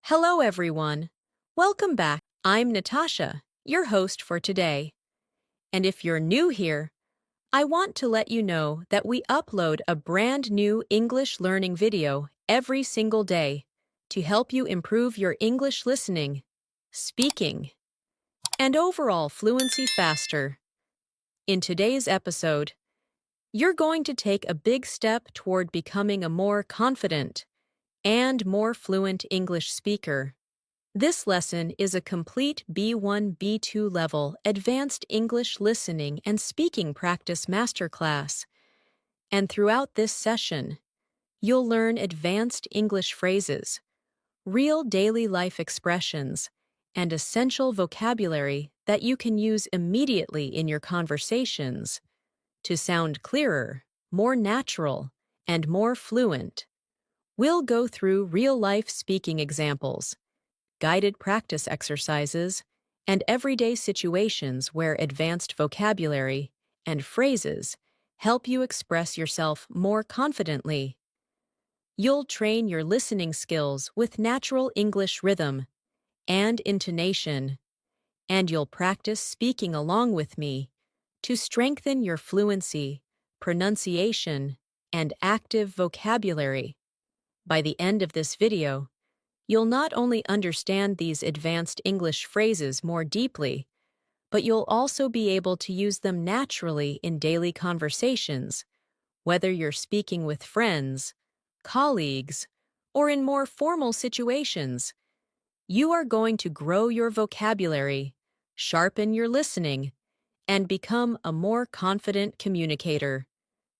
Hello, everyone. Welcome back. I'm Natasha, your host for today. And if you're new here, I want to let you know that we upload a brand new English learning video every single day to help you improve your English listening, speaking, and overall fluency faster. In today's episode, you're going to take a big step toward becoming a more confident and more fluent English speaker. This lesson is a complete B1-B2 level advanced English listening and speaking practice masterclass. And throughout this session, you'll learn advanced English phrases, real daily life expressions, and essential vocabulary that you can use immediately in your conversations to sound clearer, more natural, and more fluent. We'll go through real-life speaking examples, guided practice exercises, and everyday situations where advanced vocabulary and phrases help you express yourself more confidently. You'll train your listening skills with natural English rhythm and intonation, and you'll practice speaking along with me to strengthen your fluency, pronunciation, and active vocabulary. By the end of this video, you'll not only understand these advanced English phrases more deeply, but you'll also be able to use them naturally in daily conversations, whether you're speaking with friends, colleagues, or in more formal situations. You are going to grow your vocabulary, sharpen your listening, and become a more confident communicator.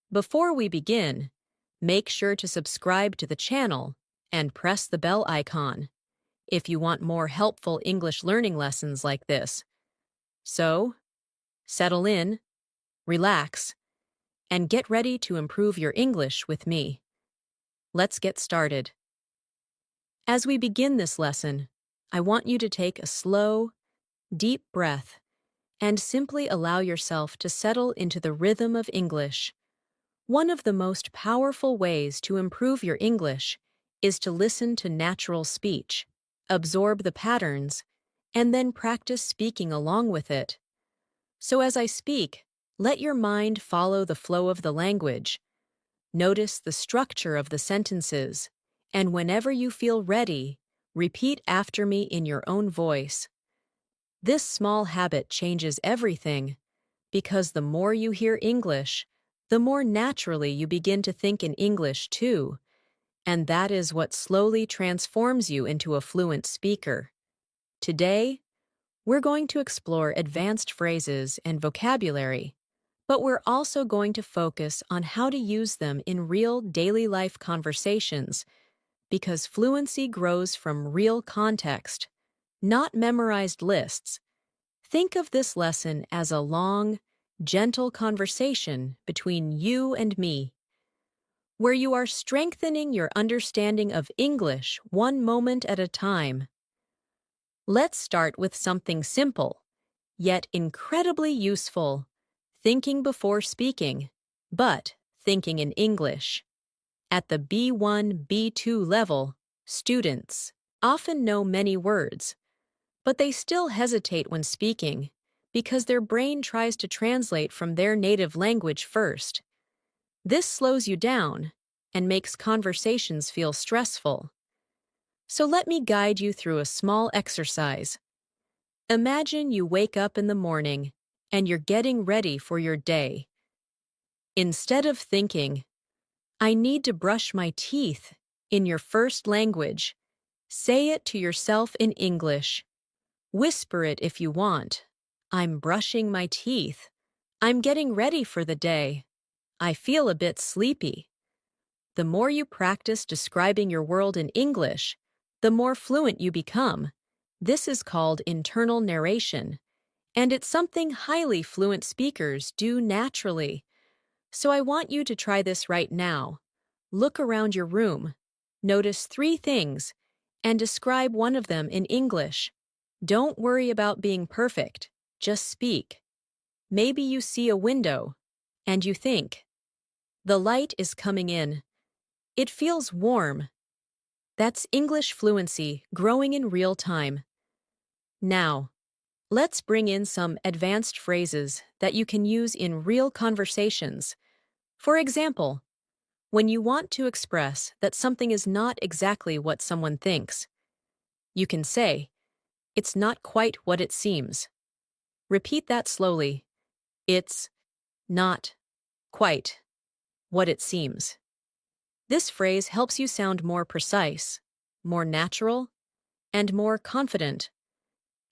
Before we begin, make sure to subscribe to the channel and press the bell icon if you want more helpful English learning lessons like this. So, settle in, relax, and get ready to improve your English with me. Let's get started. As we begin this lesson, I want you to take a slow, deep breath and simply allow yourself to settle into the rhythm of English. One of the most powerful ways to improve your English is to listen to natural speech, absorb the patterns, and then practice speaking along with it. So as I speak, let your mind follow the flow of the language. Notice the structure of the sentences, and whenever you feel ready, repeat after me in your own voice. This small habit changes everything, because the more you hear English, the more naturally you begin to think in English too. And that is what slowly transforms you into a fluent speaker. Today, we're going to explore advanced phrases and vocabulary, but we're also going to focus on how to use them in real daily life conversations, because fluency grows from real context, not memorized lists. Think of this lesson as a long, gentle conversation between you and me, where you are strengthening your understanding of English one moment at a time. Let's start with something simple, yet incredibly useful: thinking before speaking, but thinking in English. At the B1-B2 level, students often know many words, but they still hesitate when speaking because their brain tries to translate from their native language first. This slows you down and makes conversations feel stressful. So let me guide you through a small exercise. Imagine you wake up in the morning and you're getting ready for your day. Instead of thinking, "I need to brush my teeth," in your first language, say it to yourself in English. Whisper it if you want. "I'm brushing my teeth. I'm getting ready for the day. I feel a bit sleepy." The more you practice describing your world in English, the more fluent you become. This is called internal narration, and it's something highly fluent speakers do naturally. So I want you to try this right now. Look around your room, notice 3 things, and describe one of them in English. Don't worry about being perfect, just speak. Maybe you see a window, and you think, "The light is coming in. It feels warm." That's English fluency growing in real time. Now, let's bring in some advanced phrases that you can use in real conversations. For example, when you want to express that something is not exactly what someone thinks, you can say, "It's not quite what it seems." Repeat that slowly. It's not quite what it seems. This phrase helps you sound more precise, more natural, and more confident.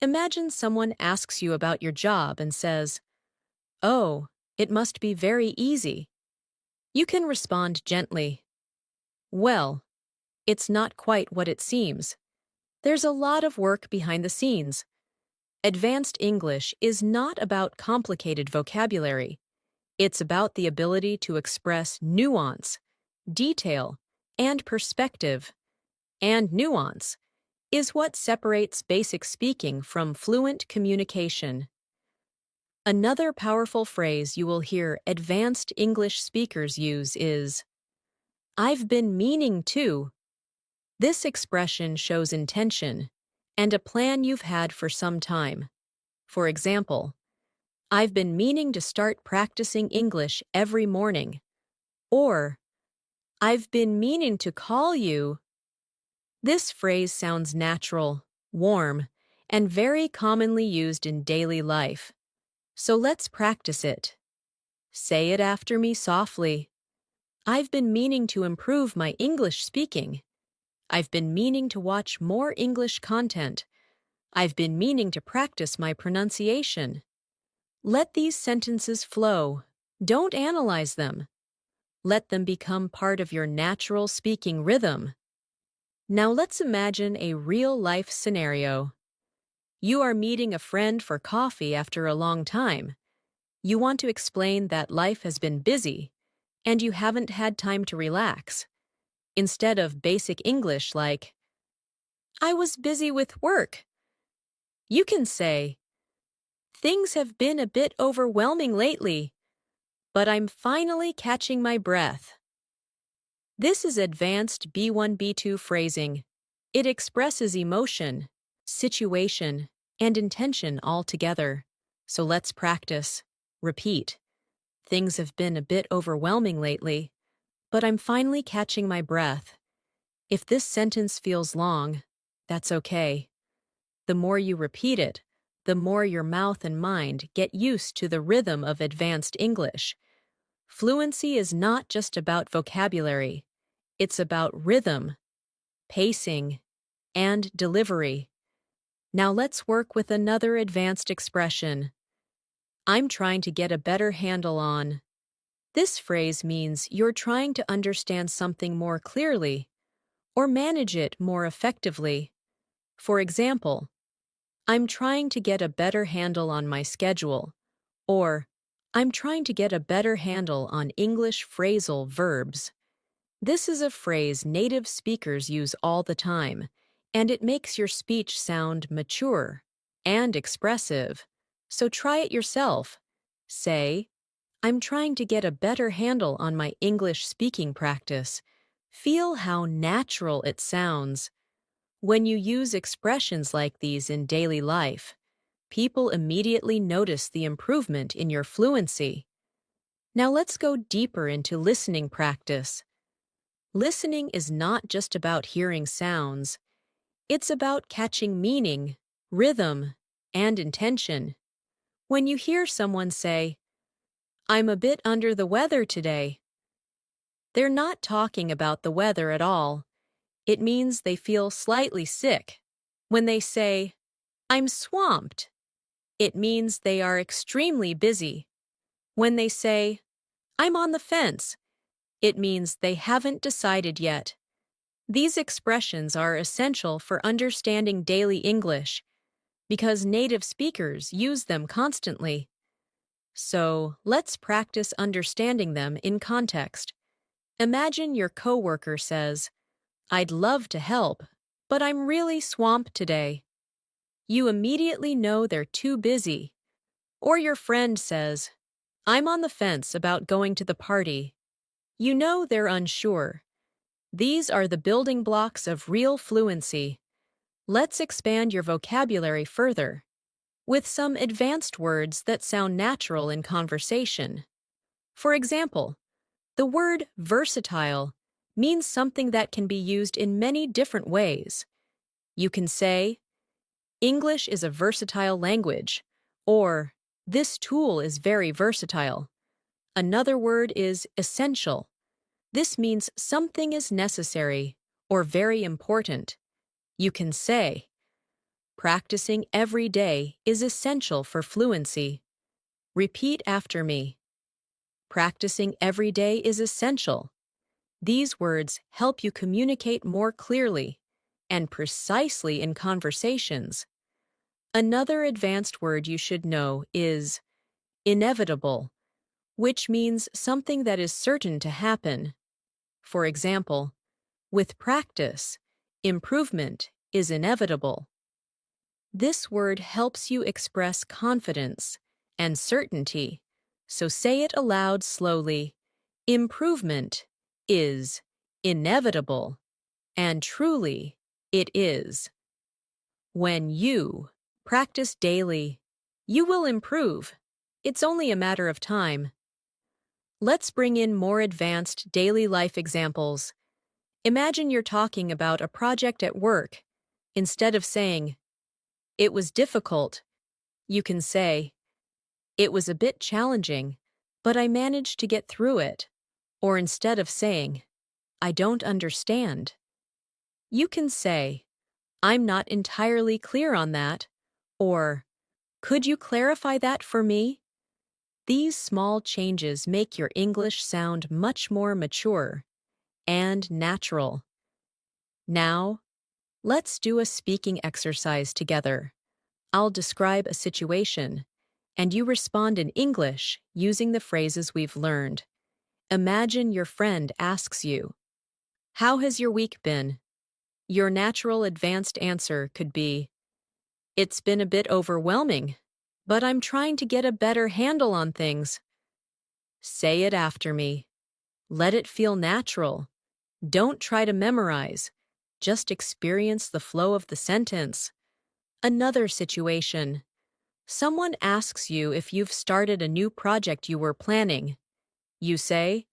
Imagine someone asks you about your job and says, "Oh, it must be very easy." You can respond gently, "Well, it's not quite what it seems. There's a lot of work behind the scenes." Advanced English is not about complicated vocabulary. It's about the ability to express nuance, detail, and perspective. And nuance is what separates basic speaking from fluent communication. Another powerful phrase you will hear advanced English speakers use is, "I've been meaning to." This expression shows intention and a plan you've had for some time. For example, "I've been meaning to start practicing English every morning." Or, "I've been meaning to call you." This phrase sounds natural, warm, and very commonly used in daily life. So let's practice it. Say it after me softly. "I've been meaning to improve my English speaking." "I've been meaning to watch more English content." "I've been meaning to practice my pronunciation." Let these sentences flow. Don't analyze them. Let them become part of your natural speaking rhythm. Now let's imagine a real-life scenario. You are meeting a friend for coffee after a long time. You want to explain that life has been busy, and you haven't had time to relax. Instead of basic English like, "I was busy with work," you can say, "Things have been a bit overwhelming lately, but I'm finally catching my breath." This is advanced B1 B2 phrasing. It expresses emotion, situation, and intention all together. So let's practice. Repeat. "Things have been a bit overwhelming lately, but I'm finally catching my breath." If this sentence feels long, that's okay. The more you repeat it, the more your mouth and mind get used to the rhythm of advanced English. Fluency is not just about vocabulary. It's about rhythm, pacing, and delivery. Now let's work with another advanced expression. "I'm trying to get a better handle on." This phrase means you're trying to understand something more clearly or manage it more effectively. For example, "I'm trying to get a better handle on my schedule," or "I'm trying to get a better handle on English phrasal verbs." This is a phrase native speakers use all the time, and it makes your speech sound mature and expressive. So try it yourself. Say, "I'm trying to get a better handle on my English speaking practice." Feel how natural it sounds. When you use expressions like these in daily life, people immediately notice the improvement in your fluency. Now let's go deeper into listening practice. Listening is not just about hearing sounds. It's about catching meaning, rhythm, and intention. When you hear someone say, "I'm a bit under the weather today," they're not talking about the weather at all. It means they feel slightly sick. When they say, "I'm swamped," it means they are extremely busy. When they say, "I'm on the fence," it means they haven't decided yet. These expressions are essential for understanding daily English because native speakers use them constantly. So, let's practice understanding them in context. Imagine your coworker says, "I'd love to help, but I'm really swamped today." You immediately know they're too busy. Or your friend says, "I'm on the fence about going to the party." You know they're unsure. These are the building blocks of real fluency. Let's expand your vocabulary further with some advanced words that sound natural in conversation. For example, the word versatile means something that can be used in many different ways. You can say, English is a versatile language, or this tool is very versatile. Another word is essential. This means something is necessary or very important. You can say, practicing every day is essential for fluency. Repeat after me. Practicing every day is essential. These words help you communicate more clearly and precisely in conversations. Another advanced word you should know is inevitable, which means something that is certain to happen. For example, with practice, improvement is inevitable. This word helps you express confidence and certainty, so say it aloud slowly. Improvement is inevitable, and truly, it is. When you practice daily, you will improve. It's only a matter of time. Let's bring in more advanced daily life examples. Imagine you're talking about a project at work. Instead of saying, it was difficult, you can say, it was a bit challenging, but I managed to get through it. Or instead of saying, I don't understand, you can say, I'm not entirely clear on that, or could you clarify that for me? These small changes make your English sound much more mature and natural. Now, let's do a speaking exercise together. I'll describe a situation, and you respond in English using the phrases we've learned. Imagine your friend asks you, how has your week been? Your natural advanced answer could be, it's been a bit overwhelming, but I'm trying to get a better handle on things. Say it after me. Let it feel natural. Don't try to memorize. Just experience the flow of the sentence. Another situation. Someone asks you if you've started a new project you were planning. You say,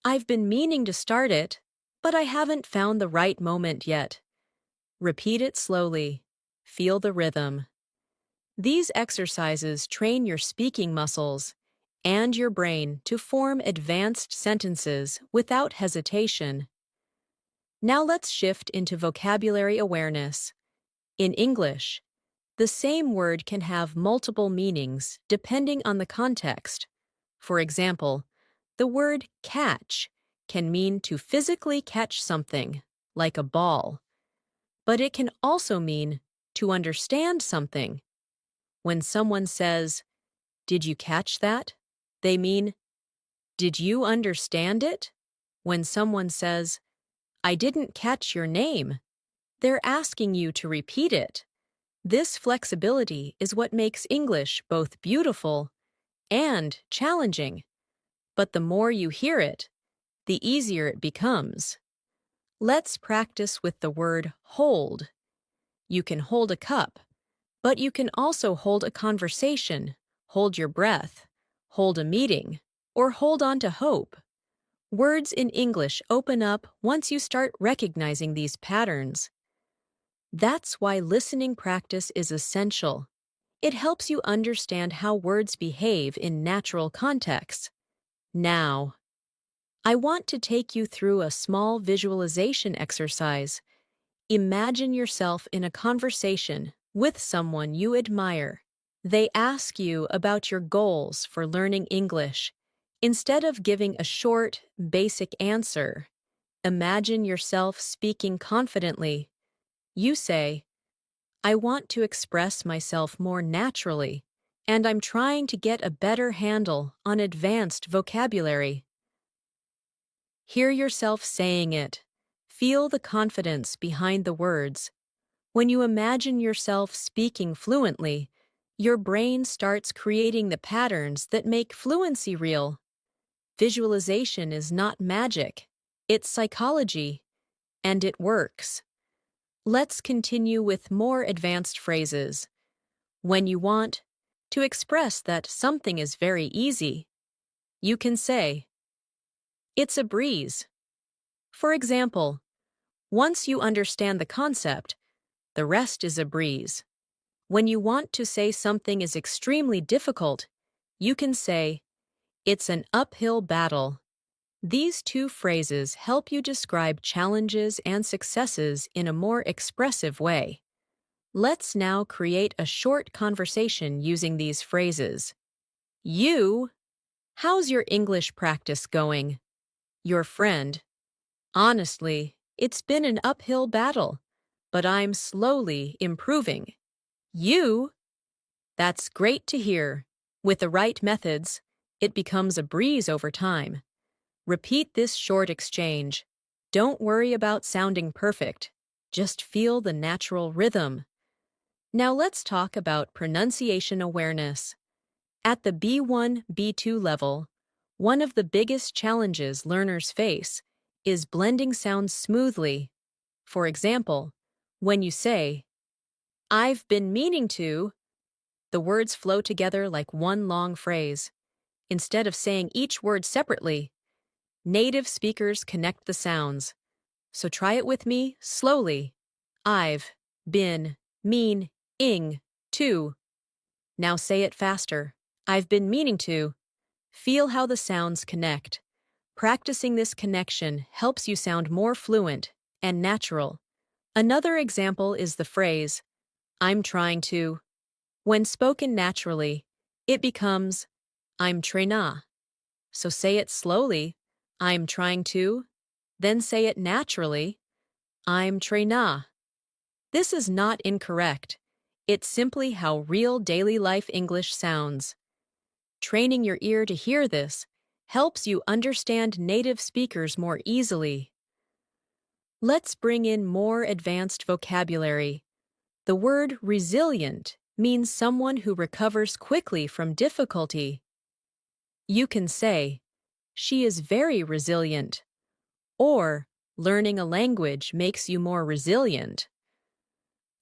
I've been meaning to start it, but I haven't found the right moment yet. Repeat it slowly. Feel the rhythm. These exercises train your speaking muscles and your brain to form advanced sentences without hesitation. Now let's shift into vocabulary awareness. In English, the same word can have multiple meanings depending on the context. For example, the word catch can mean to physically catch something, like a ball. But it can also mean to understand something. When someone says, did you catch that? They mean, did you understand it? When someone says, I didn't catch your name, they're asking you to repeat it. This flexibility is what makes English both beautiful and challenging. But the more you hear it, the easier it becomes. Let's practice with the word hold. You can hold a cup, but you can also hold a conversation, hold your breath, hold a meeting, or hold on to hope. Words in English open up once you start recognizing these patterns. That's why listening practice is essential. It helps you understand how words behave in natural contexts. Now, I want to take you through a small visualization exercise. Imagine yourself in a conversation with someone you admire. They ask you about your goals for learning English. Instead of giving a short, basic answer, imagine yourself speaking confidently. You say, I want to express myself more naturally, and I'm trying to get a better handle on advanced vocabulary. Hear yourself saying it. Feel the confidence behind the words. When you imagine yourself speaking fluently, your brain starts creating the patterns that make fluency real. Visualization is not magic. It's psychology, and it works. Let's continue with more advanced phrases. When you want to express that something is very easy, you can say, "It's a breeze." For example, once you understand the concept, the rest is a breeze. When you want to say something is extremely difficult, you can say, "It's an uphill battle." These two phrases help you describe challenges and successes in a more expressive way. Let's now create a short conversation using these phrases. You, how's your English practice going? Your friend, honestly, it's been an uphill battle, but I'm slowly improving. You, that's great to hear. With the right methods, it becomes a breeze over time. Repeat this short exchange. Don't worry about sounding perfect. Just feel the natural rhythm. Now let's talk about pronunciation awareness. At the B1, B2 level, one of the biggest challenges learners face is blending sounds smoothly. For example, when you say, "I've been meaning to," the words flow together like one long phrase. Instead of saying each word separately, native speakers connect the sounds. So try it with me slowly. I've been meaning to. Now say it faster. I've been meaning to. Feel how the sounds connect. Practicing this connection helps you sound more fluent and natural. Another example is the phrase, "I'm trying to." When spoken naturally, it becomes, "I'm tryna." So say it slowly, "I'm trying to." Then say it naturally, "I'm tryna." This is not incorrect. It's simply how real daily life English sounds. Training your ear to hear this helps you understand native speakers more easily. Let's bring in more advanced vocabulary. The word resilient means someone who recovers quickly from difficulty. You can say, "She is very resilient," or "Learning a language makes you more resilient."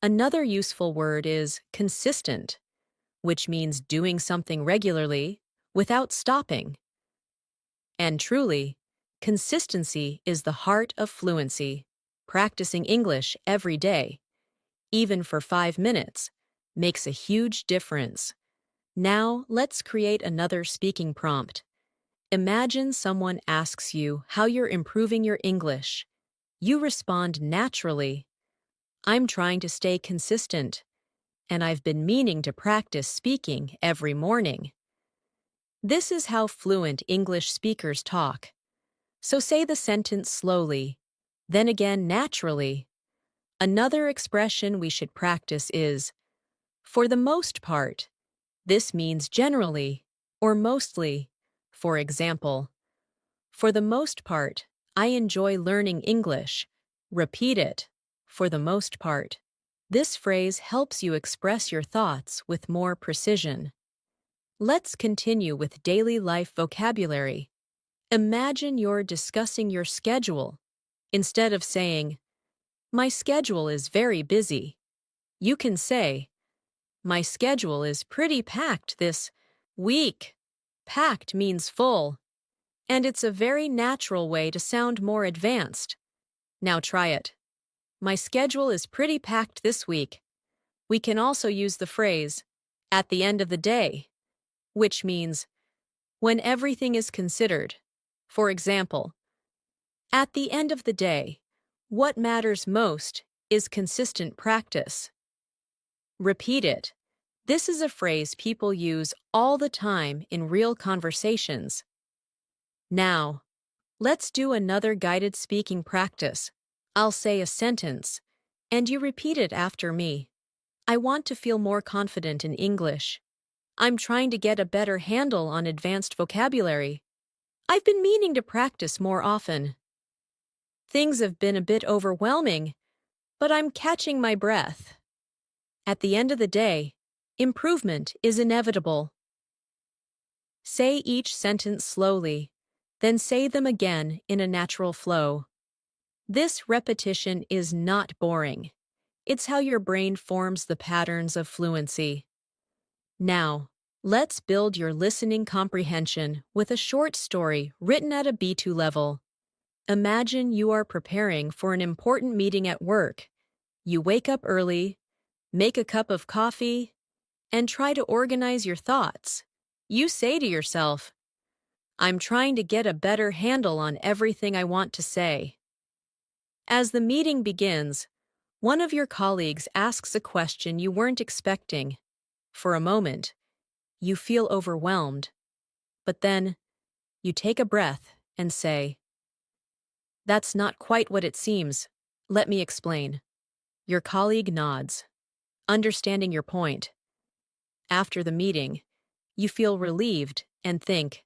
Another useful word is consistent, which means doing something regularly without stopping. And truly, consistency is the heart of fluency. Practicing English every day, even for 5 minutes, makes a huge difference. Now, let's create another speaking prompt. Imagine someone asks you how you're improving your English. You respond naturally, "I'm trying to stay consistent, and I've been meaning to practice speaking every morning." This is how fluent English speakers talk. So say the sentence slowly, then again naturally. Another expression we should practice is, "for the most part." This means generally or mostly. For example, "For the most part, I enjoy learning English." Repeat it, "for the most part." This phrase helps you express your thoughts with more precision. Let's continue with daily life vocabulary. Imagine you're discussing your schedule. Instead of saying, "My schedule is very busy," you can say, "My schedule is pretty packed this week." Packed means full, and it's a very natural way to sound more advanced. Now try it. "My schedule is pretty packed this week." We can also use the phrase, "at the end of the day," which means when everything is considered. For example, "At the end of the day, what matters most is consistent practice." Repeat it. This is a phrase people use all the time in real conversations. Now, let's do another guided speaking practice. I'll say a sentence, and you repeat it after me. "I want to feel more confident in English." "I'm trying to get a better handle on advanced vocabulary." "I've been meaning to practice more often." "Things have been a bit overwhelming, but I'm catching my breath." At the end of the day, improvement is inevitable. Say each sentence slowly, Then say them again in a natural flow. This repetition is not boring. It's how your brain forms the patterns of fluency. Now, let's build your listening comprehension with a short story written at a B2 level. Imagine you are preparing for an important meeting at work. You wake up early, make a cup of coffee, and try to organize your thoughts. You say to yourself, I'm trying to get a better handle on everything I want to say. As the meeting begins, one of your colleagues asks a question you weren't expecting. For a moment, you feel overwhelmed, but then you take a breath and say, That's not quite what it seems. Let me explain. Your colleague nods, understanding your point. After the meeting, you feel relieved and think,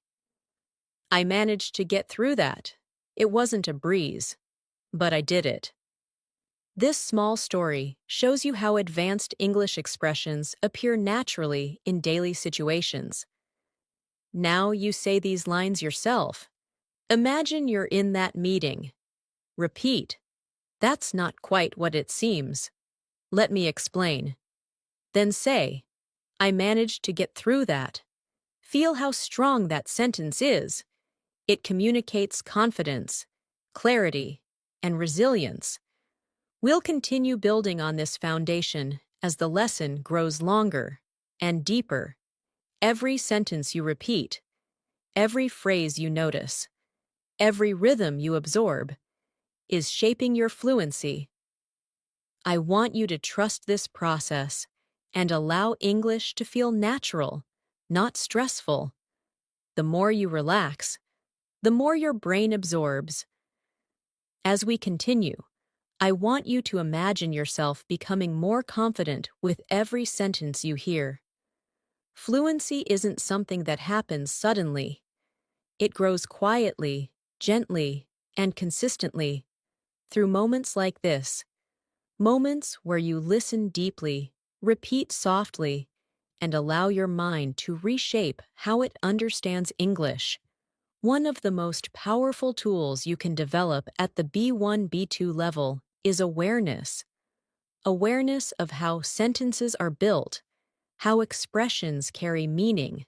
I managed to get through that. It wasn't a breeze, but I did it. This small story shows you how advanced English expressions appear naturally in daily situations. Now you say these lines yourself. Imagine you're in that meeting. Repeat, That's not quite what it seems. Let me explain. Then say, I managed to get through that. Feel how strong that sentence is. It communicates confidence, clarity, and resilience. We'll continue building on this foundation as the lesson grows longer and deeper. Every sentence you repeat, every phrase you notice, every rhythm you absorb, is shaping your fluency. I want you to trust this process and allow English to feel natural, not stressful. The more you relax, the more your brain absorbs. As we continue, I want you to imagine yourself becoming more confident with every sentence you hear. Fluency isn't something that happens suddenly. It grows quietly, gently, and consistently through moments like this. Moments where you listen deeply, repeat softly, and allow your mind to reshape how it understands English. One of the most powerful tools you can develop at the B1, B2 level is awareness. Awareness of how sentences are built, how expressions carry meaning,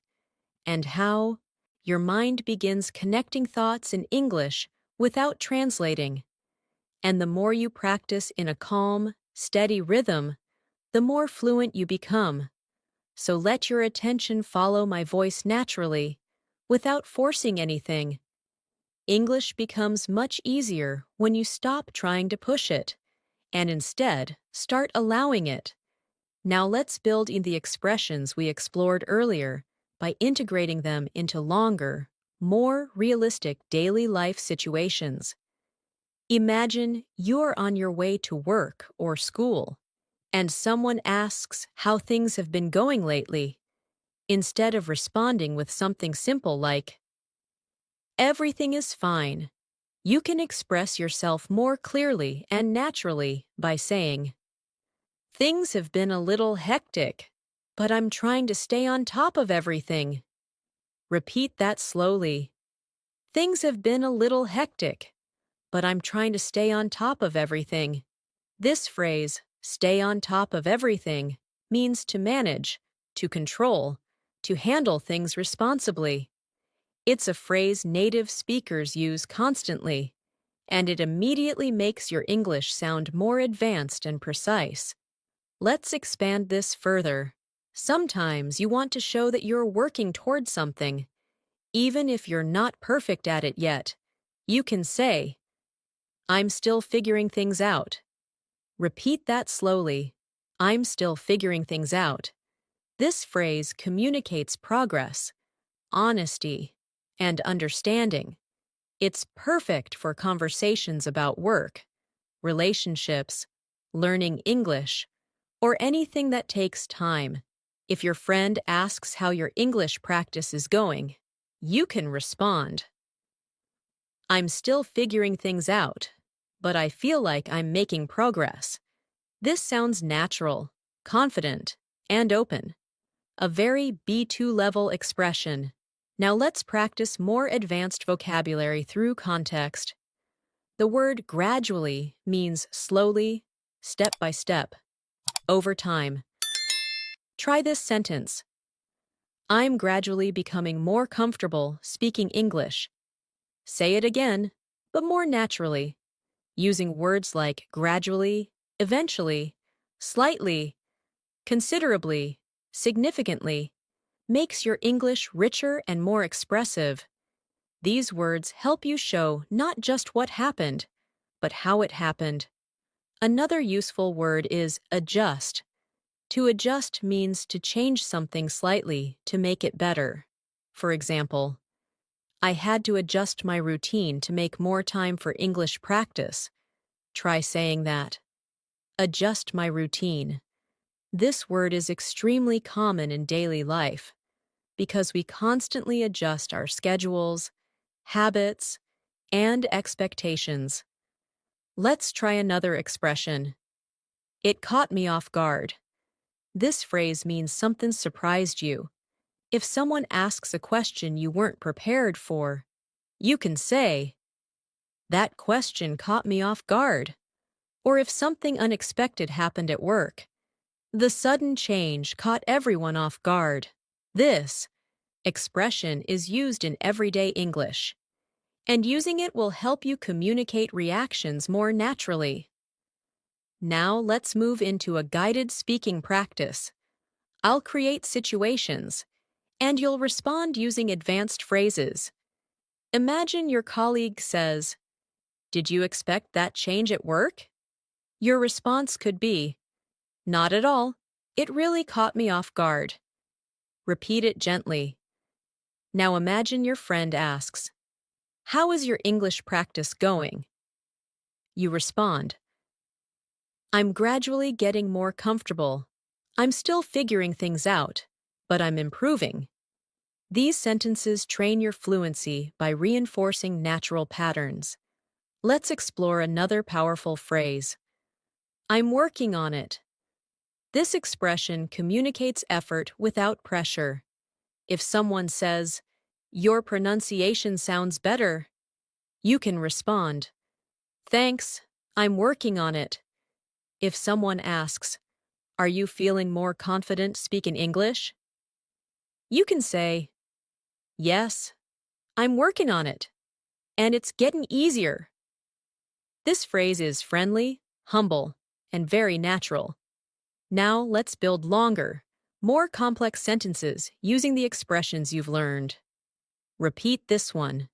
and how your mind begins connecting thoughts in English without translating. And the more you practice in a calm, steady rhythm, the more fluent you become. So let your attention follow my voice naturally, without forcing anything. English becomes much easier when you stop trying to push it, and instead start allowing it. Now let's build in the expressions we explored earlier by integrating them into longer, more realistic daily life situations. Imagine you're on your way to work or school, and someone asks how things have been going lately. Instead of responding with something simple like, Everything is fine, you can express yourself more clearly and naturally by saying, Things have been a little hectic, but I'm trying to stay on top of everything. Repeat that slowly. Things have been a little hectic, but I'm trying to stay on top of everything. This phrase, stay on top of everything, means to manage, to control, to handle things responsibly. It's a phrase native speakers use constantly, and it immediately makes your English sound more advanced and precise. Let's expand this further. Sometimes you want to show that you're working towards something. Even if you're not perfect at it yet, you can say, I'm still figuring things out. Repeat that slowly. I'm still figuring things out. This phrase communicates progress, honesty, and understanding. It's perfect for conversations about work, relationships, learning English, or anything that takes time. If your friend asks how your English practice is going, you can respond, I'm still figuring things out, but I feel like I'm making progress. This sounds natural, confident, and open. A very B2 level expression. Now let's practice more advanced vocabulary through context. The word gradually means slowly, step by step, over time. Try this sentence. I'm gradually becoming more comfortable speaking English. Say it again, but more naturally, using words like gradually, eventually, slightly, considerably, significantly, makes your English richer and more expressive. These words help you show not just what happened, but how it happened. Another useful word is adjust. To adjust means to change something slightly to make it better. For example, I had to adjust my routine to make more time for English practice. Try saying that. Adjust my routine. This word is extremely common in daily life because we constantly adjust our schedules, habits, and expectations. Let's try another expression. It caught me off guard. This phrase means something surprised you. If someone asks a question you weren't prepared for, you can say, "That question caught me off guard." Or if something unexpected happened at work, "The sudden change caught everyone off guard." This expression is used in everyday English, and using it will help you communicate reactions more naturally. Now let's move into a guided speaking practice. I'll create situations, and you'll respond using advanced phrases. Imagine your colleague says, "Did you expect that change at work?" Your response could be, "Not at all. It really caught me off guard." Repeat it gently. Now imagine your friend asks, "How is your English practice going?" You respond, "I'm gradually getting more comfortable. I'm still figuring things out, but I'm improving." These sentences train your fluency by reinforcing natural patterns. Let's explore another powerful phrase. I'm working on it. This expression communicates effort without pressure. If someone says, "Your pronunciation sounds better," you can respond, "Thanks, I'm working on it." If someone asks, "Are you feeling more confident speaking English?" you can say, "Yes, I'm working on it, and it's getting easier." This phrase is friendly, humble, and very natural. Now let's build longer, more complex sentences using the expressions you've learned. Repeat this one.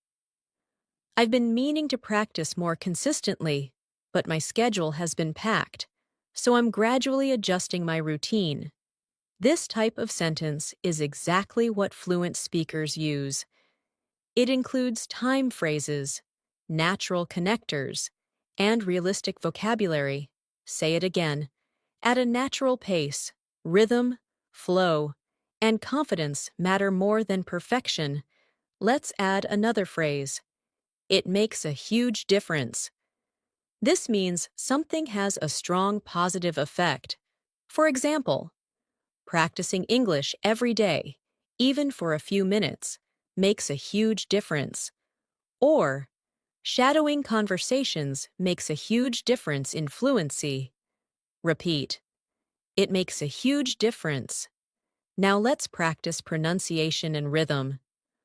I've been meaning to practice more consistently, but my schedule has been packed, so I'm gradually adjusting my routine. This type of sentence is exactly what fluent speakers use. It includes time phrases, natural connectors, and realistic vocabulary. Say it again. At a natural pace, rhythm, flow, and confidence matter more than perfection. Let's add another phrase. It makes a huge difference. This means something has a strong positive effect. For example, practicing English every day, even for a few minutes, makes a huge difference. Or, shadowing conversations makes a huge difference in fluency. Repeat. It makes a huge difference. Now let's practice pronunciation and rhythm.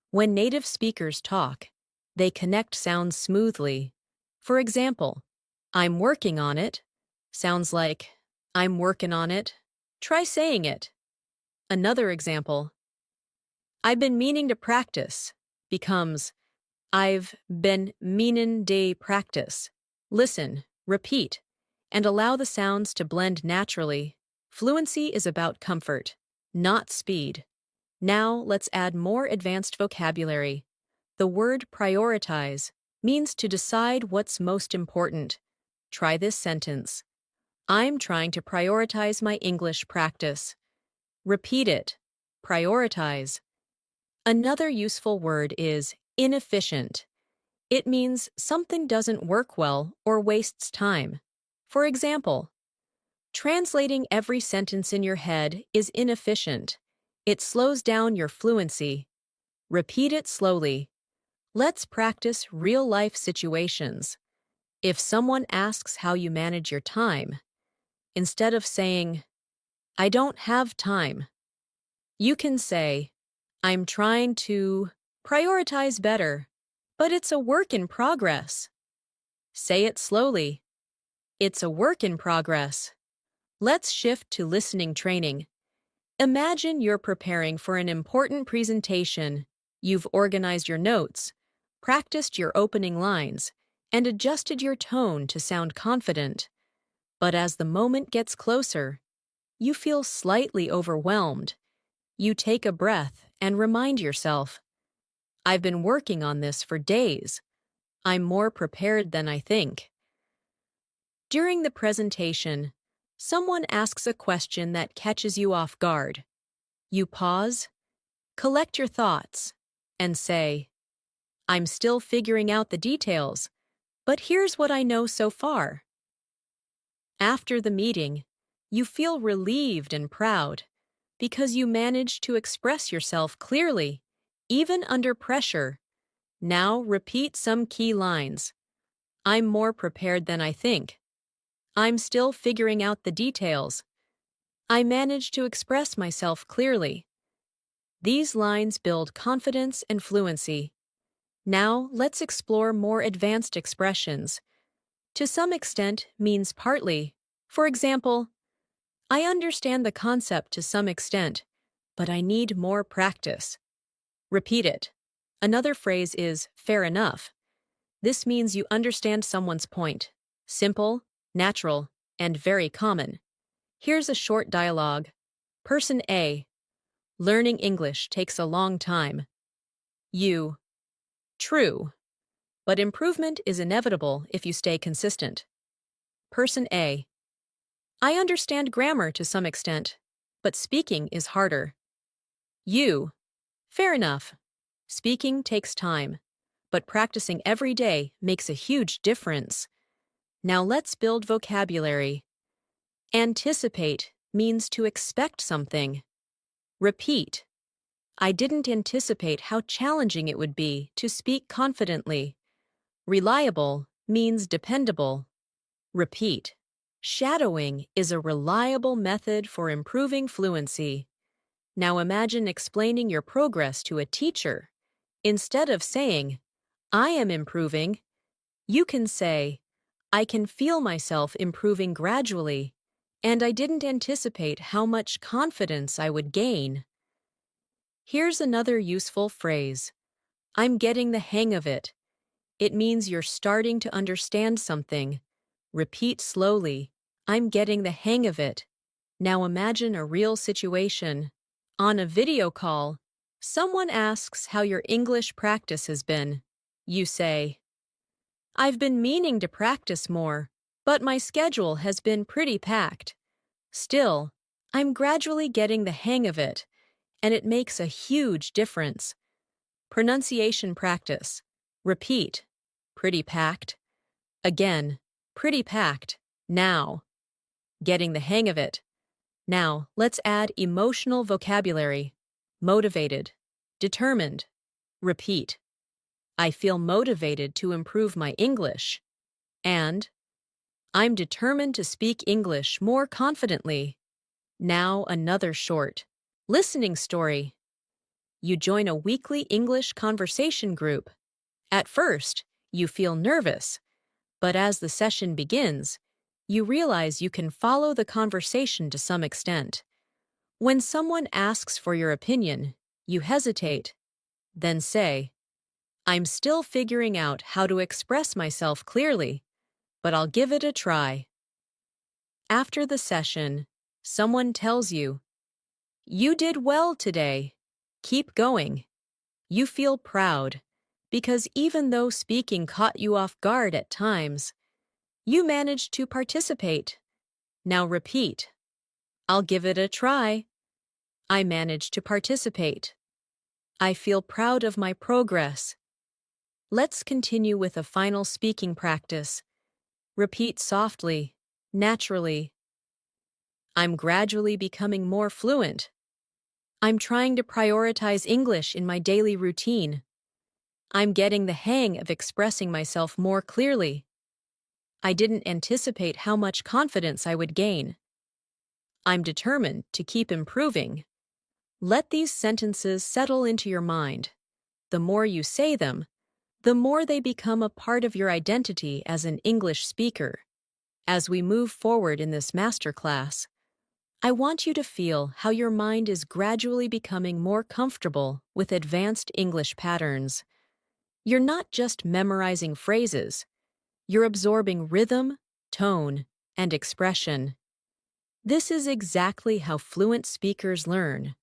When native speakers talk, they connect sounds smoothly. For example, "I'm working on it" sounds like "I'm working on it." Try saying it. Another example, "I've been meaning to practice" becomes "I've been meanin' to practice." Listen, repeat, and allow the sounds to blend naturally. Fluency is about comfort, not speed. Now let's add more advanced vocabulary. The word prioritize means to decide what's most important. Try this sentence. I'm trying to prioritize my English practice. Repeat it. Prioritize. Another useful word is inefficient. It means something doesn't work well or wastes time. For example, translating every sentence in your head is inefficient. It slows down your fluency. Repeat it slowly. Let's practice real-life situations. If someone asks how you manage your time, instead of saying, "I don't have time," you can say, "I'm trying to prioritize better, but it's a work in progress." Say it slowly. It's a work in progress. Let's shift to listening training. Imagine you're preparing for an important presentation. You've organized your notes, practiced your opening lines, and adjusted your tone to sound confident. But as the moment gets closer, you feel slightly overwhelmed. You take a breath and remind yourself, "I've been working on this for days. I'm more prepared than I think." During the presentation, someone asks a question that catches you off guard. You pause, collect your thoughts, and say, "I'm still figuring out the details, but here's what I know so far." After the meeting, you feel relieved and proud because you managed to express yourself clearly, even under pressure. Now repeat some key lines. "I'm more prepared than I think." "I'm still figuring out the details." "I managed to express myself clearly." These lines build confidence and fluency. Now let's explore more advanced expressions. To some extent means partly. For example, "I understand the concept to some extent, but I need more practice." Repeat it. Another phrase is "fair enough." This means you understand someone's point. Simple, natural, and very common. Here's a short dialogue. Person A: "Learning English takes a long time." You: "True, but improvement is inevitable if you stay consistent." Person A: "I understand grammar to some extent, but speaking is harder." You: "Fair enough. Speaking takes time, but practicing every day makes a huge difference." Now let's build vocabulary. Anticipate means to expect something. Repeat. "I didn't anticipate how challenging it would be to speak confidently." Reliable means dependable. Repeat. Shadowing is a reliable method for improving fluency. Now imagine explaining your progress to a teacher. Instead of saying, "I am improving," you can say, "I can feel myself improving gradually, and I didn't anticipate how much confidence I would gain." Here's another useful phrase. "I'm getting the hang of it." It means you're starting to understand something. Repeat slowly. "I'm getting the hang of it." Now imagine a real situation. On a video call, someone asks how your English practice has been. You say, "I've been meaning to practice more, but my schedule has been pretty packed. Still, I'm gradually getting the hang of it, and it makes a huge difference." Pronunciation practice. Repeat. "Pretty packed." Again. "Pretty packed." Now. "Getting the hang of it." Now, let's add emotional vocabulary. Motivated. Determined. Repeat. "I feel motivated to improve my English." And, "I'm determined to speak English more confidently." Now another short listening story. You join a weekly English conversation group. At first, you feel nervous, but as the session begins, you realize you can follow the conversation to some extent. When someone asks for your opinion, you hesitate. Then say, "I'm still figuring out how to express myself clearly, but I'll give it a try." After the session, someone tells you, "You did well today. Keep going." You feel proud, because even though speaking caught you off guard at times, you managed to participate. Now repeat. "I'll give it a try." "I managed to participate." "I feel proud of my progress." Let's continue with a final speaking practice. Repeat softly, naturally. "I'm gradually becoming more fluent." I'm trying to prioritize English in my daily routine. I'm getting the hang of expressing myself more clearly. I didn't anticipate how much confidence I would gain. I'm determined to keep improving. Let these sentences settle into your mind. The more you say them, the more they become a part of your identity as an English speaker. As we move forward in this masterclass, I want you to feel how your mind is gradually becoming more comfortable with advanced English patterns. You're not just memorizing phrases, you're absorbing rhythm, tone, and expression. This is exactly how fluent speakers learn,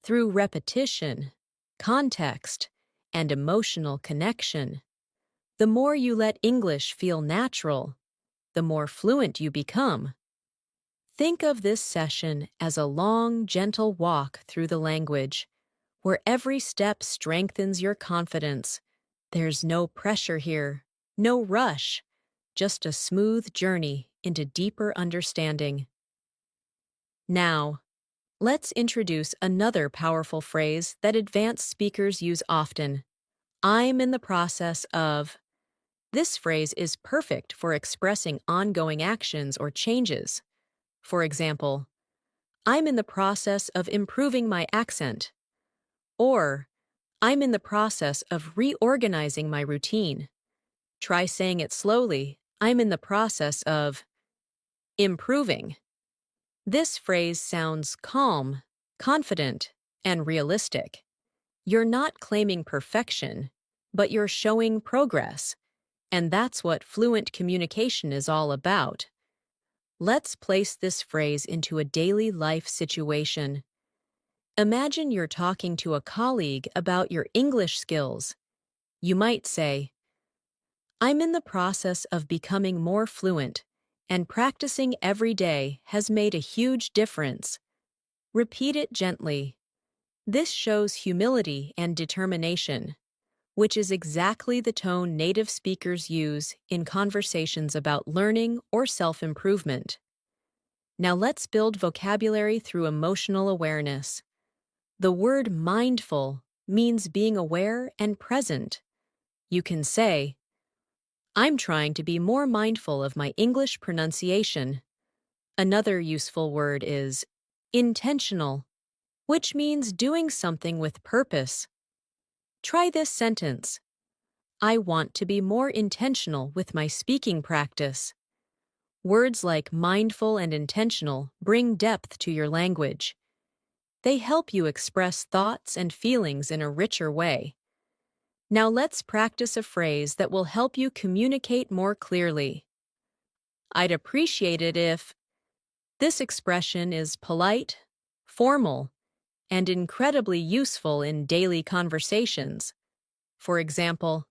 through repetition, context, and emotional connection. The more you let English feel natural, the more fluent you become. Think of this session as a long, gentle walk through the language, where every step strengthens your confidence. There's no pressure here, no rush, just a smooth journey into deeper understanding. Now, let's introduce another powerful phrase that advanced speakers use often. I'm in the process of. This phrase is perfect for expressing ongoing actions or changes. For example, I'm in the process of improving my accent. Or, I'm in the process of reorganizing my routine. Try saying it slowly. I'm in the process of improving. This phrase sounds calm, confident, and realistic. You're not claiming perfection, but you're showing progress. And that's what fluent communication is all about. Let's place this phrase into a daily life situation. Imagine you're talking to a colleague about your English skills. You might say, I'm in the process of becoming more fluent, and practicing every day has made a huge difference. Repeat it gently. This shows humility and determination, which is exactly the tone native speakers use in conversations about learning or self-improvement. Now let's build vocabulary through emotional awareness. The word mindful means being aware and present. You can say, I'm trying to be more mindful of my English pronunciation. Another useful word is intentional, which means doing something with purpose. Try this sentence. I want to be more intentional with my speaking practice. Words like mindful and intentional bring depth to your language. They help you express thoughts and feelings in a richer way. Now let's practice a phrase that will help you communicate more clearly. I'd appreciate it if. This expression is polite, formal, and incredibly useful in daily conversations. For example,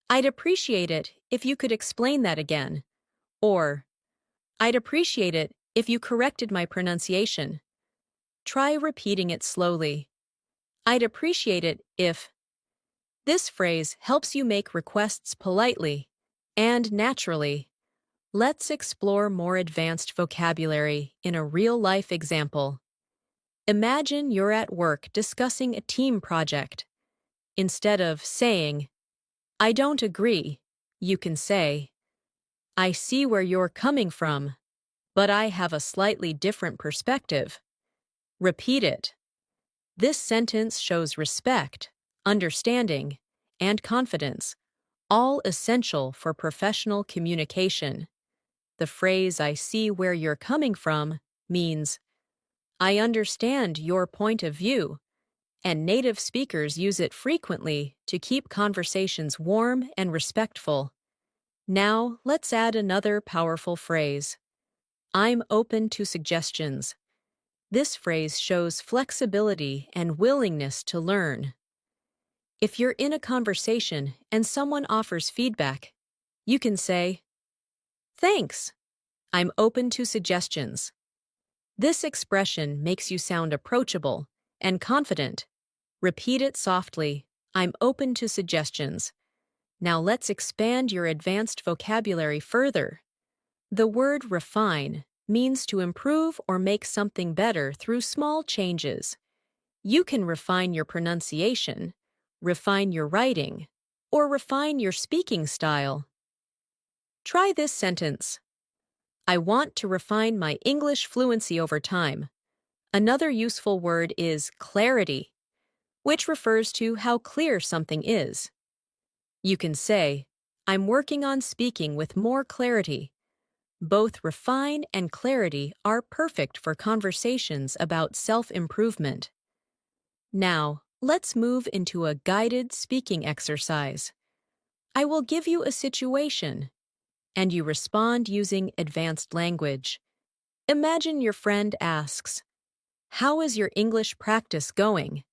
I'd appreciate it if you could explain that again. Or, I'd appreciate it if you corrected my pronunciation. Try repeating it slowly. I'd appreciate it if. This phrase helps you make requests politely and naturally. Let's explore more advanced vocabulary in a real-life example. Imagine you're at work discussing a team project. Instead of saying, I don't agree, you can say, I see where you're coming from, but I have a slightly different perspective. Repeat it. This sentence shows respect, understanding, and confidence, all essential for professional communication. The phrase I see where you're coming from means I understand your point of view, and native speakers use it frequently to keep conversations warm and respectful. Now, let's add another powerful phrase. I'm open to suggestions. This phrase shows flexibility and willingness to learn. If you're in a conversation and someone offers feedback, you can say, Thanks. I'm open to suggestions. This expression makes you sound approachable and confident. Repeat it softly. I'm open to suggestions. Now let's expand your advanced vocabulary further. The word refine means to improve or make something better through small changes. You can refine your pronunciation, refine your writing, or refine your speaking style. Try this sentence. I want to refine my English fluency over time. Another useful word is clarity, which refers to how clear something is. You can say, I'm working on speaking with more clarity. Both refine and clarity are perfect for conversations about self-improvement. Now, let's move into a guided speaking exercise. I will give you a situation, and you respond using advanced language. Imagine your friend asks, How is your English practice going?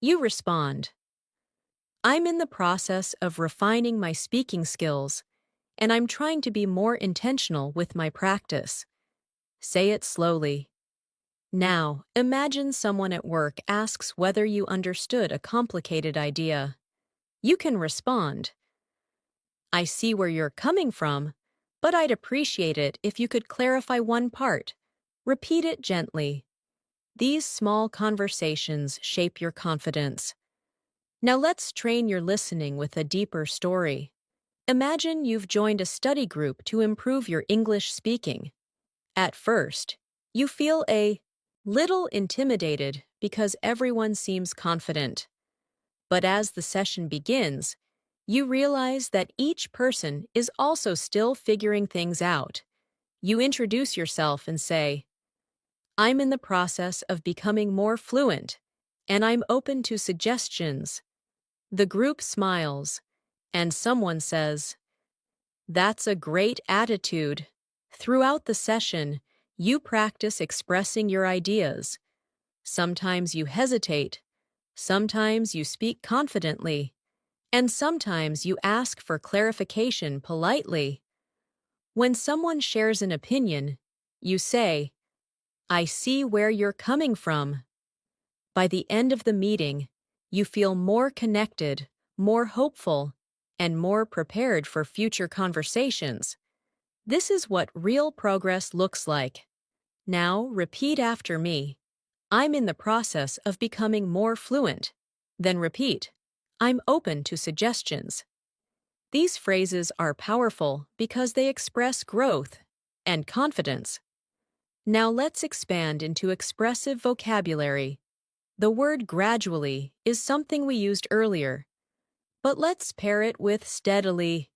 You respond, I'm in the process of refining my speaking skills, and I'm trying to be more intentional with my practice. Say it slowly. Now, imagine someone at work asks whether you understood a complicated idea. You can respond, I see where you're coming from, but I'd appreciate it if you could clarify one part. Repeat it gently. These small conversations shape your confidence. Now let's train your listening with a deeper story. Imagine you've joined a study group to improve your English speaking. At first, you feel a little intimidated because everyone seems confident. But as the session begins, you realize that each person is also still figuring things out. You introduce yourself and say, I'm in the process of becoming more fluent, and I'm open to suggestions. The group smiles, and someone says, That's a great attitude. Throughout the session, you practice expressing your ideas. Sometimes you hesitate, sometimes you speak confidently, and sometimes you ask for clarification politely. When someone shares an opinion, you say, I see where you're coming from. By the end of the meeting, you feel more connected, more hopeful, and more prepared for future conversations. This is what real progress looks like. Now, repeat after me. I'm in the process of becoming more fluent. Then repeat, I'm open to suggestions. These phrases are powerful because they express growth and confidence. Now let's expand into expressive vocabulary. The word gradually is something we used earlier, but let's pair it with steadily.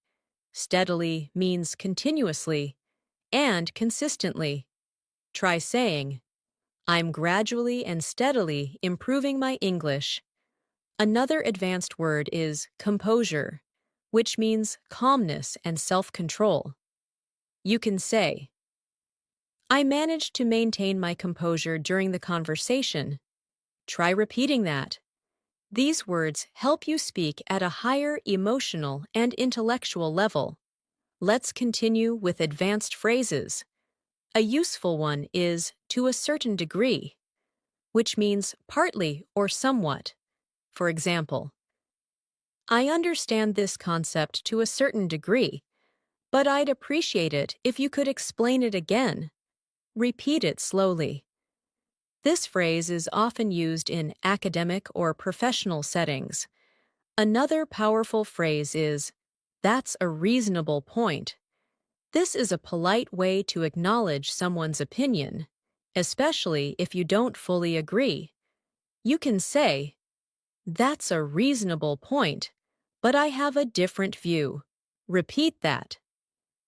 Steadily means continuously and consistently. Try saying, I'm gradually and steadily improving my English. Another advanced word is composure, which means calmness and self-control. You can say, I managed to maintain my composure during the conversation. Try repeating that. These words help you speak at a higher emotional and intellectual level. Let's continue with advanced phrases. A useful one is to a certain degree, which means partly or somewhat. For example, I understand this concept to a certain degree, but I'd appreciate it if you could explain it again. Repeat it slowly. This phrase is often used in academic or professional settings. Another powerful phrase is, that's a reasonable point. This is a polite way to acknowledge someone's opinion, especially if you don't fully agree. You can say, that's a reasonable point, but I have a different view. Repeat that.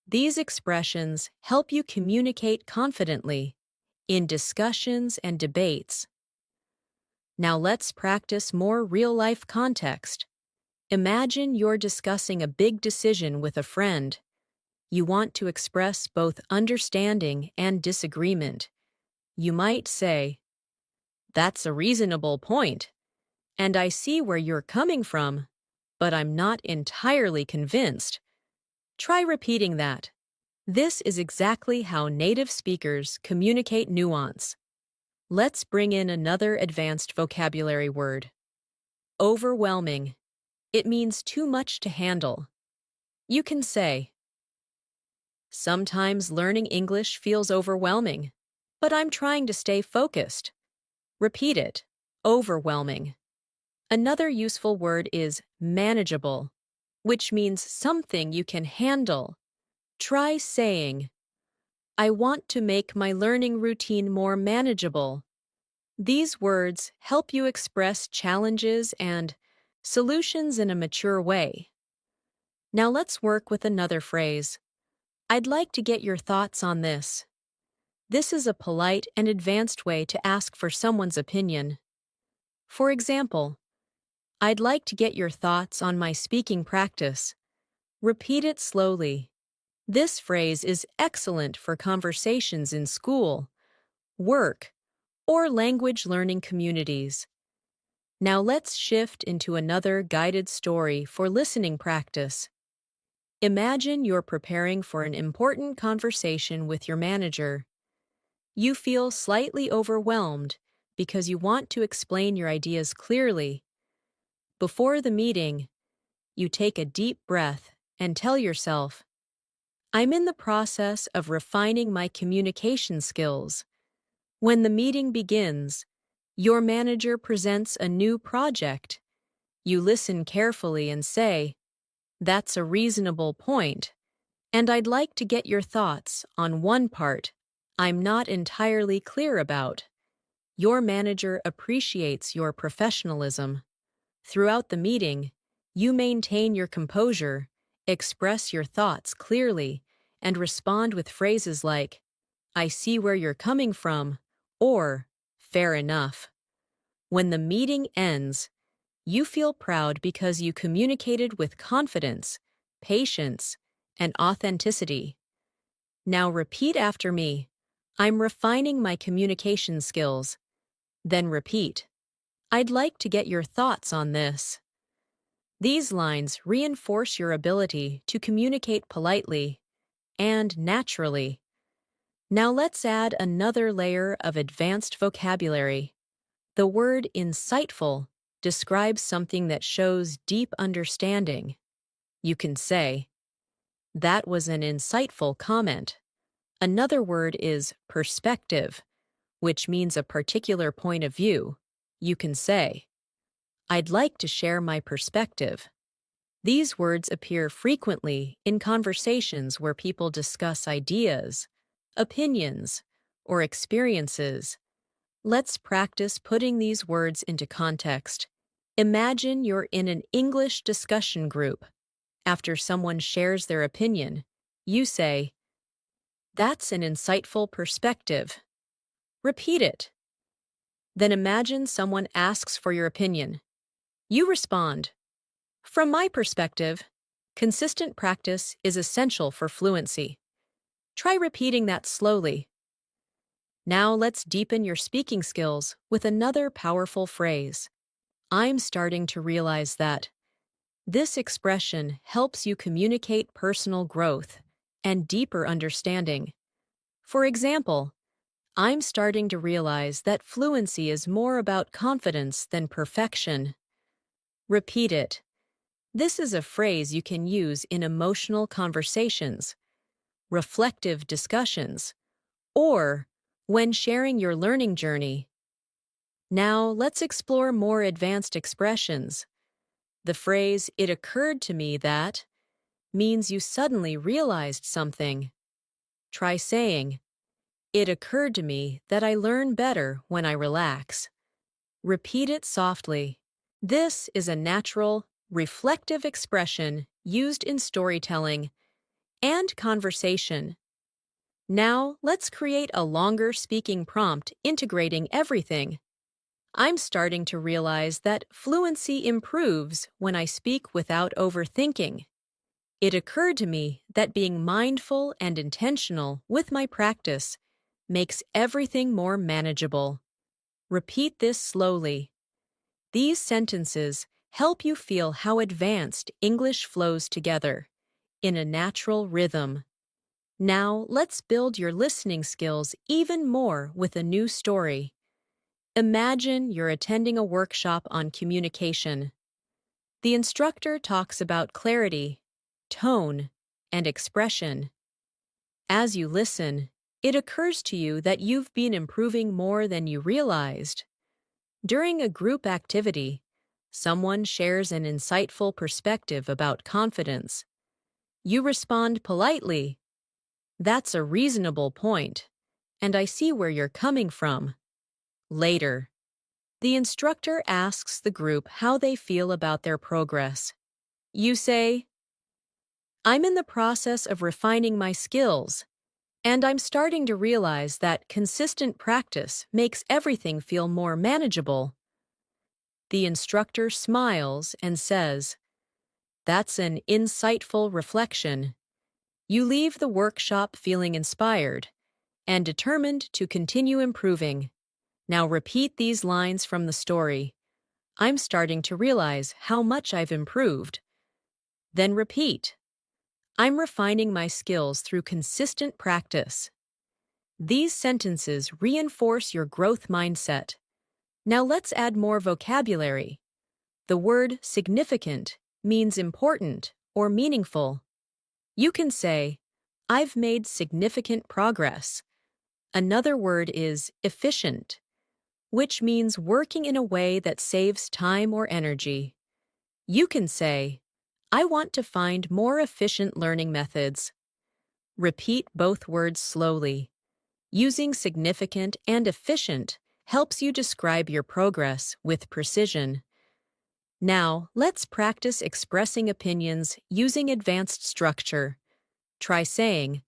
These expressions help you communicate confidently in discussions and debates. Now let's practice more real-life context. Imagine you're discussing a big decision with a friend. You want to express both understanding and disagreement. You might say, That's a reasonable point, and I see where you're coming from, but I'm not entirely convinced. Try repeating that. This is exactly how native speakers communicate nuance. Let's bring in another advanced vocabulary word. Overwhelming. It means too much to handle. You can say, Sometimes learning English feels overwhelming, but I'm trying to stay focused. Repeat it. overwhelming. Another useful word is manageable, which means something you can handle. Try saying, I want to make my learning routine more manageable. These words help you express challenges and solutions in a mature way. Now let's work with another phrase. I'd like to get your thoughts on this. This is a polite and advanced way to ask for someone's opinion. For example, I'd like to get your thoughts on my speaking practice. Repeat it slowly. This phrase is excellent for conversations in school, work, or language learning communities. Now let's shift into another guided story for listening practice. Imagine you're preparing for an important conversation with your manager. You feel slightly overwhelmed because you want to explain your ideas clearly. Before the meeting, you take a deep breath and tell yourself, I'm in the process of refining my communication skills. When the meeting begins, your manager presents a new project. You listen carefully and say, that's a reasonable point, and I'd like to get your thoughts on one part I'm not entirely clear about. Your manager appreciates your professionalism. Throughout the meeting, you maintain your composure, express your thoughts clearly, and respond with phrases like, I see where you're coming from, or fair enough. When the meeting ends, you feel proud because you communicated with confidence, patience, and authenticity. Now repeat after me. I'm refining my communication skills. Then repeat. I'd like to get your thoughts on this. These lines reinforce your ability to communicate politely and naturally. Now let's add another layer of advanced vocabulary. The word insightful describes something that shows deep understanding. You can say, that was an insightful comment. Another word is perspective, which means a particular point of view. You can say, I'd like to share my perspective. These words appear frequently in conversations where people discuss ideas, opinions, or experiences. Let's practice putting these words into context. Imagine you're in an English discussion group. After someone shares their opinion, you say, that's an insightful perspective. Repeat it. Then imagine someone asks for your opinion. You respond, from my perspective, consistent practice is essential for fluency. Try repeating that slowly. Now let's deepen your speaking skills with another powerful phrase. I'm starting to realize that. This expression helps you communicate personal growth and deeper understanding. For example, I'm starting to realize that fluency is more about confidence than perfection. Repeat it. This is a phrase you can use in emotional conversations, reflective discussions, or when sharing your learning journey. Now, let's explore more advanced expressions. The phrase, it occurred to me that, means you suddenly realized something. Try saying, it occurred to me that I learn better when I relax. Repeat it softly. This is a natural, reflective expression used in storytelling and conversation. Now, let's create a longer speaking prompt integrating everything. I'm starting to realize that fluency improves when I speak without overthinking. It occurred to me that being mindful and intentional with my practice makes everything more manageable. Repeat this slowly. These sentences help you feel how advanced English flows together in a natural rhythm. Now, let's build your listening skills even more with a new story. Imagine you're attending a workshop on communication. The instructor talks about clarity, tone, and expression. As you listen, it occurs to you that you've been improving more than you realized. During a group activity, someone shares an insightful perspective about confidence. You respond politely, "That's a reasonable point, and I see where you're coming from." Later, the instructor asks the group how they feel about their progress. You say, "I'm in the process of refining my skills, and I'm starting to realize that consistent practice makes everything feel more manageable." The instructor smiles and says, "That's an insightful reflection. You leave the workshop feeling inspired and determined to continue improving. Now repeat these lines from the story. I'm starting to realize how much I've improved." Then repeat, "I'm refining my skills through consistent practice." These sentences reinforce your growth mindset. Now let's add more vocabulary. The word significant means important or meaningful. You can say, "I've made significant progress." Another word is efficient, which means working in a way that saves time or energy. You can say, "I want to find more efficient learning methods." Repeat both words slowly. Using significant and efficient helps you describe your progress with precision. Now, let's practice expressing opinions using advanced structure. Try saying,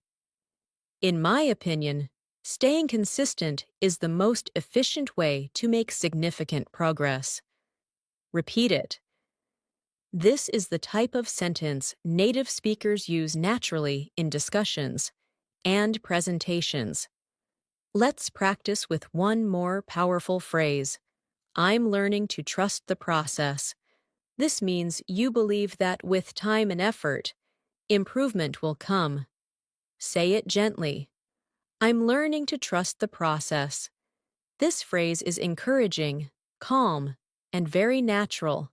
"In my opinion, staying consistent is the most efficient way to make significant progress." Repeat it. This is the type of sentence native speakers use naturally in discussions and presentations. Let's practice with one more powerful phrase. "I'm learning to trust the process." This means you believe that with time and effort, improvement will come. Say it gently. "I'm learning to trust the process." This phrase is encouraging, calm, and very natural.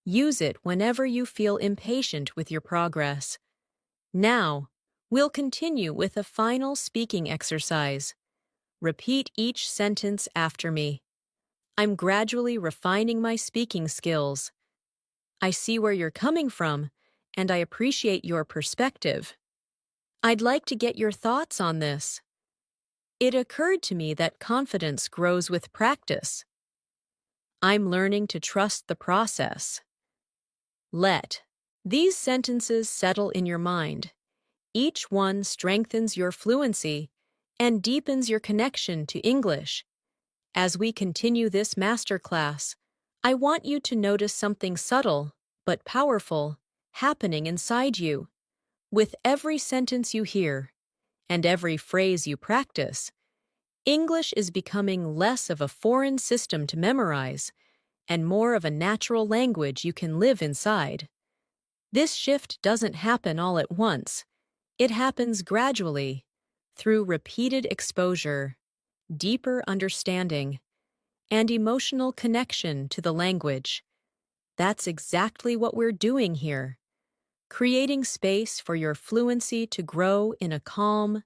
Use it whenever you feel impatient with your progress. Now, we'll continue with a final speaking exercise. Repeat each sentence after me. "I'm gradually refining my speaking skills." "I see where you're coming from, and I appreciate your perspective." "I'd like to get your thoughts on this." "It occurred to me that confidence grows with practice." "I'm learning to trust the process." Let these sentences settle in your mind. Each one strengthens your fluency and deepens your connection to English. As we continue this masterclass, I want you to notice something subtle but powerful happening inside you. With every sentence you hear and every phrase you practice, English is becoming less of a foreign system to memorize and more of a natural language you can live inside. This shift doesn't happen all at once. It happens gradually, through repeated exposure, deeper understanding, and emotional connection to the language. That's exactly what we're doing here, creating space for your fluency to grow in a calm,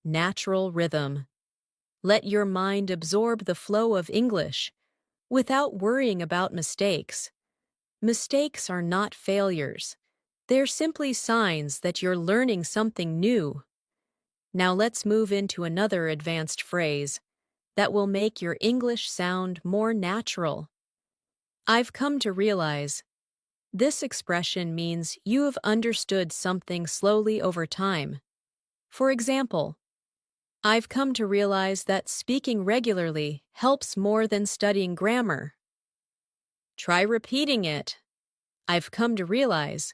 natural rhythm. Let your mind absorb the flow of English without worrying about mistakes. Mistakes are not failures. They're simply signs that you're learning something new. Now let's move into another advanced phrase that will make your English sound more natural. "I've come to realize." This expression means you have understood something slowly over time. For example, "I've come to realize that speaking regularly helps more than studying grammar." Try repeating it. "I've come to realize."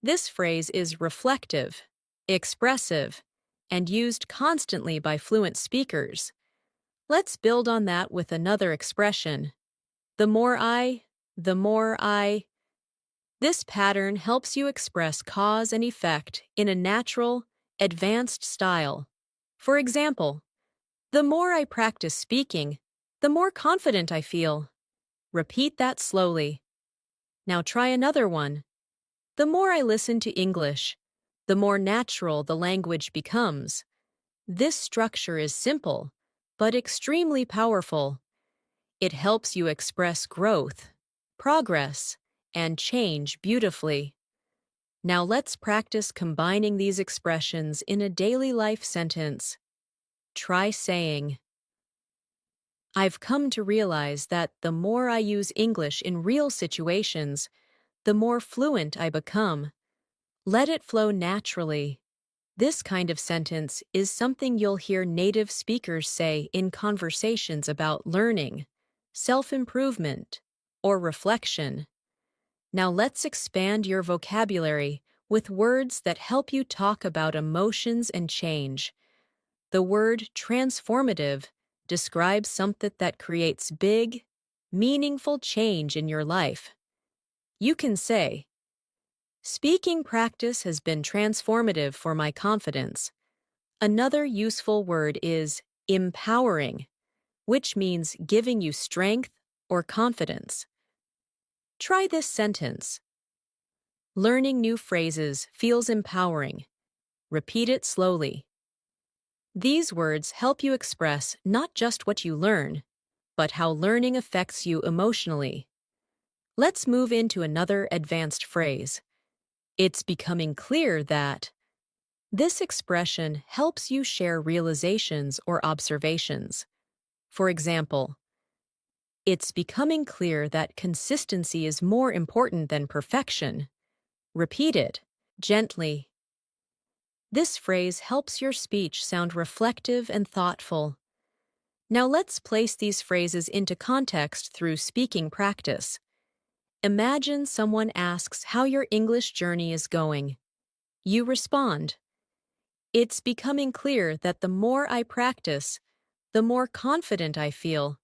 This phrase is reflective, expressive, and used constantly by fluent speakers. Let's build on that with another expression. The more I. This pattern helps you express cause and effect in a natural, advanced style. For example, "The more I practice speaking, the more confident I feel." Repeat that slowly. Now try another one. "The more I listen to English, the more natural the language becomes." This structure is simple, but extremely powerful. It helps you express growth, progress, and change beautifully. Now let's practice combining these expressions in a daily life sentence. Try saying, I've come to realize that the more I use English in real situations, the more fluent I become. Let it flow naturally. This kind of sentence is something you'll hear native speakers say in conversations about learning, self-improvement, or reflection. Now let's expand your vocabulary with words that help you talk about emotions and change. The word transformative describes something that creates big, meaningful change in your life. You can say, speaking practice has been transformative for my confidence. Another useful word is empowering, which means giving you strength or confidence. Try this sentence. Learning new phrases feels empowering. Repeat it slowly. These words help you express not just what you learn, but how learning affects you emotionally. Let's move into another advanced phrase. It's becoming clear that. This expression helps you share realizations or observations. For example, it's becoming clear that consistency is more important than perfection. Repeat it gently. This phrase helps your speech sound reflective and thoughtful. Now let's place these phrases into context through speaking practice. Imagine someone asks how your English journey is going. You respond, it's becoming clear that the more I practice, the more confident I feel.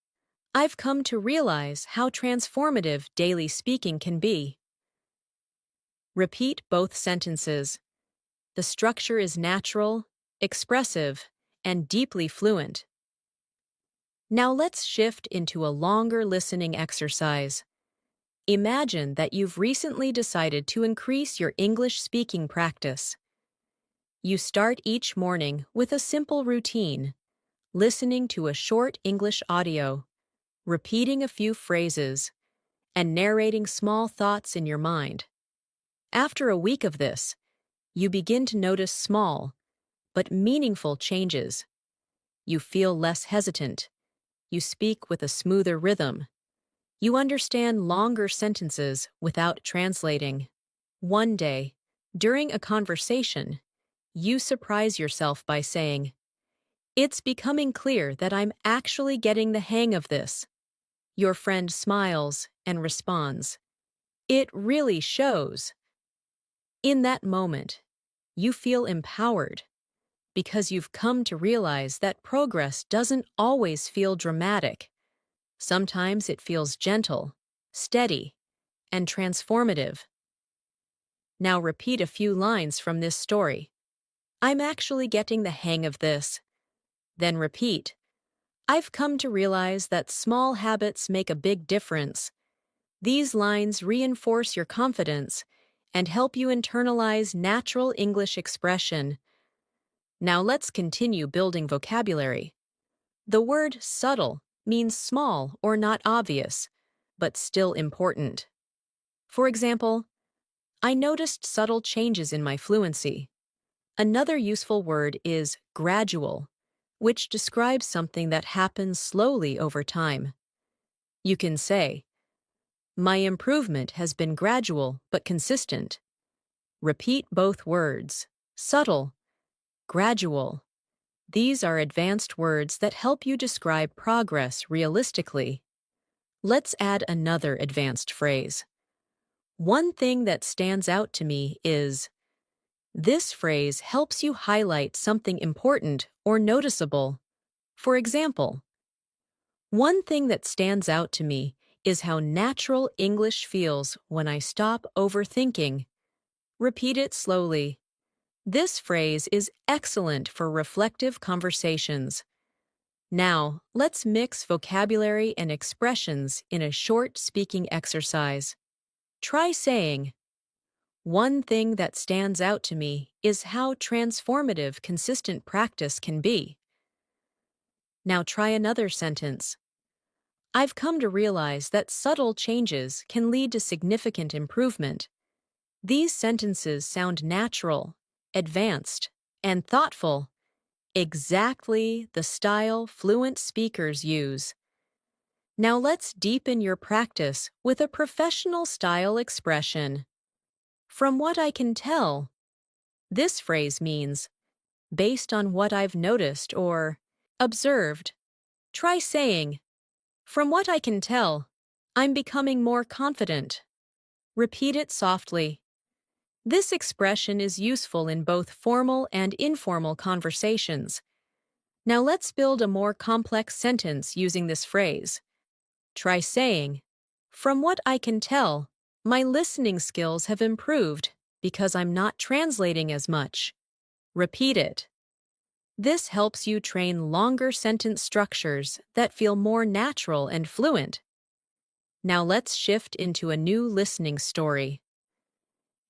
I've come to realize how transformative daily speaking can be. Repeat both sentences. The structure is natural, expressive, and deeply fluent. Now let's shift into a longer listening exercise. Imagine that you've recently decided to increase your English speaking practice. You start each morning with a simple routine, listening to a short English audio, repeating a few phrases, and narrating small thoughts in your mind. After a week of this, you begin to notice small, but meaningful changes. You feel less hesitant. You speak with a smoother rhythm. You understand longer sentences without translating. One day, during a conversation, you surprise yourself by saying, it's becoming clear that I'm actually getting the hang of this. Your friend smiles and responds, it really shows. In that moment, you feel empowered because you've come to realize that progress doesn't always feel dramatic. Sometimes it feels gentle, steady, and transformative. Now repeat a few lines from this story. I'm actually getting the hang of this. Then repeat, I've come to realize that small habits make a big difference. These lines reinforce your confidence and help you internalize natural English expression. Now let's continue building vocabulary. The word subtle means small or not obvious, but still important. For example, I noticed subtle changes in my fluency. Another useful word is gradual, which describes something that happens slowly over time. You can say, my improvement has been gradual but consistent. Repeat both words, subtle, gradual. These are advanced words that help you describe progress realistically. Let's add another advanced phrase. One thing that stands out to me is. This phrase helps you highlight something important or noticeable. For example, one thing that stands out to me is how natural English feels when I stop overthinking. Repeat it slowly. This phrase is excellent for reflective conversations. Now, let's mix vocabulary and expressions in a short speaking exercise. Try saying, one thing that stands out to me is how transformative consistent practice can be. Now try another sentence. I've come to realize that subtle changes can lead to significant improvement. These sentences sound natural, advanced, and thoughtful, exactly the style fluent speakers use. Now let's deepen your practice with a professional style expression. From what I can tell, this phrase means, based on what I've noticed or observed. Try saying, from what I can tell, I'm becoming more confident. Repeat it softly. This expression is useful in both formal and informal conversations. Now let's build a more complex sentence using this phrase. Try saying, from what I can tell, my listening skills have improved because I'm not translating as much. Repeat it. This helps you train longer sentence structures that feel more natural and fluent. Now let's shift into a new listening story.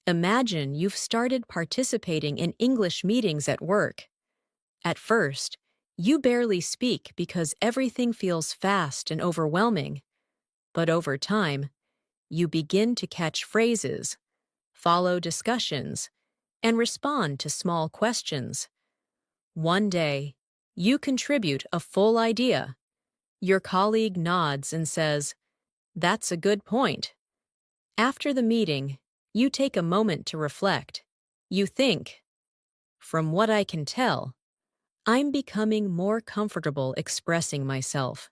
Imagine you've started participating in English meetings at work. At first, you barely speak because everything feels fast and overwhelming. But over time, you begin to catch phrases, follow discussions, and respond to small questions. One day, you contribute a full idea. Your colleague nods and says, "That's a good point." After the meeting, you take a moment to reflect. You think, from what I can tell, I'm becoming more comfortable expressing myself.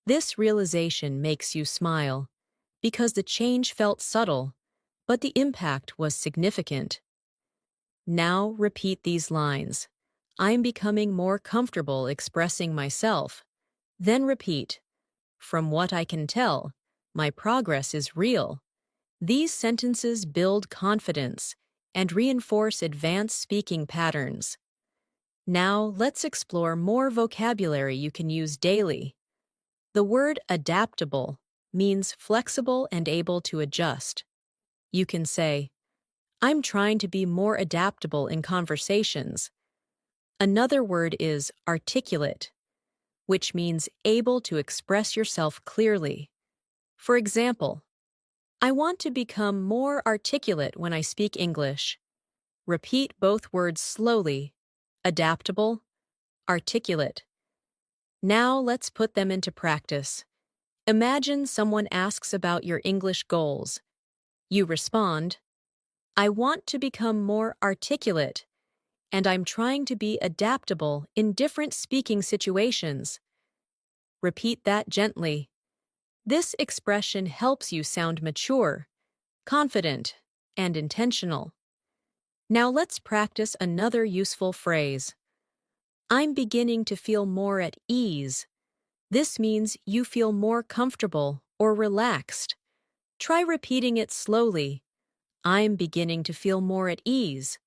This realization makes you smile because the change felt subtle, but the impact was significant. Now repeat these lines. I'm becoming more comfortable expressing myself. Then repeat, from what I can tell, my progress is real. These sentences build confidence and reinforce advanced speaking patterns. Now let's explore more vocabulary you can use daily. The word adaptable means flexible and able to adjust. You can say, I'm trying to be more adaptable in conversations. Another word is articulate, which means able to express yourself clearly. For example, I want to become more articulate when I speak English. Repeat both words slowly. Adaptable, articulate. Now let's put them into practice. Imagine someone asks about your English goals. You respond, I want to become more articulate, and I'm trying to be adaptable in different speaking situations. Repeat that gently. This expression helps you sound mature, confident, and intentional. Now let's practice another useful phrase. I'm beginning to feel more at ease. This means you feel more comfortable or relaxed. Try repeating it slowly. I'm beginning to feel more at ease.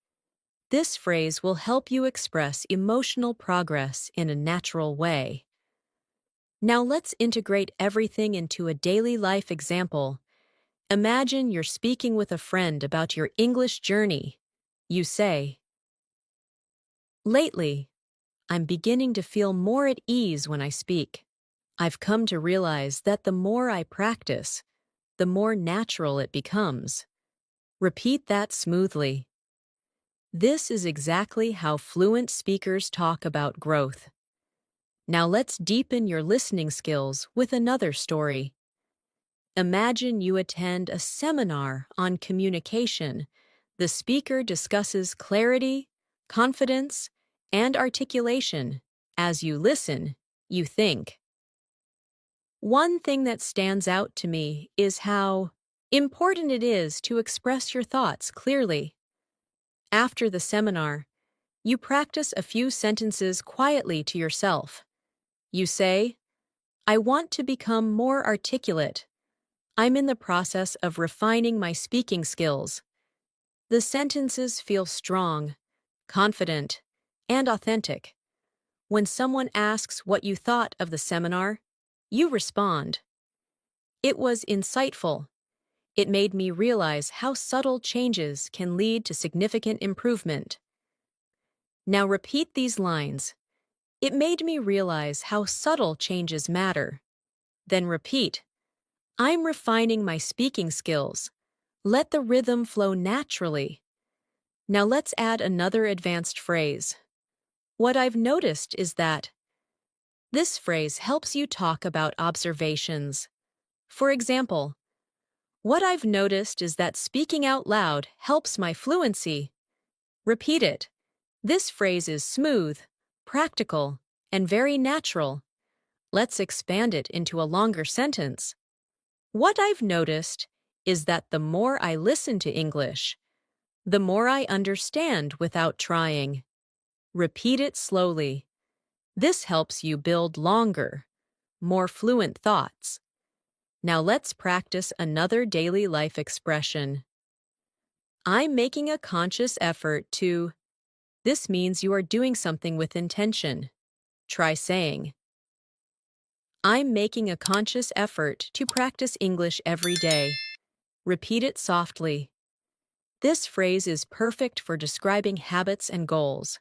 This phrase will help you express emotional progress in a natural way. Now let's integrate everything into a daily life example. Imagine you're speaking with a friend about your English journey. You say, lately, I'm beginning to feel more at ease when I speak. I've come to realize that the more I practice, the more natural it becomes. Repeat that smoothly. This is exactly how fluent speakers talk about growth. Now let's deepen your listening skills with another story. Imagine you attend a seminar on communication. The speaker discusses clarity, confidence, and articulation. As you listen, you think. One thing that stands out to me is how important it is to express your thoughts clearly. After the seminar, you practice a few sentences quietly to yourself. You say, I want to become more articulate. I'm in the process of refining my speaking skills. The sentences feel strong, confident, and authentic. When someone asks what you thought of the seminar, you respond, it was insightful. It made me realize how subtle changes can lead to significant improvement. Now repeat these lines. It made me realize how subtle changes matter. Then repeat, I'm refining my speaking skills. Let the rhythm flow naturally. Now let's add another advanced phrase. What I've noticed is that this phrase helps you talk about observations. For example, what I've noticed is that speaking out loud helps my fluency. Repeat it. This phrase is smooth, practical, and very natural. Let's expand it into a longer sentence. What I've noticed is that the more I listen to English, the more I understand without trying. Repeat it slowly. This helps you build longer, more fluent thoughts. Now let's practice another daily life expression. I'm making a conscious effort to. This means you are doing something with intention. Try saying, I'm making a conscious effort to practice English every day. Repeat it softly. This phrase is perfect for describing habits and goals.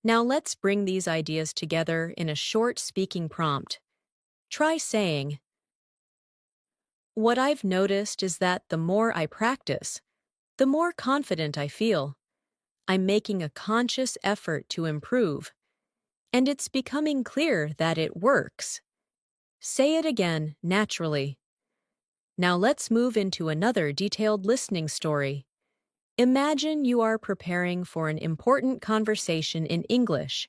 Now let's bring these ideas together in a short speaking prompt. Try saying, what I've noticed is that the more I practice, the more confident I feel. I'm making a conscious effort to improve, and it's becoming clear that it works. Say it again, naturally. Now let's move into another detailed listening story. Imagine you are preparing for an important conversation in English,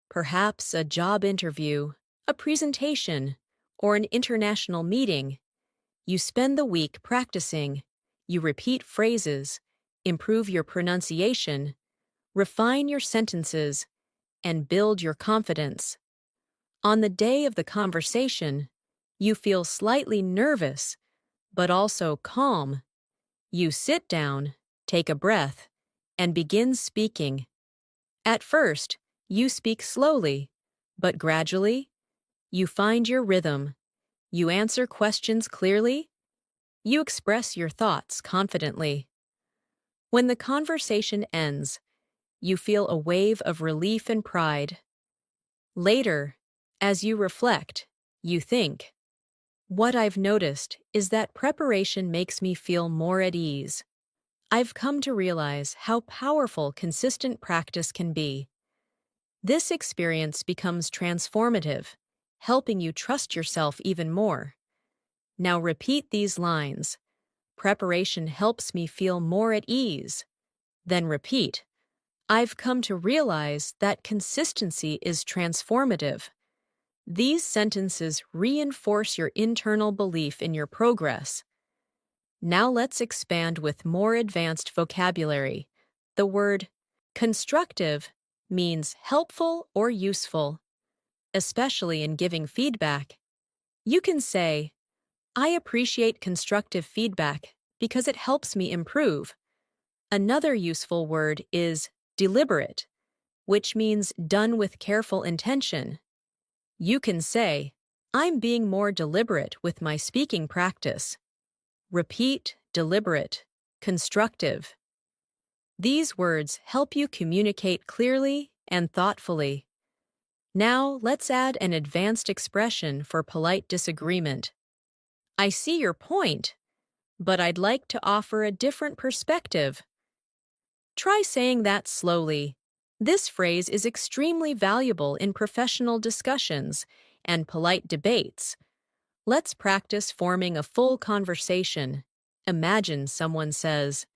perhaps a job interview, a presentation, or an international meeting. You spend the week practicing. You repeat phrases, improve your pronunciation, refine your sentences, and build your confidence. On the day of the conversation, you feel slightly nervous, but also calm. You sit down, take a breath, and begin speaking. At first, you speak slowly, but gradually, you find your rhythm. You answer questions clearly. You express your thoughts confidently. When the conversation ends, you feel a wave of relief and pride. Later, as you reflect, you think, what I've noticed is that preparation makes me feel more at ease. I've come to realize how powerful consistent practice can be. This experience becomes transformative, helping you trust yourself even more. Now repeat these lines. Preparation helps me feel more at ease. Then repeat. I've come to realize that consistency is transformative. These sentences reinforce your internal belief in your progress. Now let's expand with more advanced vocabulary. The word constructive means helpful or useful, especially in giving feedback. You can say, I appreciate constructive feedback because it helps me improve. Another useful word is deliberate, which means done with careful intention. You can say, I'm being more deliberate with my speaking practice. Repeat, deliberate, constructive. These words help you communicate clearly and thoughtfully. Now let's add an advanced expression for polite disagreement. I see your point, but I'd like to offer a different perspective. Try saying that slowly. This phrase is extremely valuable in professional discussions and polite debates. Let's practice forming a full conversation. Imagine someone says,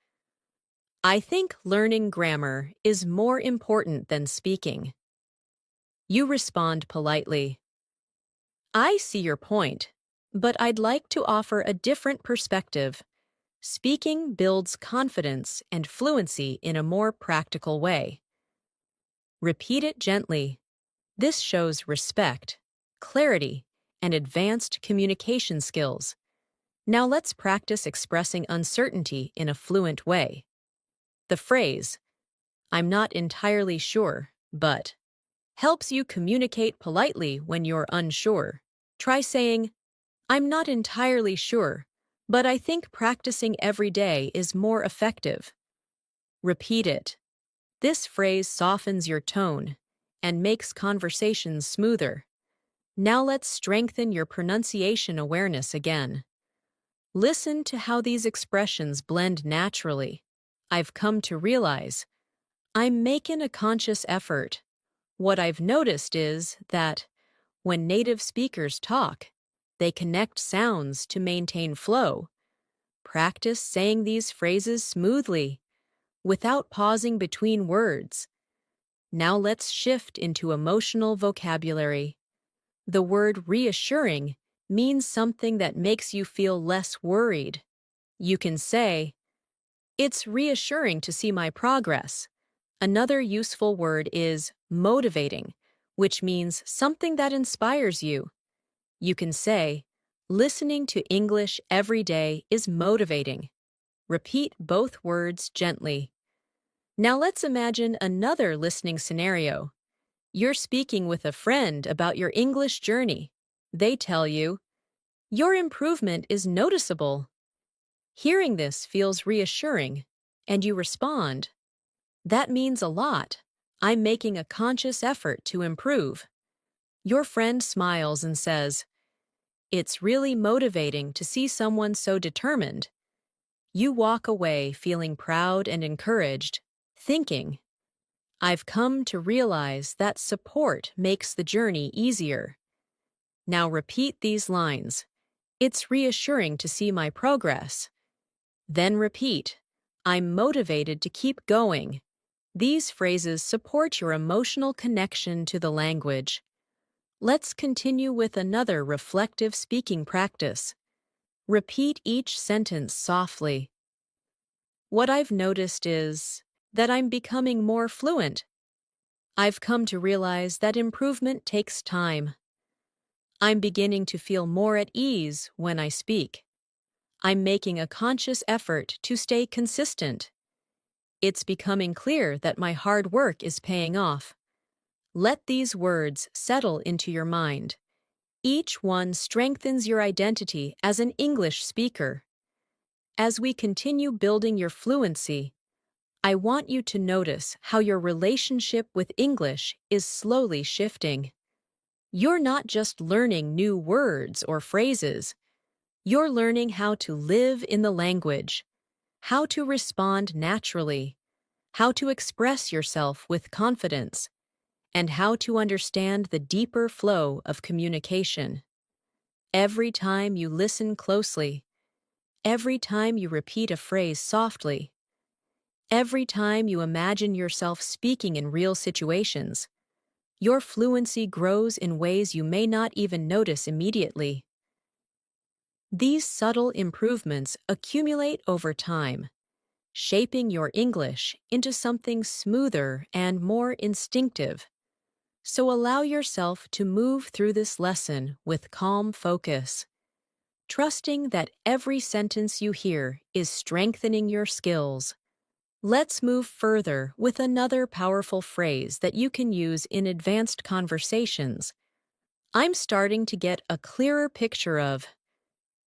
I think learning grammar is more important than speaking. You respond politely. I see your point, but I'd like to offer a different perspective. Speaking builds confidence and fluency in a more practical way. Repeat it gently. This shows respect, clarity, and advanced communication skills. Now let's practice expressing uncertainty in a fluent way. The phrase, I'm not entirely sure, but, helps you communicate politely when you're unsure. Try saying, I'm not entirely sure, but I think practicing every day is more effective. Repeat it. This phrase softens your tone and makes conversations smoother. Now let's strengthen your pronunciation awareness again. Listen to how these expressions blend naturally. I've come to realize I'm making a conscious effort. What I've noticed is that when native speakers talk, they connect sounds to maintain flow. Practice saying these phrases smoothly, without pausing between words. Now let's shift into emotional vocabulary. The word reassuring means something that makes you feel less worried. You can say, "It's reassuring to see my progress." Another useful word is motivating, which means something that inspires you. You can say, "Listening to English every day is motivating." Repeat both words gently. Now let's imagine another listening scenario. You're speaking with a friend about your English journey. They tell you, "Your improvement is noticeable." Hearing this feels reassuring, and you respond, "That means a lot. I'm making a conscious effort to improve." Your friend smiles and says, "It's really motivating to see someone so determined." You walk away feeling proud and encouraged, thinking, "I've come to realize that support makes the journey easier." Now repeat these lines. "It's reassuring to see my progress." Then repeat, "I'm motivated to keep going." These phrases support your emotional connection to the language. Let's continue with another reflective speaking practice. Repeat each sentence softly. What I've noticed is that I'm becoming more fluent. I've come to realize that improvement takes time. I'm beginning to feel more at ease when I speak. I'm making a conscious effort to stay consistent. It's becoming clear that my hard work is paying off. Let these words settle into your mind. Each one strengthens your identity as an English speaker. As we continue building your fluency, I want you to notice how your relationship with English is slowly shifting. You're not just learning new words or phrases. You're learning how to live in the language, how to respond naturally, how to express yourself with confidence, and how to understand the deeper flow of communication. Every time you listen closely, every time you repeat a phrase softly, every time you imagine yourself speaking in real situations, your fluency grows in ways you may not even notice immediately. These subtle improvements accumulate over time, shaping your English into something smoother and more instinctive. So allow yourself to move through this lesson with calm focus, trusting that every sentence you hear is strengthening your skills. Let's move further with another powerful phrase that you can use in advanced conversations. I'm starting to get a clearer picture of.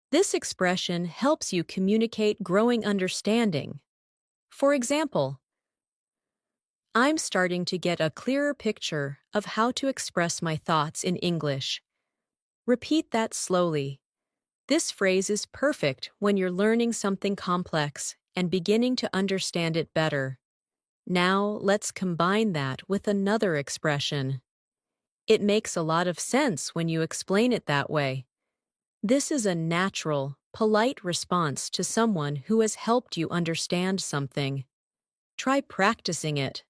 This expression helps you communicate growing understanding. For example, I'm starting to get a clearer picture of how to express my thoughts in English. Repeat that slowly. This phrase is perfect when you're learning something complex and beginning to understand it better. Now, let's combine that with another expression. It makes a lot of sense when you explain it that way. This is a natural, polite response to someone who has helped you understand something. Try practicing it.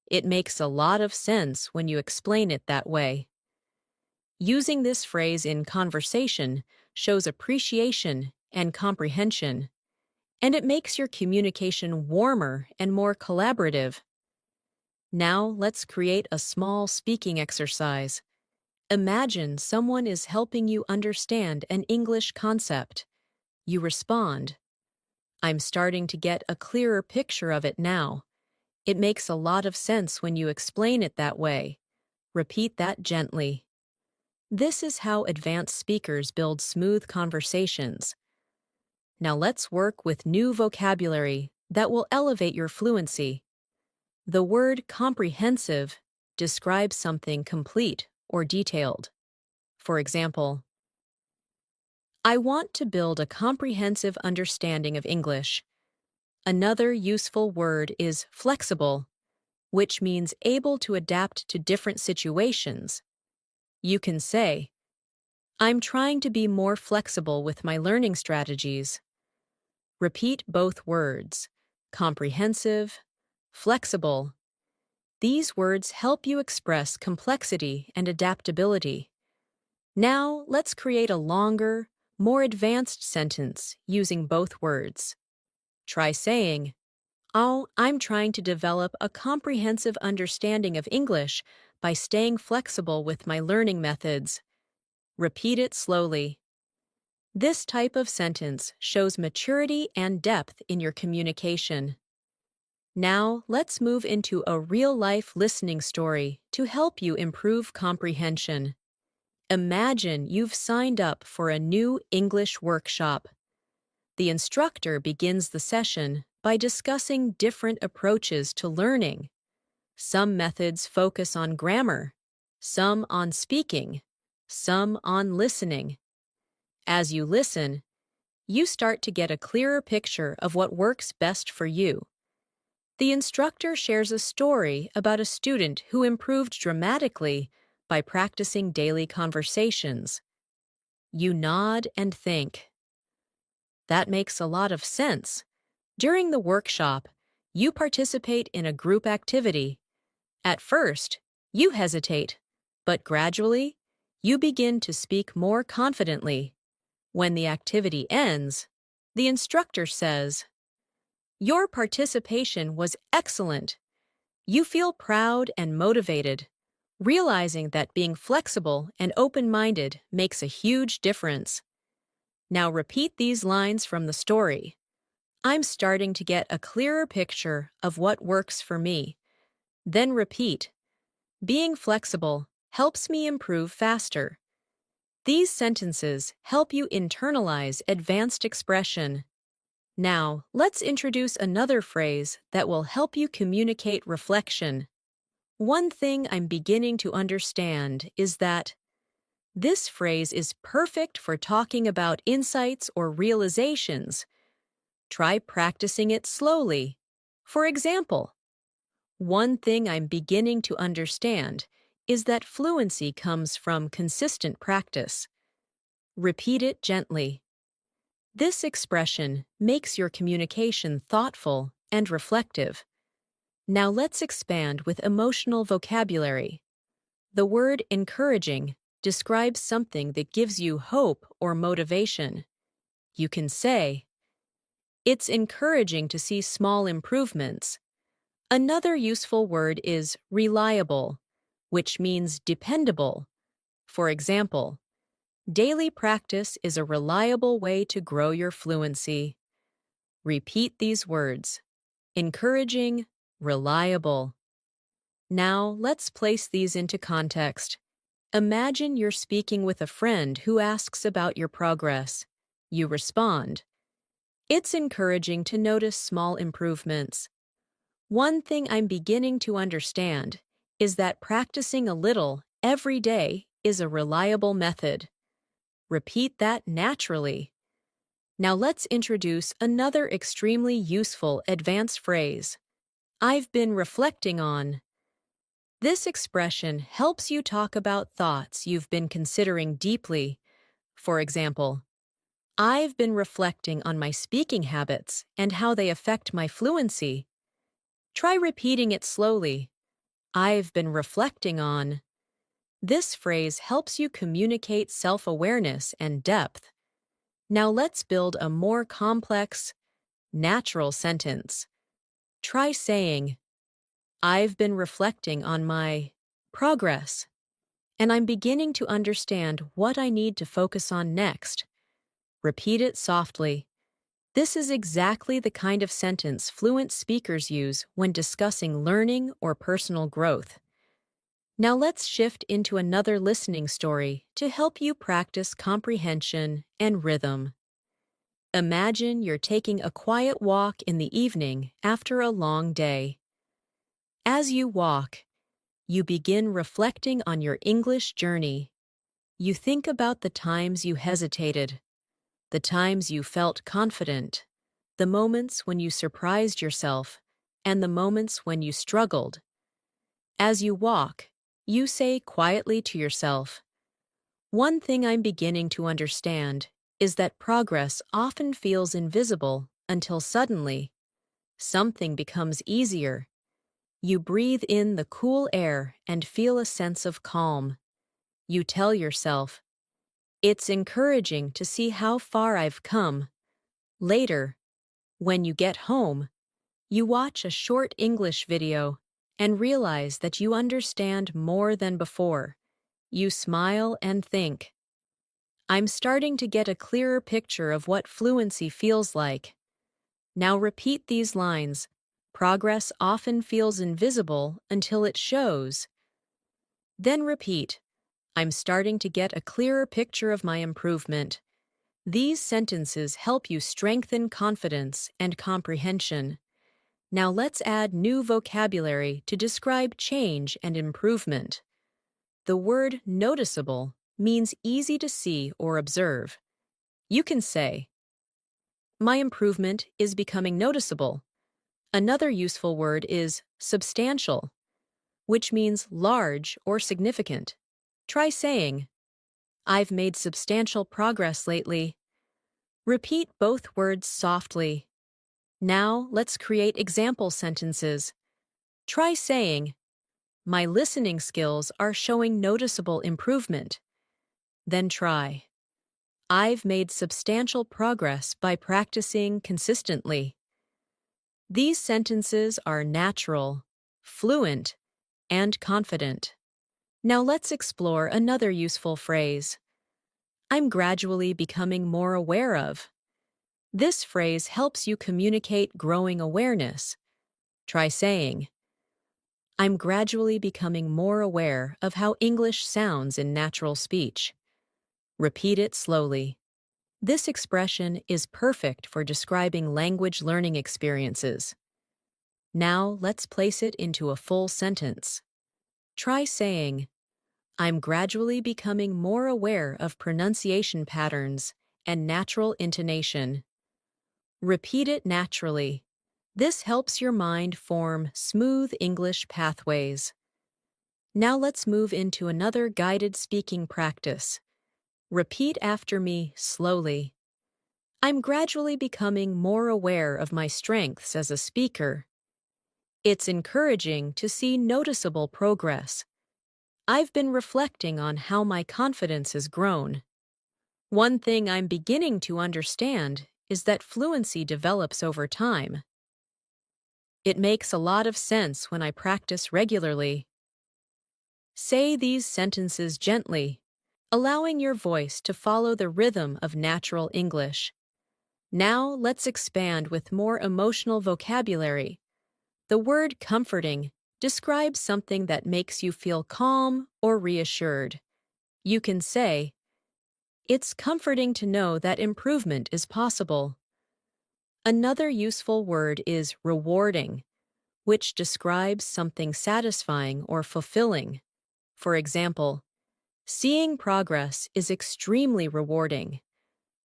It makes a lot of sense when you explain it that way. Using this phrase in conversation shows appreciation and comprehension, and it makes your communication warmer and more collaborative. Now let's create a small speaking exercise. Imagine someone is helping you understand an English concept. You respond, "I'm starting to get a clearer picture of it now." It makes a lot of sense when you explain it that way. Repeat that gently. This is how advanced speakers build smooth conversations. Now let's work with new vocabulary that will elevate your fluency. The word comprehensive describes something complete or detailed. For example, I want to build a comprehensive understanding of English. Another useful word is flexible, which means able to adapt to different situations. You can say, I'm trying to be more flexible with my learning strategies. Repeat both words, comprehensive, flexible. These words help you express complexity and adaptability. Now, let's create a longer, more advanced sentence using both words. Try saying, Oh, I'm trying to develop a comprehensive understanding of English by staying flexible with my learning methods. Repeat it slowly. This type of sentence shows maturity and depth in your communication. Now, let's move into a real-life listening story to help you improve comprehension. Imagine you've signed up for a new English workshop. The instructor begins the session by discussing different approaches to learning. Some methods focus on grammar, some on speaking, some on listening. As you listen, you start to get a clearer picture of what works best for you. The instructor shares a story about a student who improved dramatically by practicing daily conversations. You nod and think. That makes a lot of sense. During the workshop, you participate in a group activity. At first, you hesitate, but gradually, you begin to speak more confidently. When the activity ends, the instructor says, Your participation was excellent. You feel proud and motivated, realizing that being flexible and open-minded makes a huge difference. Now repeat these lines from the story. I'm starting to get a clearer picture of what works for me. Then repeat. Being flexible helps me improve faster. These sentences help you internalize advanced expression. Now, let's introduce another phrase that will help you communicate reflection. One thing I'm beginning to understand is that this phrase is perfect for talking about insights or realizations. Try practicing it slowly. For example, one thing I'm beginning to understand is that fluency comes from consistent practice. Repeat it gently. This expression makes your communication thoughtful and reflective. Now let's expand with emotional vocabulary. The word encouraging describes something that gives you hope or motivation. You can say, It's encouraging to see small improvements. Another useful word is reliable, which means dependable. For example, daily practice is a reliable way to grow your fluency. Repeat these words. Encouraging, reliable. Now, let's place these into context. Imagine you're speaking with a friend who asks about your progress. You respond, It's encouraging to notice small improvements. One thing I'm beginning to understand is that practicing a little every day is a reliable method. Repeat that naturally. Now let's introduce another extremely useful advanced phrase. I've been reflecting on. This expression helps you talk about thoughts you've been considering deeply. For example, I've been reflecting on my speaking habits and how they affect my fluency. Try repeating it slowly. I've been reflecting on. This phrase helps you communicate self-awareness and depth. Now let's build a more complex, natural sentence. Try saying, I've been reflecting on my progress, and I'm beginning to understand what I need to focus on next. Repeat it softly. This is exactly the kind of sentence fluent speakers use when discussing learning or personal growth. Now let's shift into another listening story to help you practice comprehension and rhythm. Imagine you're taking a quiet walk in the evening after a long day. As you walk, you begin reflecting on your English journey. You think about the times you hesitated, the times you felt confident, the moments when you surprised yourself, and the moments when you struggled. As you walk, you say quietly to yourself, "One thing I'm beginning to understand is that progress often feels invisible until suddenly something becomes easier." You breathe in the cool air and feel a sense of calm. You tell yourself, "It's encouraging to see how far I've come." Later, when you get home, you watch a short English video and realize that you understand more than before. You smile and think, "I'm starting to get a clearer picture of what fluency feels like." Now repeat these lines. Progress often feels invisible until it shows. Then repeat, "I'm starting to get a clearer picture of my improvement." These sentences help you strengthen confidence and comprehension. Now let's add new vocabulary to describe change and improvement. The word noticeable means easy to see or observe. You can say, "My improvement is becoming noticeable." Another useful word is substantial, which means large or significant. Try saying, "I've made substantial progress lately." Repeat both words softly. Now let's create example sentences. Try saying, "My listening skills are showing noticeable improvement." Then try, "I've made substantial progress by practicing consistently." These sentences are natural, fluent, and confident. Now let's explore another useful phrase. "I'm gradually becoming more aware of." This phrase helps you communicate growing awareness. Try saying, "I'm gradually becoming more aware of how English sounds in natural speech." Repeat it slowly. This expression is perfect for describing language learning experiences. Now let's place it into a full sentence. Try saying, "I'm gradually becoming more aware of pronunciation patterns and natural intonation." Repeat it naturally. This helps your mind form smooth English pathways. Now let's move into another guided speaking practice. Repeat after me slowly. "I'm gradually becoming more aware of my strengths as a speaker." It's encouraging to see noticeable progress. "I've been reflecting on how my confidence has grown." One thing I'm beginning to understand is that fluency develops over time. It makes a lot of sense when I practice regularly. Say these sentences gently, allowing your voice to follow the rhythm of natural English. Now let's expand with more emotional vocabulary. The word comforting describes something that makes you feel calm or reassured. You can say, "It's comforting to know that improvement is possible." Another useful word is rewarding, which describes something satisfying or fulfilling. For example, "Seeing progress is extremely rewarding."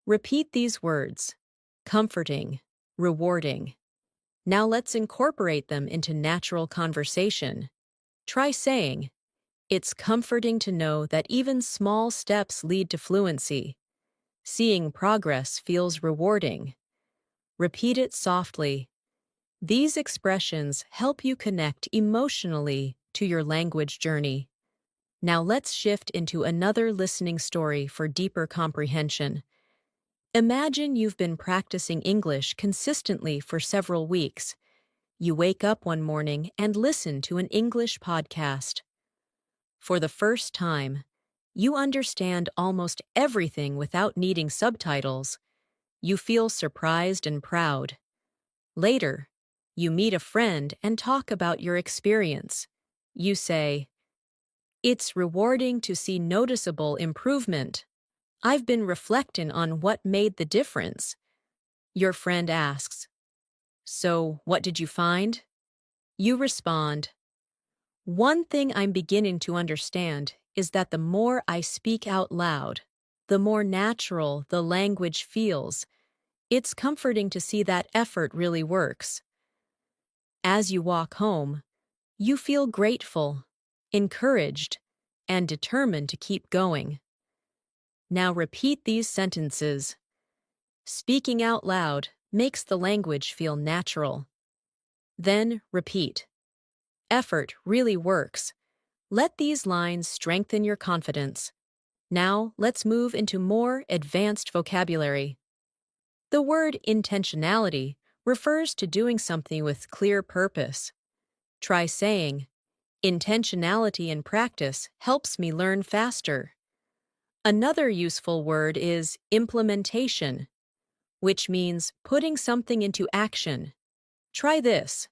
Repeat these words, comforting, rewarding. Now let's incorporate them into natural conversation. Try saying, "It's comforting to know that even small steps lead to fluency." Seeing progress feels rewarding. Repeat it softly. These expressions help you connect emotionally to your language journey. Now let's shift into another listening story for deeper comprehension. Imagine you've been practicing English consistently for several weeks. You wake up one morning and listen to an English podcast. For the first time, you understand almost everything without needing subtitles. You feel surprised and proud. Later, you meet a friend and talk about your experience. You say, "It's rewarding to see noticeable improvement. I've been reflecting on what made the difference." Your friend asks, "So, what did you find?" You respond, "One thing I'm beginning to understand is that the more I speak out loud, the more natural the language feels. It's comforting to see that effort really works. As you walk home, you feel grateful, encouraged, and determined to keep going. Now repeat these sentences. Speaking out loud makes the language feel natural. Then repeat. Effort really works. Let these lines strengthen your confidence. Now let's move into more advanced vocabulary. The word intentionality refers to doing something with clear purpose. Try saying, intentionality in practice helps me learn faster. Another useful word is implementation, which means putting something into action. Try this.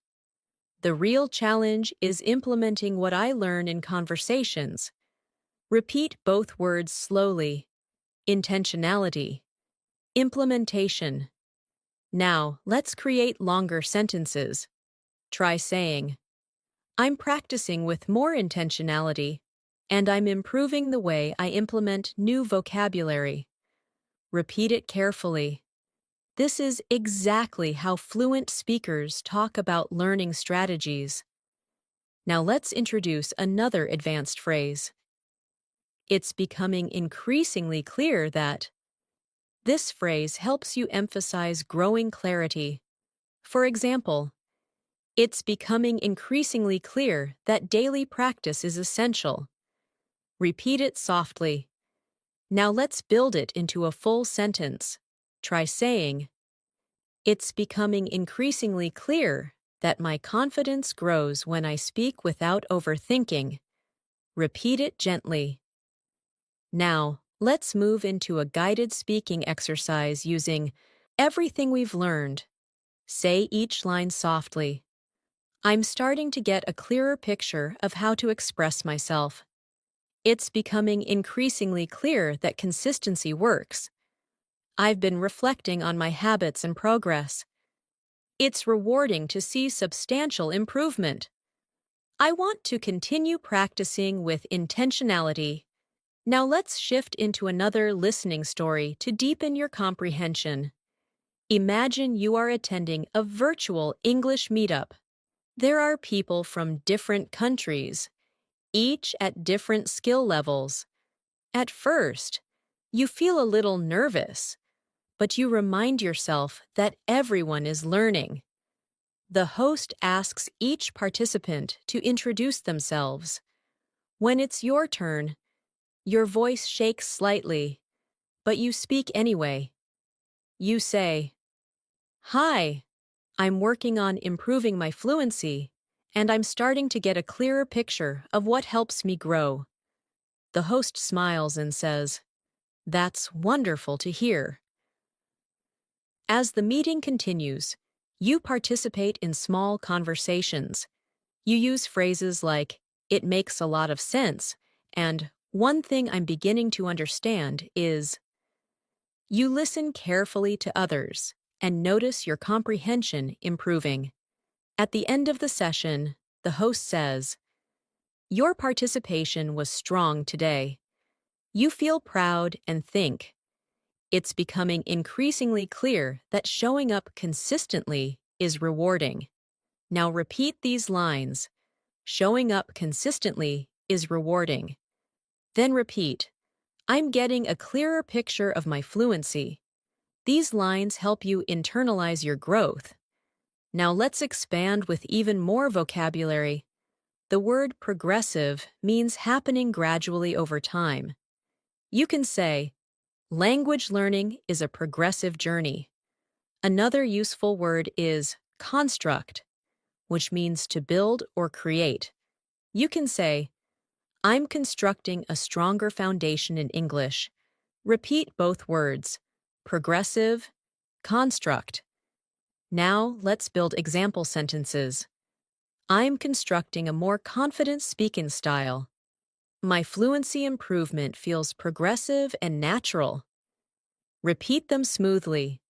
The real challenge is implementing what I learn in conversations. Repeat both words slowly. Intentionality. Implementation. Now, let's create longer sentences. Try saying, I'm practicing with more intentionality, and I'm improving the way I implement new vocabulary. Repeat it carefully. This is exactly how fluent speakers talk about learning strategies. Now let's introduce another advanced phrase. It's becoming increasingly clear that. This phrase helps you emphasize growing clarity. For example, it's becoming increasingly clear that daily practice is essential. Repeat it softly. Now let's build it into a full sentence. Try saying, it's becoming increasingly clear that my confidence grows when I speak without overthinking. Repeat it gently. Now, let's move into a guided speaking exercise using everything we've learned. Say each line softly. I'm starting to get a clearer picture of how to express myself. It's becoming increasingly clear that consistency works. I've been reflecting on my habits and progress. It's rewarding to see substantial improvement. I want to continue practicing with intentionality. Now let's shift into another listening story to deepen your comprehension. Imagine you are attending a virtual English meetup. There are people from different countries, each at different skill levels. At first, you feel a little nervous, but you remind yourself that everyone is learning. The host asks each participant to introduce themselves. When it's your turn, your voice shakes slightly, but you speak anyway. You say, "Hi, I'm working on improving my fluency, and I'm starting to get a clearer picture of what helps me grow." The host smiles and says, "That's wonderful to hear." As the meeting continues, you participate in small conversations. You use phrases like, "It makes a lot of sense," and "One thing I'm beginning to understand is." You listen carefully to others and notice your comprehension improving. At the end of the session, the host says, "Your participation was strong today." You feel proud and think, it's becoming increasingly clear that showing up consistently is rewarding. Now repeat these lines. Showing up consistently is rewarding. Then repeat, I'm getting a clearer picture of my fluency. These lines help you internalize your growth. Now let's expand with even more vocabulary. The word progressive means happening gradually over time. You can say, language learning is a progressive journey. Another useful word is construct, which means to build or create. You can say, I'm constructing a stronger foundation in English. Repeat both words, progressive, construct. Now let's build example sentences. I'm constructing a more confident speaking style. My fluency improvement feels progressive and natural. Repeat them smoothly.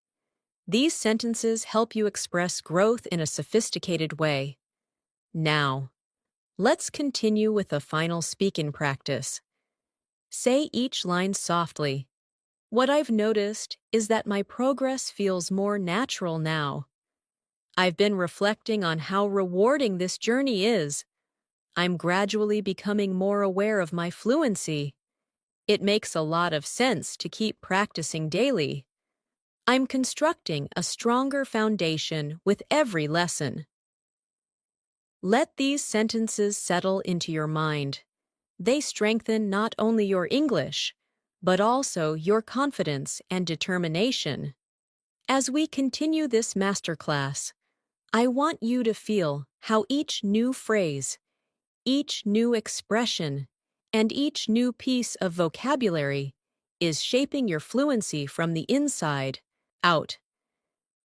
These sentences help you express growth in a sophisticated way. Now, let's continue with a final speaking practice. Say each line softly. What I've noticed is that my progress feels more natural now. I've been reflecting on how rewarding this journey is. I'm gradually becoming more aware of my fluency. It makes a lot of sense to keep practicing daily. I'm constructing a stronger foundation with every lesson. Let these sentences settle into your mind. They strengthen not only your English, but also your confidence and determination. As we continue this masterclass, I want you to feel how each new phrase, each new expression, and each new piece of vocabulary is shaping your fluency from the inside out.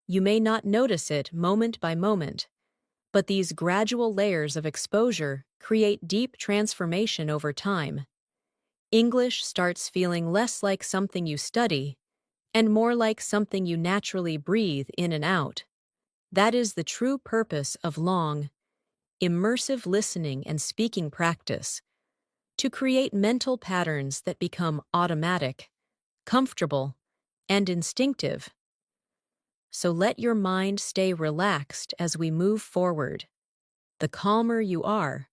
You may not notice it moment by moment, but these gradual layers of exposure create deep transformation over time. English starts feeling less like something you study and more like something you naturally breathe in and out. That is the true purpose of long, immersive listening and speaking practice, to create mental patterns that become automatic, comfortable, and instinctive. So let your mind stay relaxed as we move forward. The calmer you are,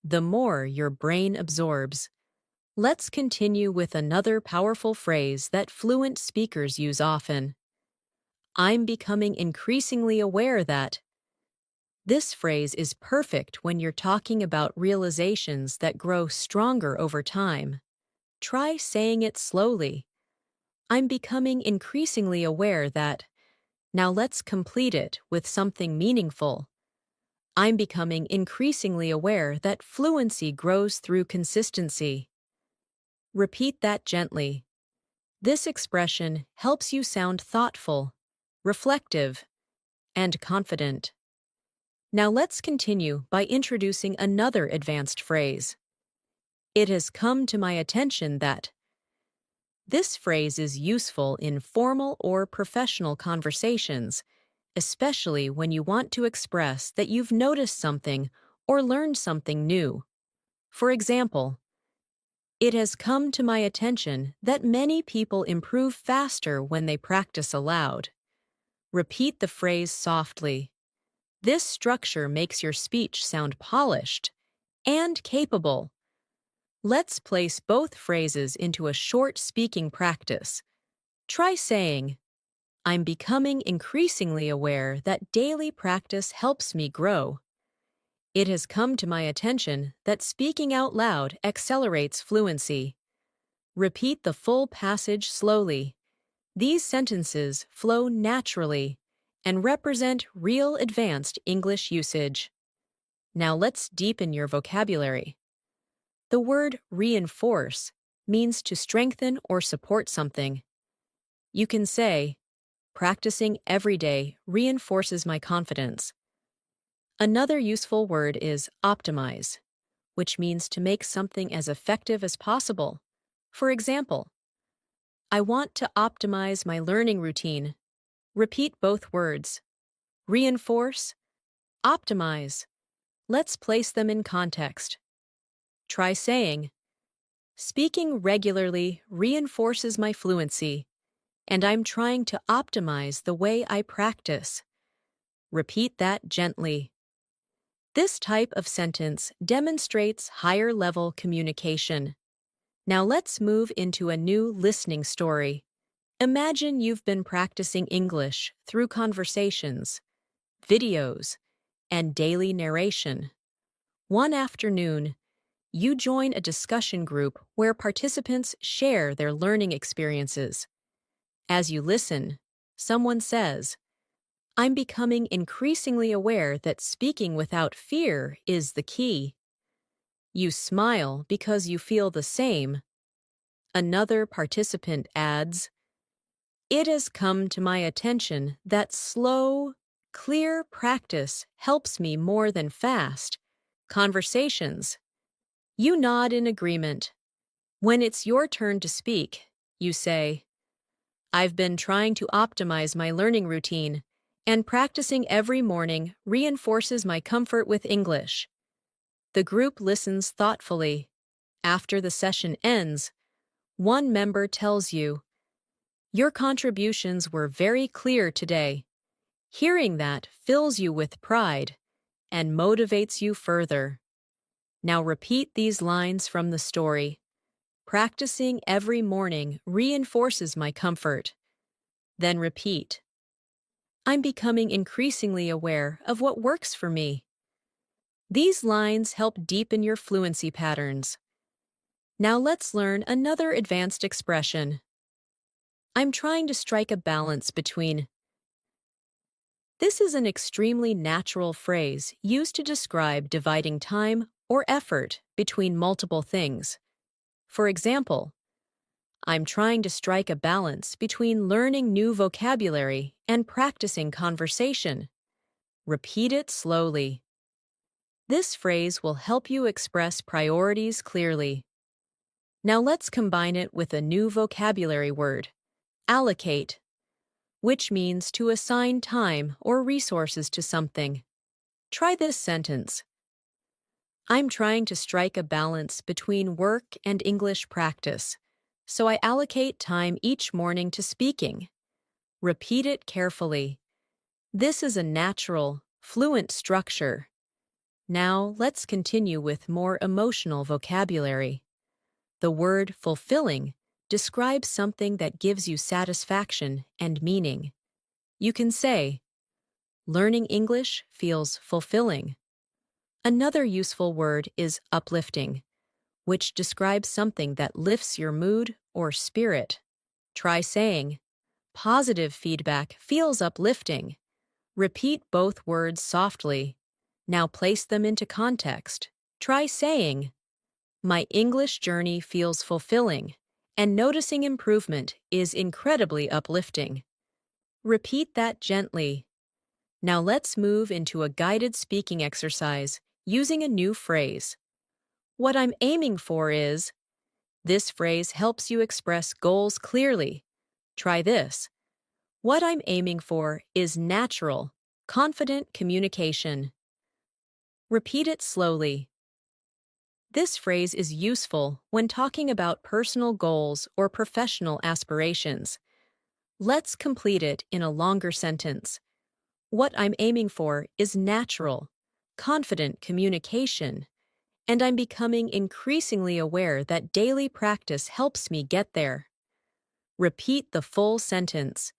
the more your brain absorbs. Let's continue with another powerful phrase that fluent speakers use often. I'm becoming increasingly aware that. This phrase is perfect when you're talking about realizations that grow stronger over time. Try saying it slowly. I'm becoming increasingly aware that. Now let's complete it with something meaningful. I'm becoming increasingly aware that fluency grows through consistency. Repeat that gently. This expression helps you sound thoughtful, reflective, and confident. Now let's continue by introducing another advanced phrase. It has come to my attention that. This phrase is useful in formal or professional conversations, especially when you want to express that you've noticed something or learned something new. For example, it has come to my attention that many people improve faster when they practice aloud. Repeat the phrase softly. This structure makes your speech sound polished and capable. Let's place both phrases into a short speaking practice. Try saying, I'm becoming increasingly aware that daily practice helps me grow. It has come to my attention that speaking out loud accelerates fluency. Repeat the full passage slowly. These sentences flow naturally and represent real advanced English usage. Now let's deepen your vocabulary. The word reinforce means to strengthen or support something. You can say, practicing every day reinforces my confidence. Another useful word is optimize, which means to make something as effective as possible. For example, I want to optimize my learning routine. Repeat both words. Reinforce, optimize. Let's place them in context. Try saying, speaking regularly reinforces my fluency, and I'm trying to optimize the way I practice. Repeat that gently. This type of sentence demonstrates higher-level communication. Now let's move into a new listening story. Imagine you've been practicing English through conversations, videos, and daily narration. One afternoon, you join a discussion group where participants share their learning experiences. As you listen, someone says, I'm becoming increasingly aware that speaking without fear is the key. You smile because you feel the same. Another participant adds, it has come to my attention that slow, clear practice helps me more than fast conversations. You nod in agreement. When it's your turn to speak, you say, I've been trying to optimize my learning routine, and practicing every morning reinforces my comfort with English. The group listens thoughtfully. After the session ends, One member tells you, "Your contributions were very clear today." Hearing that fills you with pride and motivates you further. Now repeat these lines from the story. Practicing every morning reinforces my comfort. Then repeat. I'm becoming increasingly aware of what works for me. These lines help deepen your fluency patterns. Now let's learn another advanced expression. I'm trying to strike a balance between. This is an extremely natural phrase used to describe dividing time or effort between multiple things. For example, I'm trying to strike a balance between learning new vocabulary and practicing conversation. Repeat it slowly. This phrase will help you express priorities clearly. Now let's combine it with a new vocabulary word, allocate, which means to assign time or resources to something. Try this sentence. I'm trying to strike a balance between work and English practice, so I allocate time each morning to speaking. Repeat it carefully. This is a natural, fluent structure. Now let's continue with more emotional vocabulary. The word fulfilling describes something that gives you satisfaction and meaning. You can say, learning English feels fulfilling. Another useful word is uplifting, which describes something that lifts your mood or spirit. Try saying, positive feedback feels uplifting. Repeat both words softly. Now place them into context. Try saying, my English journey feels fulfilling, and noticing improvement is incredibly uplifting. Repeat that gently. Now let's move into a guided speaking exercise using a new phrase. What I'm aiming for is. This phrase helps you express goals clearly. Try this. What I'm aiming for is natural, confident communication. Repeat it slowly. This phrase is useful when talking about personal goals or professional aspirations. Let's complete it in a longer sentence. What I'm aiming for is natural, confident communication, and I'm becoming increasingly aware that daily practice helps me get there. Repeat the full sentence.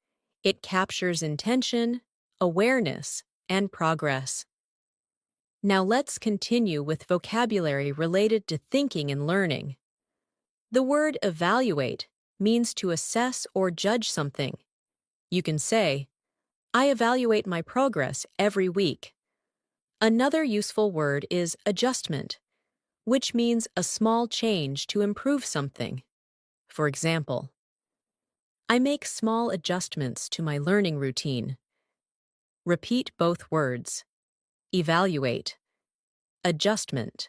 It captures intention, awareness, and progress. Now let's continue with vocabulary related to thinking and learning. The word evaluate means to assess or judge something. You can say, I evaluate my progress every week. Another useful word is adjustment, which means a small change to improve something. For example, I make small adjustments to my learning routine. Repeat both words. Evaluate. Adjustment.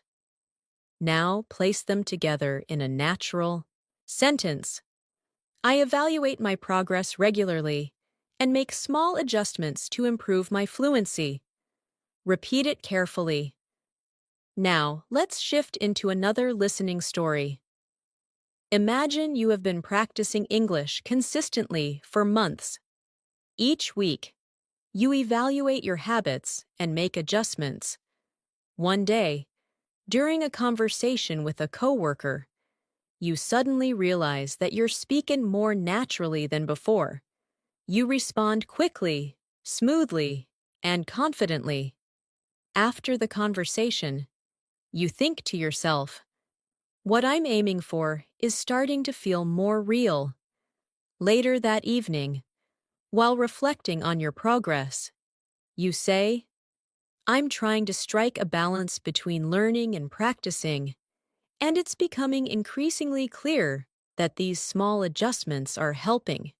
Now place them together in a natural sentence. I evaluate my progress regularly and make small adjustments to improve my fluency. Repeat it carefully. Now, let's shift into another listening story. Imagine you have been practicing English consistently for months. Each week, you evaluate your habits and make adjustments. One day, during a conversation with a coworker, you suddenly realize that you're speaking more naturally than before. You respond quickly, smoothly, and confidently. After the conversation, you think to yourself, what I'm aiming for is starting to feel more real. Later that evening, while reflecting on your progress, you say, I'm trying to strike a balance between learning and practicing, and it's becoming increasingly clear that these small adjustments are helping.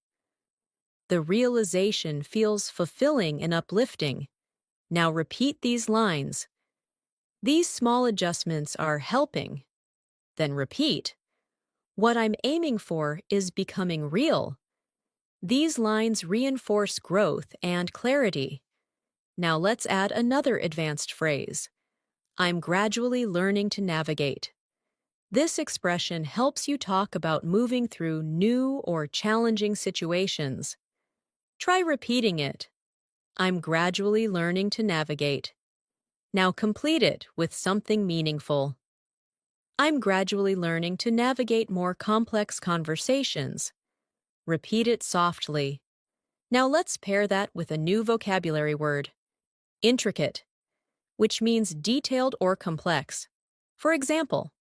The realization feels fulfilling and uplifting. Now repeat these lines. These small adjustments are helping. Then repeat. What I'm aiming for is becoming real. These lines reinforce growth and clarity. Now let's add another advanced phrase. I'm gradually learning to navigate. This expression helps you talk about moving through new or challenging situations. Try repeating it. I'm gradually learning to navigate. Now complete it with something meaningful. I'm gradually learning to navigate more complex conversations. Repeat it softly. Now let's pair that with a new vocabulary word, intricate, which means detailed or complex. For example,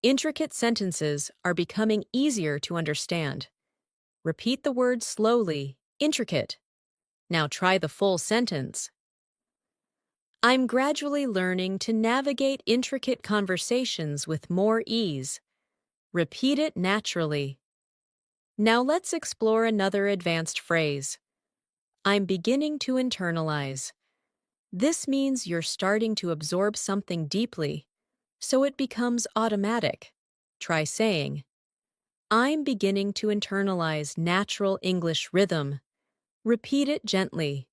intricate sentences are becoming easier to understand. Repeat the word slowly, intricate. Now try the full sentence. I'm gradually learning to navigate intricate conversations with more ease. Repeat it naturally. Now let's explore another advanced phrase. I'm beginning to internalize. This means you're starting to absorb something deeply, so it becomes automatic. Try saying, I'm beginning to internalize natural English rhythm. Repeat it gently.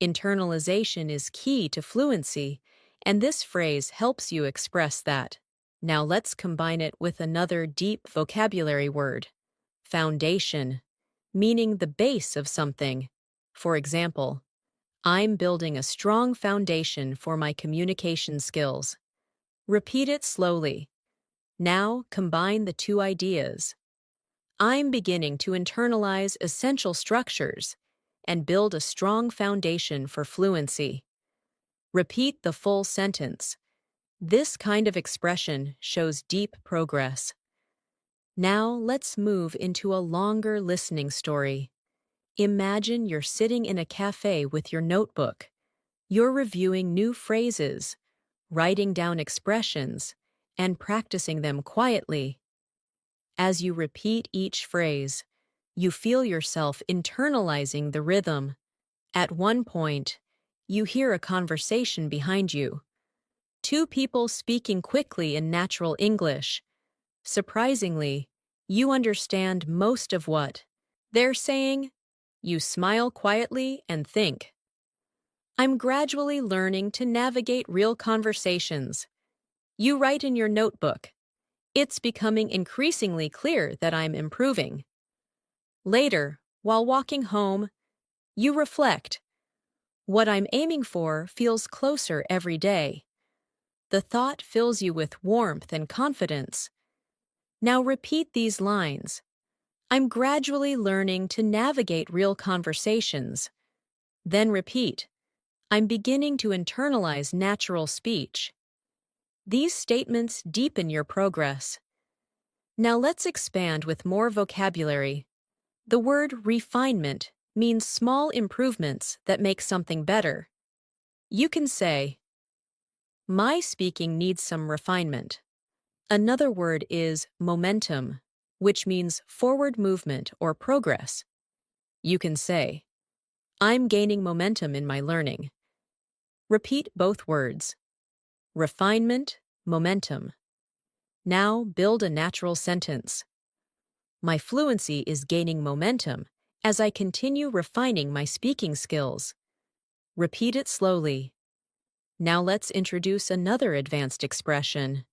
Internalization is key to fluency, and this phrase helps you express that. Now let's combine it with another deep vocabulary word, foundation, meaning the base of something. For example, I'm building a strong foundation for my communication skills. Repeat it slowly. Now combine the two ideas. I'm beginning to internalize essential structures and build a strong foundation for fluency. Repeat the full sentence. This kind of expression shows deep progress. Now let's move into a longer listening story. Imagine you're sitting in a cafe with your notebook. You're reviewing new phrases, writing down expressions, and practicing them quietly. As you repeat each phrase, you feel yourself internalizing the rhythm. At one point, you hear a conversation behind you. Two people speaking quickly in natural English. Surprisingly, you understand most of what they're saying. You smile quietly and think, I'm gradually learning to navigate real conversations. You write in your notebook, it's becoming increasingly clear that I'm improving. Later, while walking home, you reflect, what I'm aiming for feels closer every day. The thought fills you with warmth and confidence. Now repeat these lines. I'm gradually learning to navigate real conversations. Then repeat, I'm beginning to internalize natural speech. These statements deepen your progress. Now let's expand with more vocabulary. The word refinement means small improvements that make something better. You can say, my speaking needs some refinement. Another word is momentum, which means forward movement or progress. You can say, I'm gaining momentum in my learning. Repeat both words. Refinement, momentum. Now build a natural sentence. My fluency is gaining momentum as I continue refining my speaking skills. Repeat it slowly. Now let's introduce another advanced expression.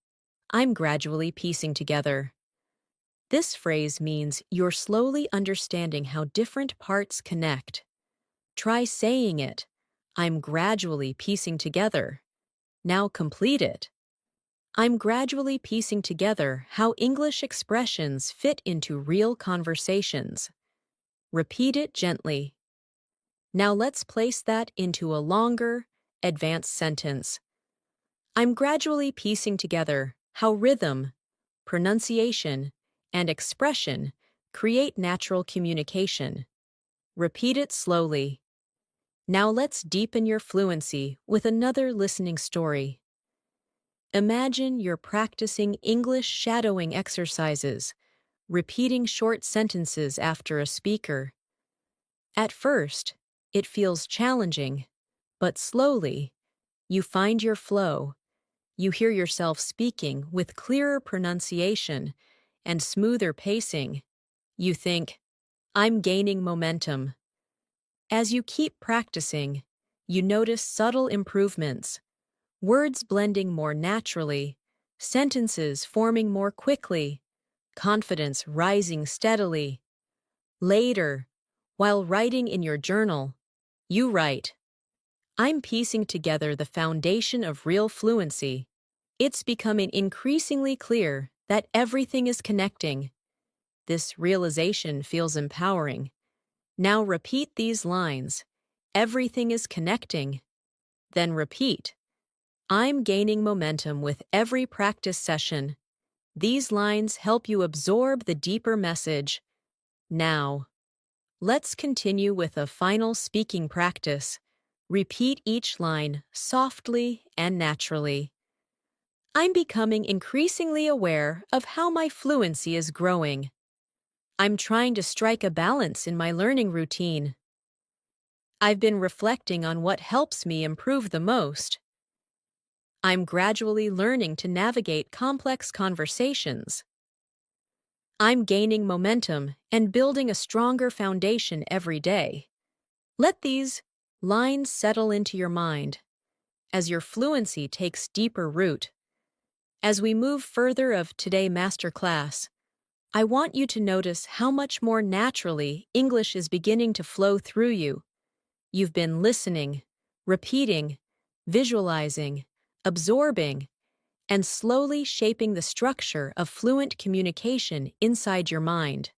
I'm gradually piecing together. This phrase means you're slowly understanding how different parts connect. Try saying it. I'm gradually piecing together. Now complete it. I'm gradually piecing together how English expressions fit into real conversations. Repeat it gently. Now let's place that into a longer, advanced sentence. I'm gradually piecing together how rhythm, pronunciation, and expression create natural communication. Repeat it slowly. Now let's deepen your fluency with another listening story. Imagine you're practicing English shadowing exercises, repeating short sentences after a speaker. At first, it feels challenging, but slowly, you find your flow. You hear yourself speaking with clearer pronunciation and smoother pacing. You think, I'm gaining momentum. As you keep practicing, you notice subtle improvements, words blending more naturally, sentences forming more quickly, confidence rising steadily. Later, while writing in your journal, you write, "I'm piecing together the foundation of real fluency. It's becoming increasingly clear that everything is connecting." This realization feels empowering. Now repeat these lines. Everything is connecting. Then repeat, "I'm gaining momentum with every practice session." These lines help you absorb the deeper message. Now, let's continue with a final speaking practice. Repeat each line softly and naturally. "I'm becoming increasingly aware of how my fluency is growing. I'm trying to strike a balance in my learning routine. I've been reflecting on what helps me improve the most. I'm gradually learning to navigate complex conversations. I'm gaining momentum and building a stronger foundation every day." Let these lines settle into your mind as your fluency takes deeper root. As we move further of today's masterclass, I want you to notice how much more naturally English is beginning to flow through you. You've been listening, repeating, visualizing, absorbing, and slowly shaping the structure of fluent communication inside your mind.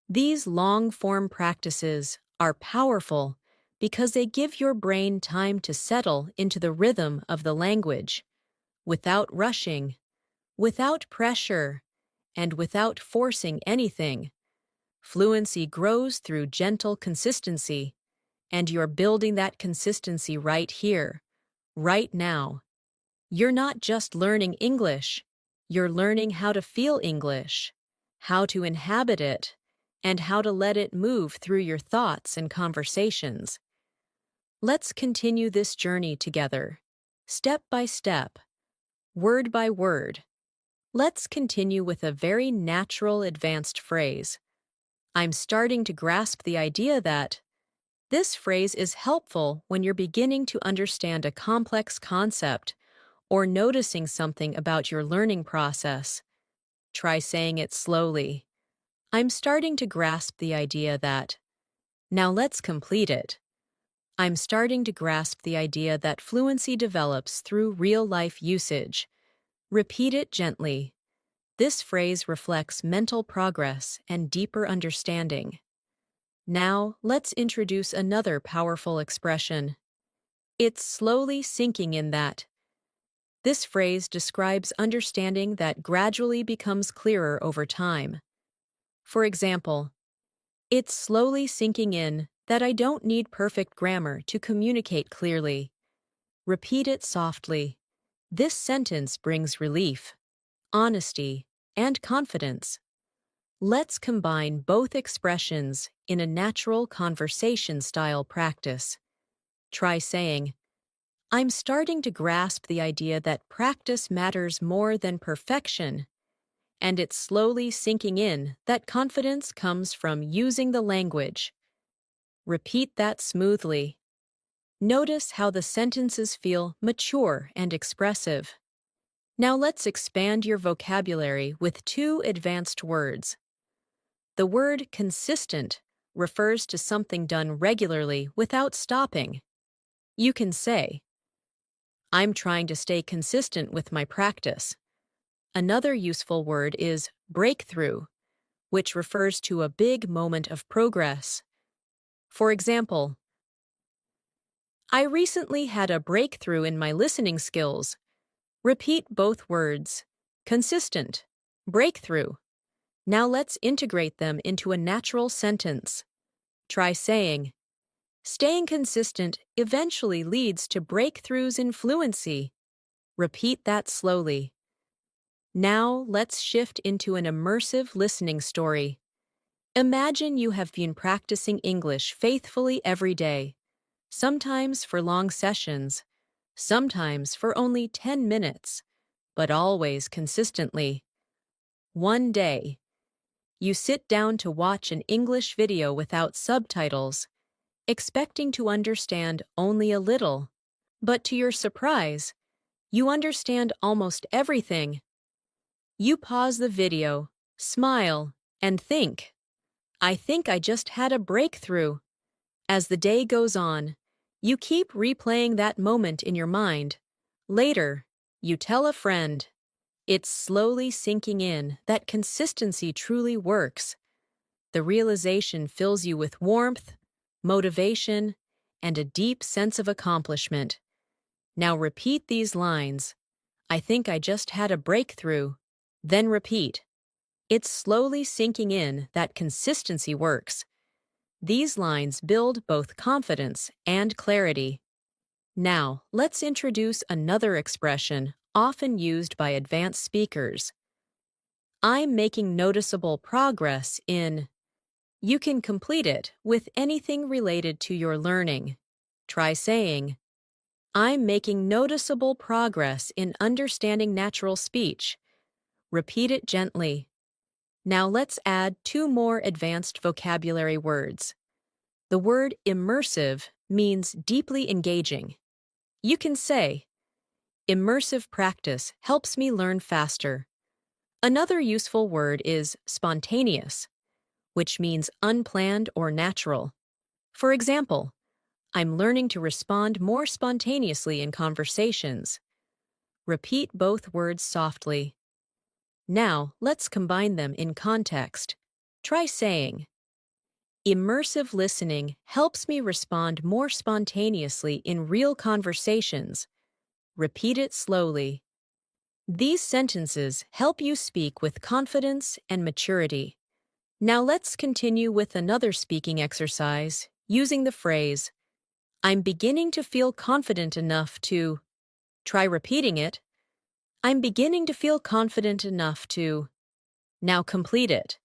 These long-form practices are powerful because they give your brain time to settle into the rhythm of the language, without rushing, without pressure, and without forcing anything. Fluency grows through gentle consistency, and you're building that consistency right here, right now. You're not just learning English, you're learning how to feel English, how to inhabit it, and how to let it move through your thoughts and conversations. Let's continue this journey together, step by step, word by word. Let's continue with a very natural advanced phrase. I'm starting to grasp the idea that this phrase is helpful when you're beginning to understand a complex concept or noticing something about your learning process. Try saying it slowly. I'm starting to grasp the idea that. Now let's complete it. I'm starting to grasp the idea that fluency develops through real-life usage. Repeat it gently. This phrase reflects mental progress and deeper understanding. Now, let's introduce another powerful expression. It's slowly sinking in that. This phrase describes understanding that gradually becomes clearer over time. For example, it's slowly sinking in that I don't need perfect grammar to communicate clearly. Repeat it softly. This sentence brings relief, honesty, and confidence. Let's combine both expressions in a natural conversation-style practice. Try saying, I'm starting to grasp the idea that practice matters more than perfection, and it's slowly sinking in that confidence comes from using the language. Repeat that smoothly. Notice how the sentences feel mature and expressive. Now let's expand your vocabulary with two advanced words. The word consistent refers to something done regularly without stopping. You can say, I'm trying to stay consistent with my practice. Another useful word is breakthrough, which refers to a big moment of progress. For example, I recently had a breakthrough in my listening skills. Repeat both words, consistent, breakthrough. Now let's integrate them into a natural sentence. Try saying, staying consistent eventually leads to breakthroughs in fluency. Repeat that slowly. Now let's shift into an immersive listening story. Imagine you have been practicing English faithfully every day, sometimes for long sessions, sometimes for only 10 minutes, but always consistently. One day, you sit down to watch an English video without subtitles, expecting to understand only a little. But to your surprise, You understand almost everything. You pause the video, smile, and think, I think I just had a breakthrough. As the day goes on, you keep replaying that moment in your mind. Later, you tell a friend. It's slowly sinking in that consistency truly works. The realization fills you with warmth, motivation, and a deep sense of accomplishment. Now repeat these lines. I think I just had a breakthrough. Then repeat. It's slowly sinking in that consistency works. These lines build both confidence and clarity. Now, let's introduce another expression often used by advanced speakers. I'm making noticeable progress in. You can complete it with anything related to your learning. Try saying, I'm making noticeable progress in understanding natural speech. Repeat it gently. Now let's add two more advanced vocabulary words. The word immersive means deeply engaging. You can say, immersive practice helps me learn faster. Another useful word is spontaneous, which means unplanned or natural. For example, I'm learning to respond more spontaneously in conversations. Repeat both words softly. Now, let's combine them in context. Try saying, immersive listening helps me respond more spontaneously in real conversations. Repeat it slowly. These sentences help you speak with confidence and maturity. Now let's continue with another speaking exercise using the phrase, I'm beginning to feel confident enough to. Try repeating it. I'm beginning to feel confident enough to. Now complete it.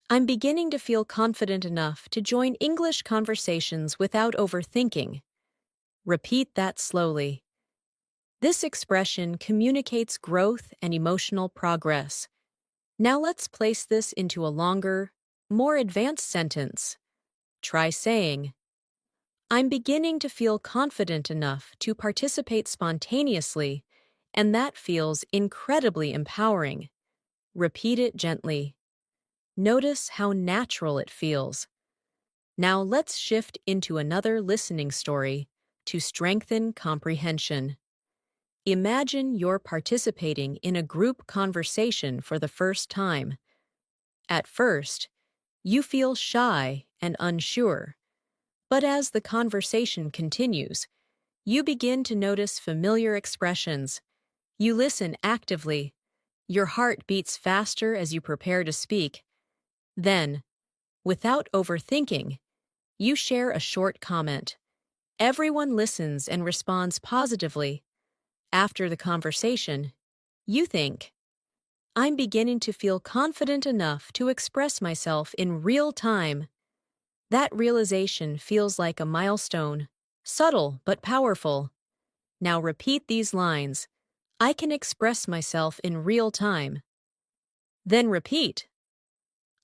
I'm beginning to feel confident enough to join English conversations without overthinking. Repeat that slowly. This expression communicates growth and emotional progress. Now let's place this into a longer, more advanced sentence. Try saying, I'm beginning to feel confident enough to participate spontaneously, and that feels incredibly empowering. Repeat it gently. Notice how natural it feels. Now let's shift into another listening story to strengthen comprehension. Imagine you're participating in a group conversation for the first time. At first, you feel shy and unsure. But as the conversation continues, you begin to notice familiar expressions. You listen actively. Your heart beats faster as you prepare to speak. Then, without overthinking, you share a short comment. Everyone listens and responds positively. After the conversation, you think, I'm beginning to feel confident enough to express myself in real time. That realization feels like a milestone, subtle but powerful. Now repeat these lines. I can express myself in real time. Then repeat.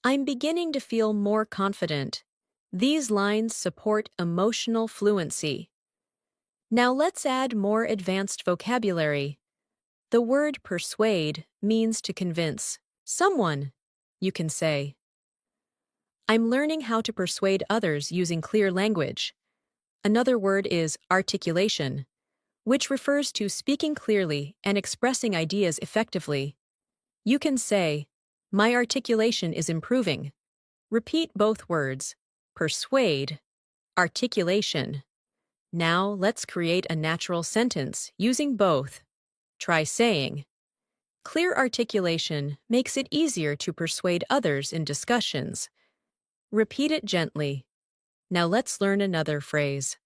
I'm beginning to feel more confident. These lines support emotional fluency. Now let's add more advanced vocabulary. The word persuade means to convince someone. You can say, I'm learning how to persuade others using clear language. Another word is articulation, which refers to speaking clearly and expressing ideas effectively. You can say, my articulation is improving. Repeat both words, persuade, articulation. Now let's create a natural sentence using both. Try saying, clear articulation makes it easier to persuade others in discussions. Repeat it gently. Now let's learn another phrase.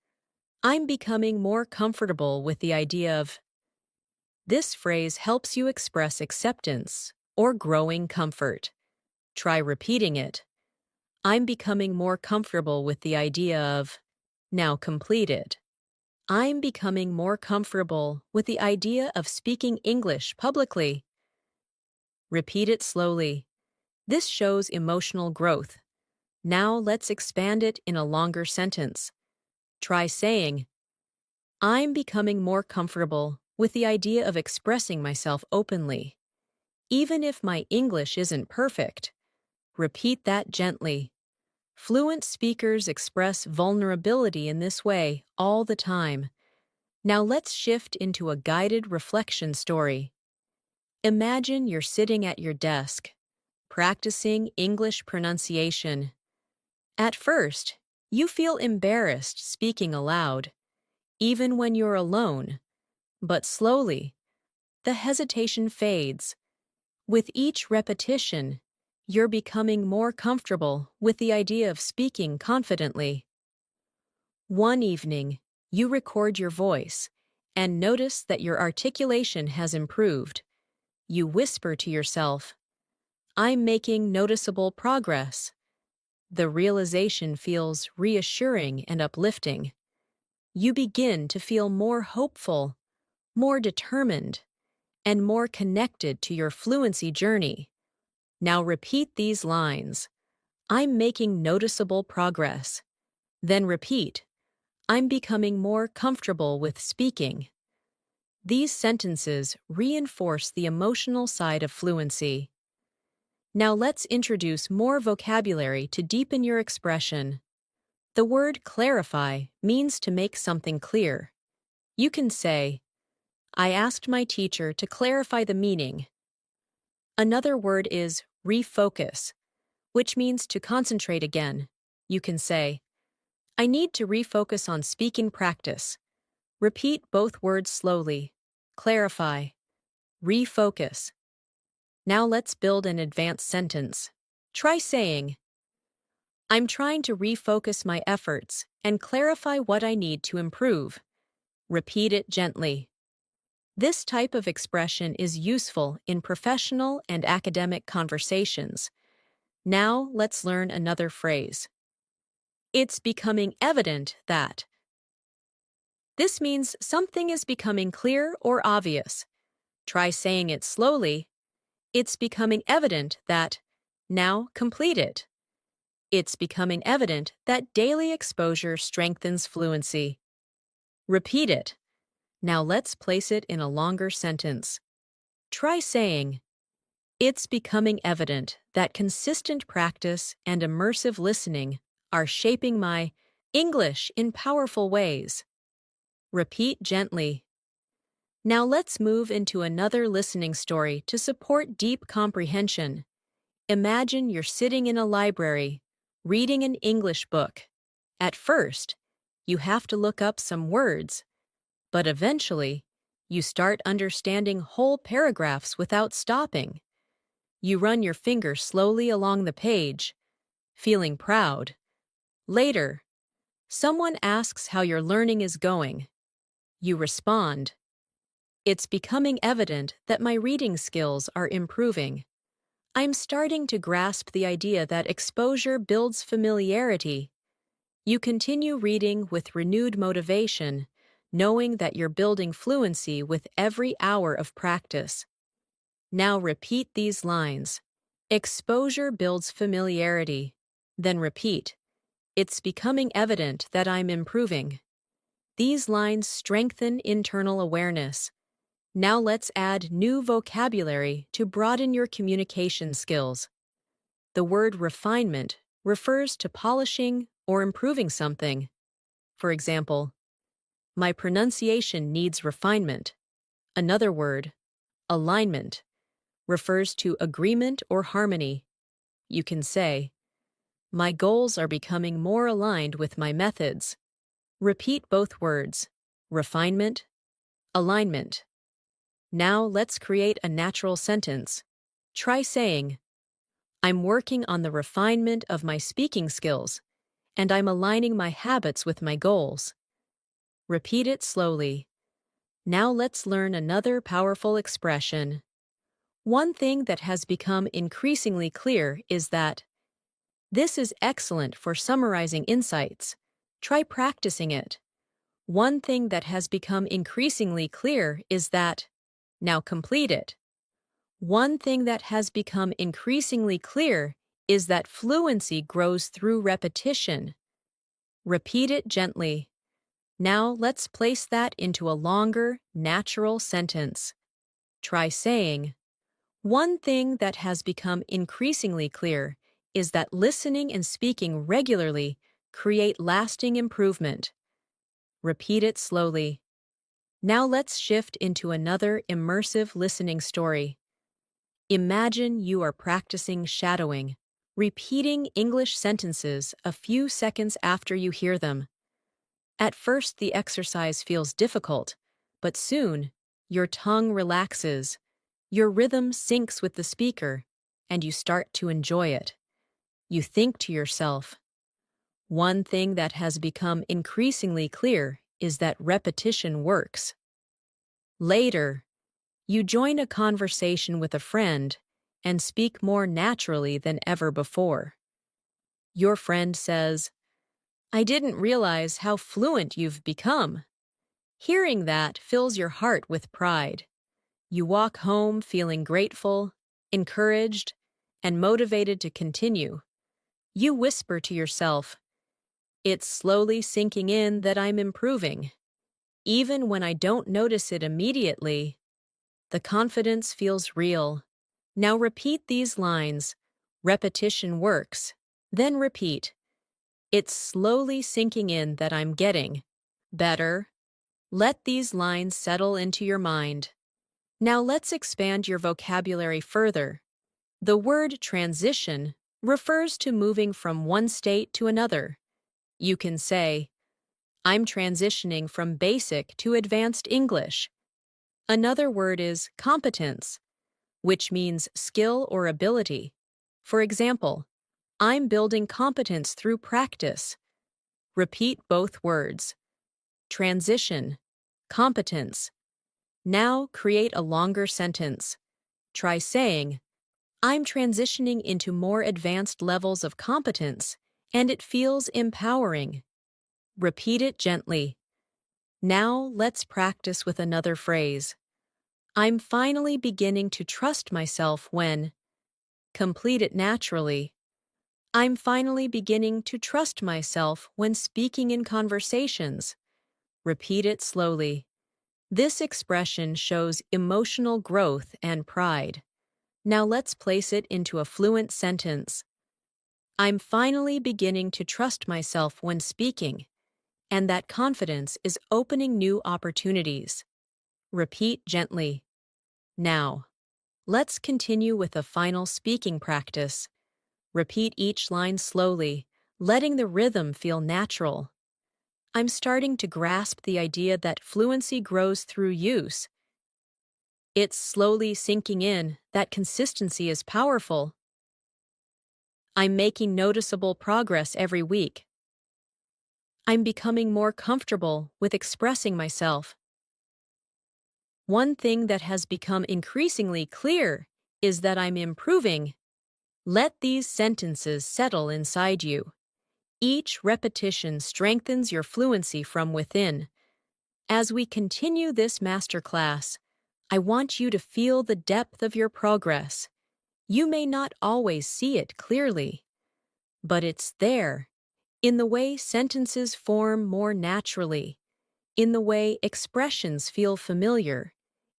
I'm becoming more comfortable with the idea of. This phrase helps you express acceptance or growing comfort. Try repeating it. I'm becoming more comfortable with the idea of. Now complete it. I'm becoming more comfortable with the idea of speaking English publicly. Repeat it slowly. This shows emotional growth. Now let's expand it in a longer sentence. Try saying, I'm becoming more comfortable with the idea of expressing myself openly. Even if my English isn't perfect, repeat that gently. Fluent speakers express vulnerability in this way all the time. Now let's shift into a guided reflection story. Imagine you're sitting at your desk, practicing English pronunciation. At first, you feel embarrassed speaking aloud, even when you're alone, but slowly, the hesitation fades. With each repetition, you're becoming more comfortable with the idea of speaking confidently. One evening, you record your voice and notice that your articulation has improved. You whisper to yourself, "I'm making noticeable progress." The realization feels reassuring and uplifting. You begin to feel more hopeful, more determined, and more connected to your fluency journey. Now repeat these lines. I'm making noticeable progress. Then repeat, I'm becoming more comfortable with speaking. These sentences reinforce the emotional side of fluency. Now let's introduce more vocabulary to deepen your expression. The word clarify means to make something clear. You can say, I asked my teacher to clarify the meaning. Another word is refocus, which means to concentrate again. You can say, I need to refocus on speaking practice. Repeat both words slowly. Clarify. Refocus. Now let's build an advanced sentence. Try saying, I'm trying to refocus my efforts and clarify what I need to improve. Repeat it gently. This type of expression is useful in professional and academic conversations. Now let's learn another phrase. It's becoming evident that. This means something is becoming clear or obvious. Try saying it slowly. It's becoming evident that. Now complete it. It's becoming evident that daily exposure strengthens fluency. Repeat it. Now let's place it in a longer sentence. Try saying, it's becoming evident that consistent practice and immersive listening are shaping my English in powerful ways. Repeat gently. Now let's move into another listening story to support deep comprehension. Imagine you're sitting in a library, reading an English book. At first, you have to look up some words, but eventually, you start understanding whole paragraphs without stopping. You run your finger slowly along the page, feeling proud. Later, someone asks how your learning is going. You respond, it's becoming evident that my reading skills are improving. I'm starting to grasp the idea that exposure builds familiarity. You continue reading with renewed motivation, knowing that you're building fluency with every hour of practice. Now repeat these lines. Exposure builds familiarity. Then repeat. It's becoming evident that I'm improving. These lines strengthen internal awareness. Now let's add new vocabulary to broaden your communication skills. The word refinement refers to polishing or improving something. For example, my pronunciation needs refinement. Another word, alignment, refers to agreement or harmony. You can say, my goals are becoming more aligned with my methods. Repeat both words, refinement, alignment. Now let's create a natural sentence. Try saying, I'm working on the refinement of my speaking skills, and I'm aligning my habits with my goals. Repeat it slowly. Now let's learn another powerful expression. One thing that has become increasingly clear is that this is excellent for summarizing insights. Try practicing it. One thing that has become increasingly clear is that. Now complete it. One thing that has become increasingly clear is that fluency grows through repetition. Repeat it gently. Now let's place that into a longer, natural sentence. Try saying, one thing that has become increasingly clear is that listening and speaking regularly create lasting improvement. Repeat it slowly. Now let's shift into another immersive listening story. Imagine you are practicing shadowing, repeating English sentences a few seconds after you hear them. At first, the exercise feels difficult, but soon, your tongue relaxes, your rhythm syncs with the speaker, and you start to enjoy it. You think to yourself, one thing that has become increasingly clear is that repetition works. Later, you join a conversation with a friend and speak more naturally than ever before. Your friend says, I didn't realize how fluent you've become. Hearing that fills your heart with pride. You walk home feeling grateful, encouraged, and motivated to continue. You whisper to yourself, it's slowly sinking in that I'm improving. Even when I don't notice it immediately, the confidence feels real. Now repeat these lines. Repetition works. Then repeat. It's slowly sinking in that I'm getting better. Let these lines settle into your mind. Now let's expand your vocabulary further. The word transition refers to moving from one state to another. You can say, I'm transitioning from basic to advanced English. Another word is competence, which means skill or ability. For example, I'm building competence through practice. Repeat both words. Transition, competence. Now create a longer sentence. Try saying, I'm transitioning into more advanced levels of competence, and it feels empowering. Repeat it gently. Now let's practice with another phrase. I'm finally beginning to trust myself when. Complete it naturally. I'm finally beginning to trust myself when speaking in conversations. Repeat it slowly. This expression shows emotional growth and pride. Now let's place it into a fluent sentence. I'm finally beginning to trust myself when speaking, and that confidence is opening new opportunities. Repeat gently. Now, let's continue with a final speaking practice. Repeat each line slowly, letting the rhythm feel natural. I'm starting to grasp the idea that fluency grows through use. It's slowly sinking in that consistency is powerful. I'm making noticeable progress every week. I'm becoming more comfortable with expressing myself. One thing that has become increasingly clear is that I'm improving. Let these sentences settle inside you. Each repetition strengthens your fluency from within. As we continue this masterclass, I want you to feel the depth of your progress. You may not always see it clearly, but it's there, in the way sentences form more naturally, in the way expressions feel familiar,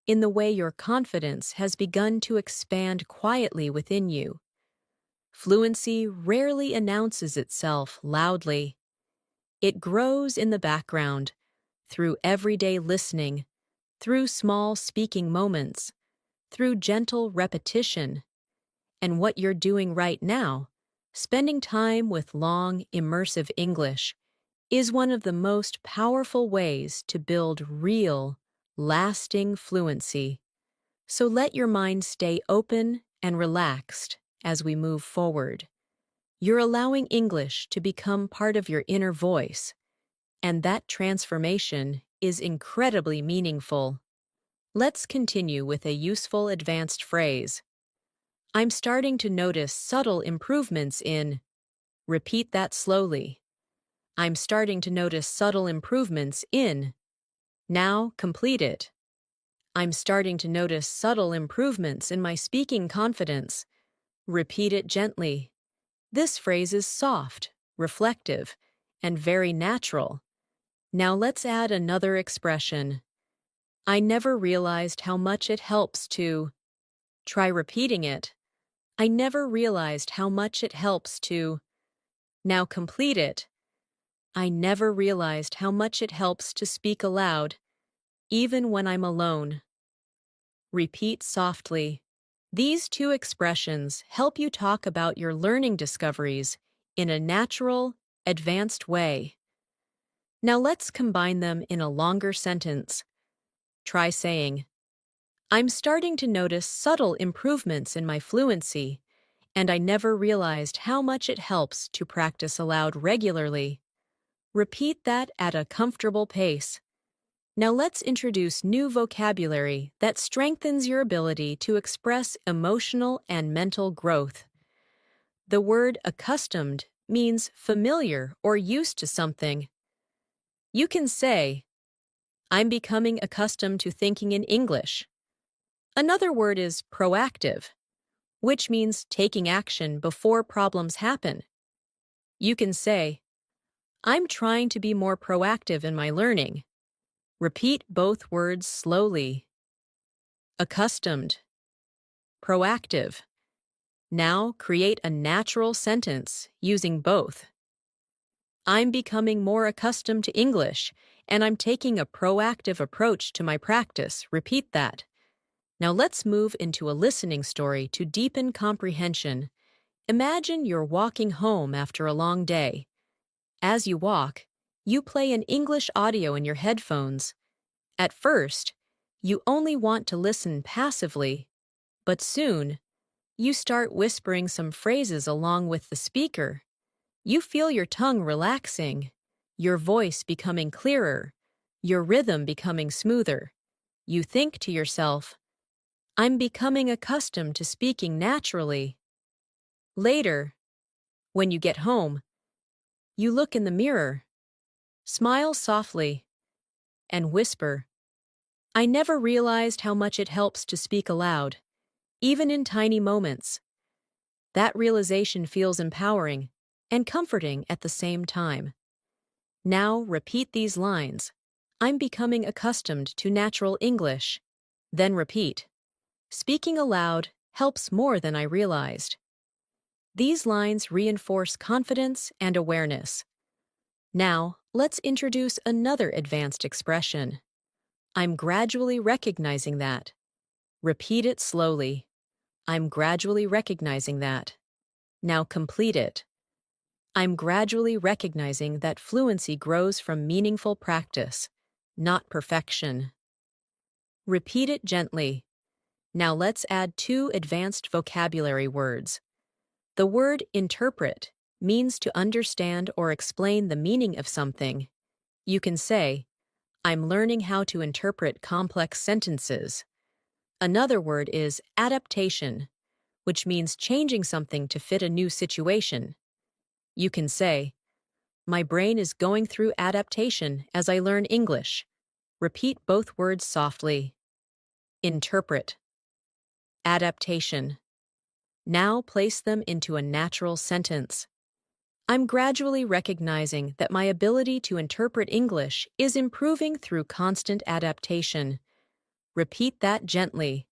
in the way your confidence has begun to expand quietly within you. Fluency rarely announces itself loudly. It grows in the background, through everyday listening, through small speaking moments, through gentle repetition. And what you're doing right now, spending time with long, immersive English, is one of the most powerful ways to build real, lasting fluency. So let your mind stay open and relaxed as we move forward. You're allowing English to become part of your inner voice, and that transformation is incredibly meaningful. Let's continue with a useful advanced phrase. I'm starting to notice subtle improvements in. Repeat that slowly. I'm starting to notice subtle improvements in. Now complete it. I'm starting to notice subtle improvements in my speaking confidence. Repeat it gently. This phrase is soft, reflective, and very natural. Now let's add another expression. I never realized how much it helps to. Try repeating it. I never realized how much it helps to. Now complete it. I never realized how much it helps to speak aloud, even when I'm alone. Repeat softly. These two expressions help you talk about your learning discoveries in a natural, advanced way. Now let's combine them in a longer sentence. Try saying, I'm starting to notice subtle improvements in my fluency, and I never realized how much it helps to practice aloud regularly. Repeat that at a comfortable pace. Now let's introduce new vocabulary that strengthens your ability to express emotional and mental growth. The word accustomed means familiar or used to something. You can say, I'm becoming accustomed to thinking in English. Another word is proactive, which means taking action before problems happen. You can say, I'm trying to be more proactive in my learning. Repeat both words slowly. Accustomed. Proactive. Now create a natural sentence using both. I'm becoming more accustomed to English, and I'm taking a proactive approach to my practice. Repeat that. Now let's move into a listening story to deepen comprehension. Imagine you're walking home after a long day. As you walk, you play an English audio in your headphones. At first, you only want to listen passively, but soon, you start whispering some phrases along with the speaker. You feel your tongue relaxing, your voice becoming clearer, your rhythm becoming smoother. You think to yourself, I'm becoming accustomed to speaking naturally. Later, when you get home, you look in the mirror, smile softly, and whisper, I never realized how much it helps to speak aloud, even in tiny moments. That realization feels empowering and comforting at the same time. Now repeat these lines. I'm becoming accustomed to natural English. Then repeat. Speaking aloud helps more than I realized. These lines reinforce confidence and awareness. Now, let's introduce another advanced expression. I'm gradually recognizing that. Repeat it slowly. I'm gradually recognizing that. Now complete it. I'm gradually recognizing that fluency grows from meaningful practice, not perfection. Repeat it gently. Now let's add two advanced vocabulary words. The word interpret means to understand or explain the meaning of something. You can say, I'm learning how to interpret complex sentences. Another word is adaptation, which means changing something to fit a new situation. You can say, my brain is going through adaptation as I learn English. Repeat both words softly. Interpret. Adaptation. Now place them into a natural sentence. I'm gradually recognizing that my ability to interpret English is improving through constant adaptation. Repeat that gently.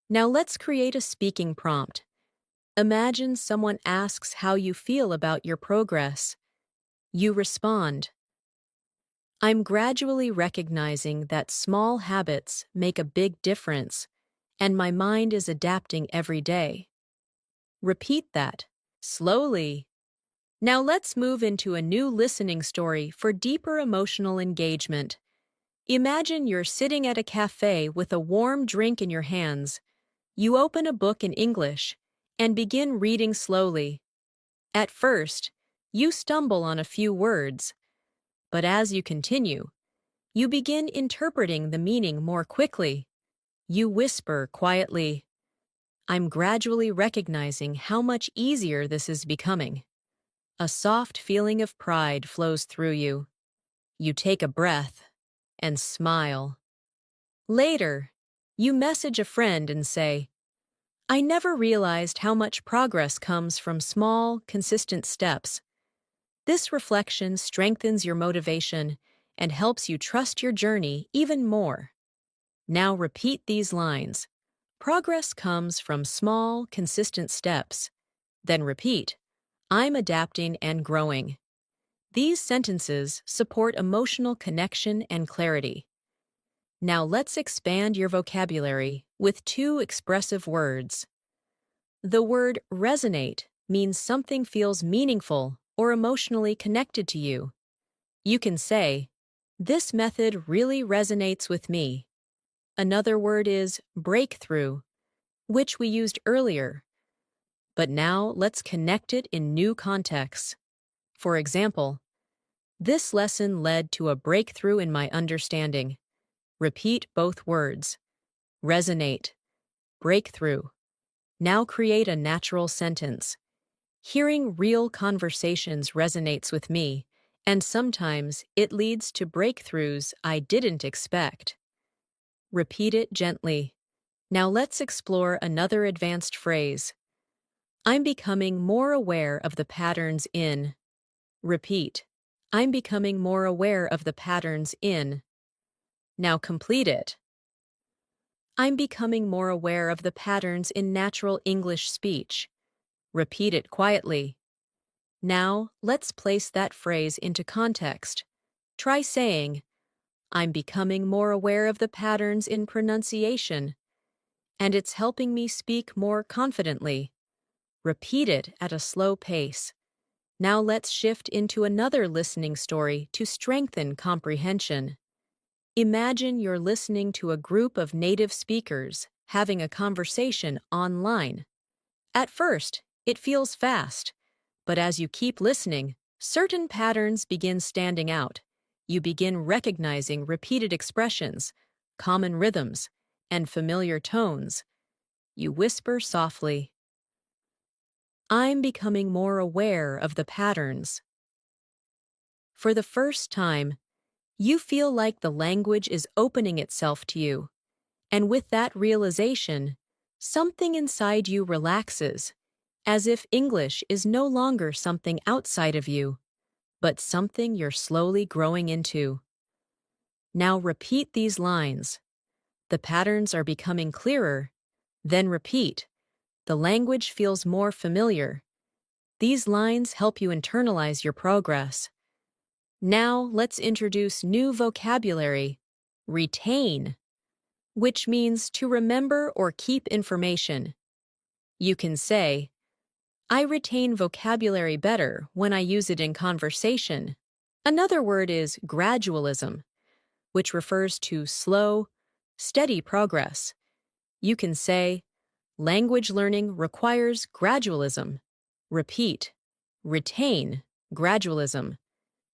Now let's create a speaking prompt. Imagine someone asks how you feel about your progress. You respond, I'm gradually recognizing that small habits make a big difference, and my mind is adapting every day. Repeat that, slowly. Now let's move into a new listening story for deeper emotional engagement. Imagine you're sitting at a cafe with a warm drink in your hands. You open a book in English and begin reading slowly. At first, you stumble on a few words, but as you continue, you begin interpreting the meaning more quickly. You whisper quietly, I'm gradually recognizing how much easier this is becoming. A soft feeling of pride flows through you. You take a breath and smile. Later, you message a friend and say, I never realized how much progress comes from small, consistent steps. This reflection strengthens your motivation and helps you trust your journey even more. Now repeat these lines. Progress comes from small, consistent steps. Then repeat, I'm adapting and growing. These sentences support emotional connection and clarity. Now let's expand your vocabulary with two expressive words. The word resonate means something feels meaningful or emotionally connected to you. You can say, this method really resonates with me. Another word is breakthrough, which we used earlier. But now let's connect it in new contexts. For example, this lesson led to a breakthrough in my understanding. Repeat both words. Resonate. Breakthrough. Now create a natural sentence. Hearing real conversations resonates with me, and sometimes it leads to breakthroughs I didn't expect. Repeat it gently. Now let's explore another advanced phrase. I'm becoming more aware of the patterns in. Repeat. I'm becoming more aware of the patterns in. Now complete it. I'm becoming more aware of the patterns in natural English speech. Repeat it quietly. Now, let's place that phrase into context. Try saying, I'm becoming more aware of the patterns in pronunciation, and it's helping me speak more confidently. Repeat it at a slow pace. Now let's shift into another listening story to strengthen comprehension. Imagine you're listening to a group of native speakers having a conversation online. At first, it feels fast, but as you keep listening, certain patterns begin standing out. You begin recognizing repeated expressions, common rhythms, and familiar tones. You whisper softly, I'm becoming more aware of the patterns. For the first time, you feel like the language is opening itself to you. And with that realization, something inside you relaxes, as if English is no longer something outside of you, but something you're slowly growing into. Now repeat these lines. The patterns are becoming clearer. Then repeat. The language feels more familiar. These lines help you internalize your progress. Now let's introduce new vocabulary. Retain, which means to remember or keep information. You can say, I retain vocabulary better when I use it in conversation. Another word is gradualism, which refers to slow, steady progress. You can say, language learning requires gradualism. Repeat, retain, gradualism.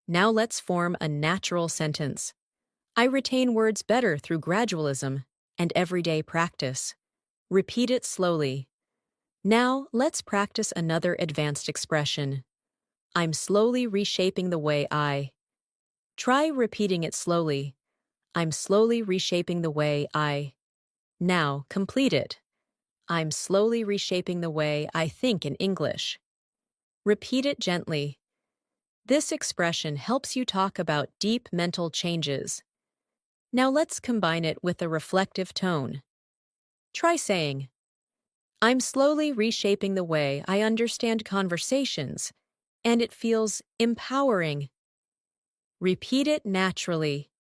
Now let's form a natural sentence. I retain words better through gradualism and everyday practice. Repeat it slowly. Now let's practice another advanced expression. I'm slowly reshaping the way I. Try repeating it slowly. I'm slowly reshaping the way I. Now complete it. I'm slowly reshaping the way I think in English. Repeat it gently. This expression helps you talk about deep mental changes. Now let's combine it with a reflective tone. Try saying, I'm slowly reshaping the way I understand conversations, and it feels empowering. Repeat it naturally.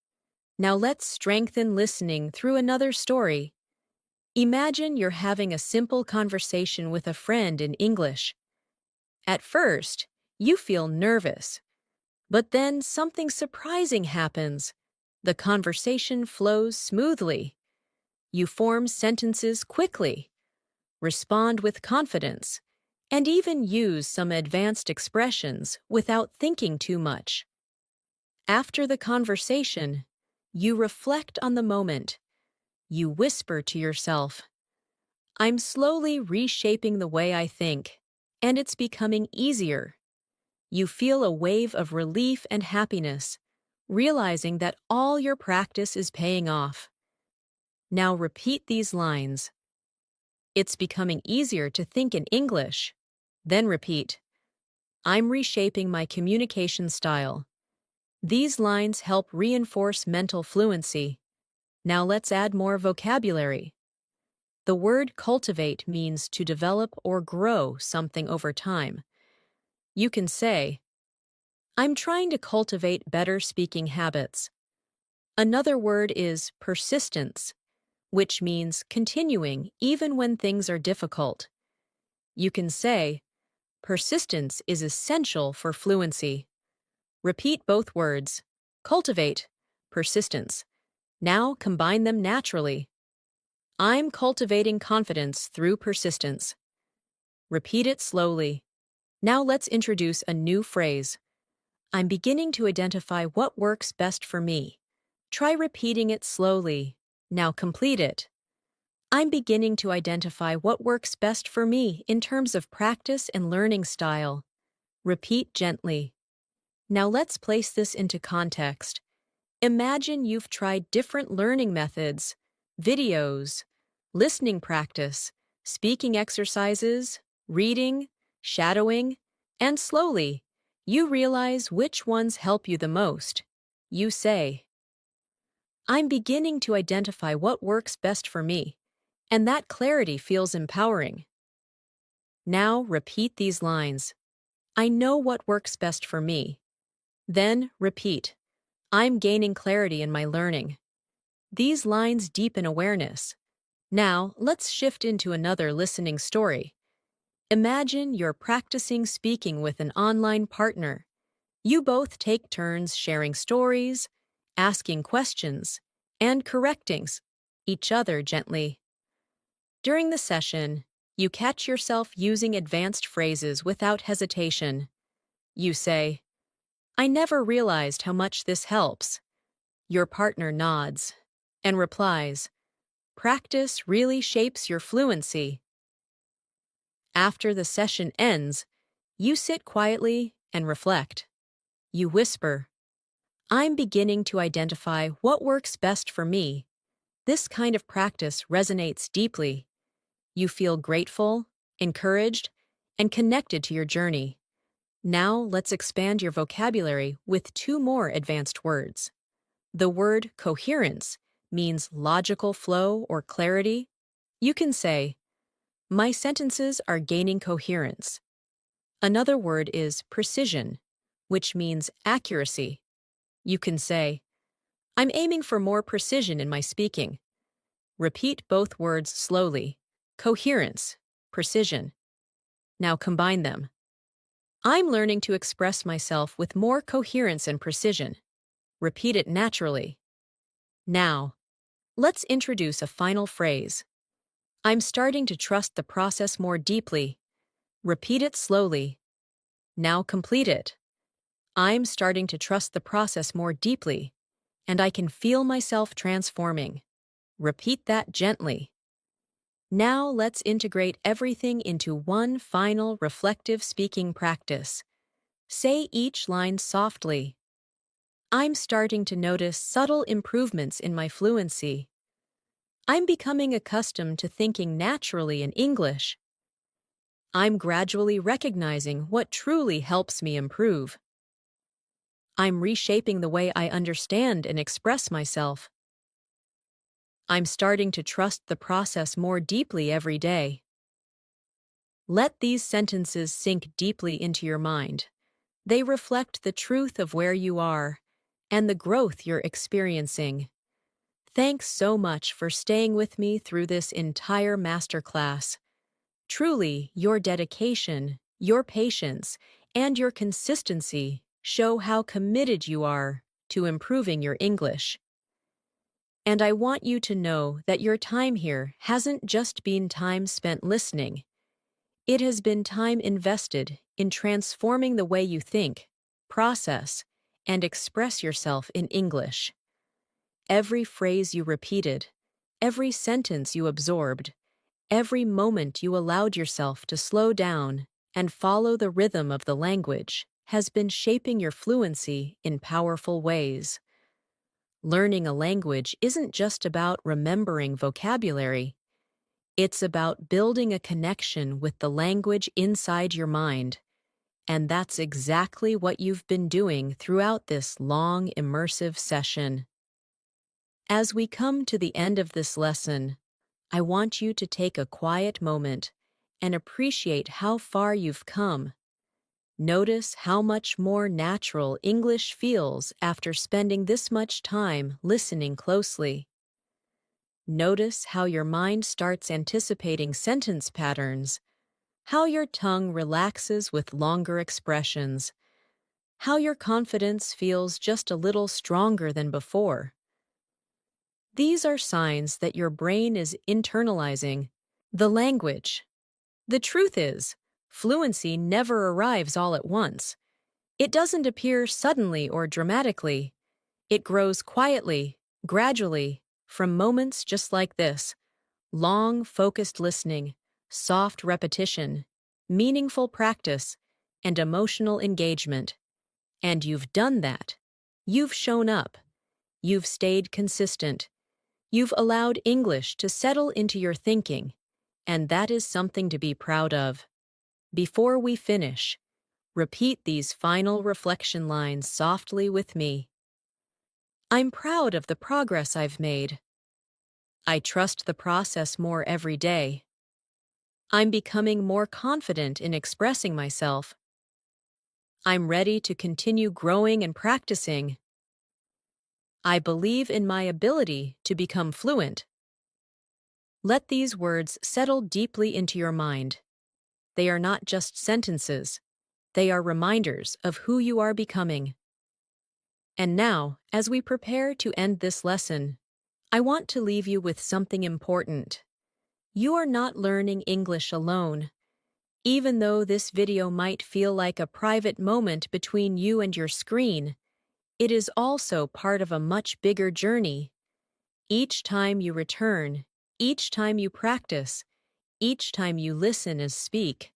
Now let's strengthen listening through another story. Imagine you're having a simple conversation with a friend in English. At first, you feel nervous, but then something surprising happens. The conversation flows smoothly. You form sentences quickly, respond with confidence, and even use some advanced expressions without thinking too much. After the conversation, you reflect on the moment. You whisper to yourself, I'm slowly reshaping the way I think, and it's becoming easier. You feel a wave of relief and happiness, realizing that all your practice is paying off. Now repeat these lines. It's becoming easier to think in English. Then repeat, I'm reshaping my communication style. These lines help reinforce mental fluency. Now let's add more vocabulary. The word cultivate means to develop or grow something over time. You can say, I'm trying to cultivate better speaking habits. Another word is persistence, which means continuing even when things are difficult. You can say, persistence is essential for fluency. Repeat both words. Cultivate, persistence. Now combine them naturally. I'm cultivating confidence through persistence. Repeat it slowly. Now let's introduce a new phrase. I'm beginning to identify what works best for me. Try repeating it slowly. Now complete it. I'm beginning to identify what works best for me in terms of practice and learning style. Repeat gently. Now let's place this into context. Imagine you've tried different learning methods, videos, listening practice, speaking exercises, reading, shadowing, and slowly, you realize which ones help you the most. You say, I'm beginning to identify what works best for me, and that clarity feels empowering. Now repeat these lines. I know what works best for me. Then repeat. I'm gaining clarity in my learning. These lines deepen awareness. Now, let's shift into another listening story. Imagine you're practicing speaking with an online partner. You both take turns sharing stories, asking questions, and correcting each other gently. During the session, you catch yourself using advanced phrases without hesitation. You say, I never realized how much this helps. Your partner nods and replies, practice really shapes your fluency. After the session ends, you sit quietly and reflect. You whisper, I'm beginning to identify what works best for me. This kind of practice resonates deeply. You feel grateful, encouraged, and connected to your journey. Now let's expand your vocabulary with two more advanced words. The word coherence means logical flow or clarity. You can say, my sentences are gaining coherence. Another word is precision, which means accuracy. You can say, I'm aiming for more precision in my speaking. Repeat both words slowly. Coherence, precision. Now combine them. I'm learning to express myself with more coherence and precision. Repeat it naturally. Now, let's introduce a final phrase. I'm starting to trust the process more deeply. Repeat it slowly. Now complete it. I'm starting to trust the process more deeply, and I can feel myself transforming. Repeat that gently. Now let's integrate everything into one final reflective speaking practice. Say each line softly. I'm starting to notice subtle improvements in my fluency. I'm becoming accustomed to thinking naturally in English. I'm gradually recognizing what truly helps me improve. I'm reshaping the way I understand and express myself. I'm starting to trust the process more deeply every day. Let these sentences sink deeply into your mind. They reflect the truth of where you are and the growth you're experiencing. Thanks so much for staying with me through this entire masterclass. Truly, your dedication, your patience, and your consistency show how committed you are to improving your English. And I want you to know that your time here hasn't just been time spent listening. It has been time invested in transforming the way you think, process, and express yourself in English. Every phrase you repeated, every sentence you absorbed, every moment you allowed yourself to slow down and follow the rhythm of the language has been shaping your fluency in powerful ways. Learning a language isn't just about remembering vocabulary. It's about building a connection with the language inside your mind. And that's exactly what you've been doing throughout this long, immersive session. As we come to the end of this lesson, I want you to take a quiet moment and appreciate how far you've come. Notice how much more natural English feels after spending this much time listening closely. Notice how your mind starts anticipating sentence patterns, how your tongue relaxes with longer expressions, how your confidence feels just a little stronger than before. These are signs that your brain is internalizing the language. The truth is, fluency never arrives all at once. It doesn't appear suddenly or dramatically. It grows quietly, gradually, from moments just like this: long, focused listening, soft repetition, meaningful practice, and emotional engagement. And you've done that. You've shown up. You've stayed consistent. You've allowed English to settle into your thinking, and that is something to be proud of. Before we finish, repeat these final reflection lines softly with me. I'm proud of the progress I've made. I trust the process more every day. I'm becoming more confident in expressing myself. I'm ready to continue growing and practicing. I believe in my ability to become fluent. Let these words settle deeply into your mind. They are not just sentences. They are reminders of who you are becoming. And now, as we prepare to end this lesson, I want to leave you with something important. You are not learning English alone. Even though this video might feel like a private moment between you and your screen, it is also part of a much bigger journey. Each time you return, each time you practice, each time you listen and speak,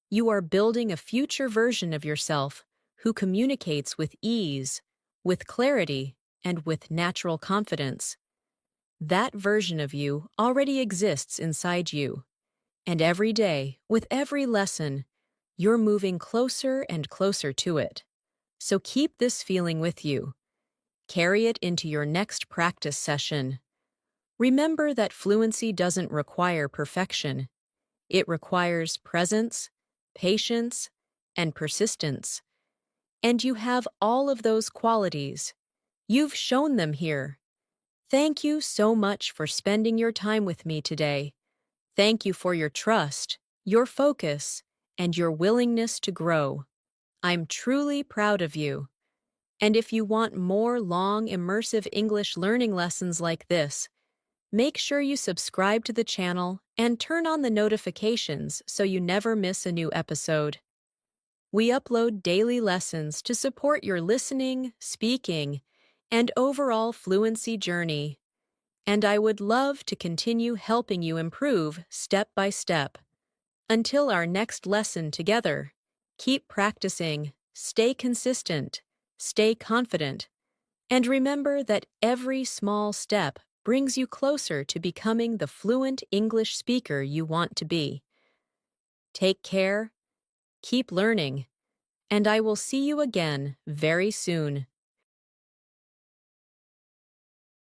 you are building a future version of yourself who communicates with ease, with clarity, and with natural confidence. That version of you already exists inside you. And every day, with every lesson, you're moving closer and closer to it. So keep this feeling with you. Carry it into your next practice session. Remember that fluency doesn't require perfection. It requires presence, patience, and persistence. And you have all of those qualities. You've shown them here. Thank you so much for spending your time with me today. Thank you for your trust, your focus, and your willingness to grow. I'm truly proud of you. And if you want more long, immersive English learning lessons like this, make sure you subscribe to the channel and turn on the notifications so you never miss a new episode. We upload daily lessons to support your listening, speaking, and overall fluency journey. And I would love to continue helping you improve step by step. Until our next lesson together, keep practicing, stay consistent, stay confident, and remember that every small step brings you closer to becoming the fluent English speaker you want to be. Take care, keep learning, and I will see you again very soon.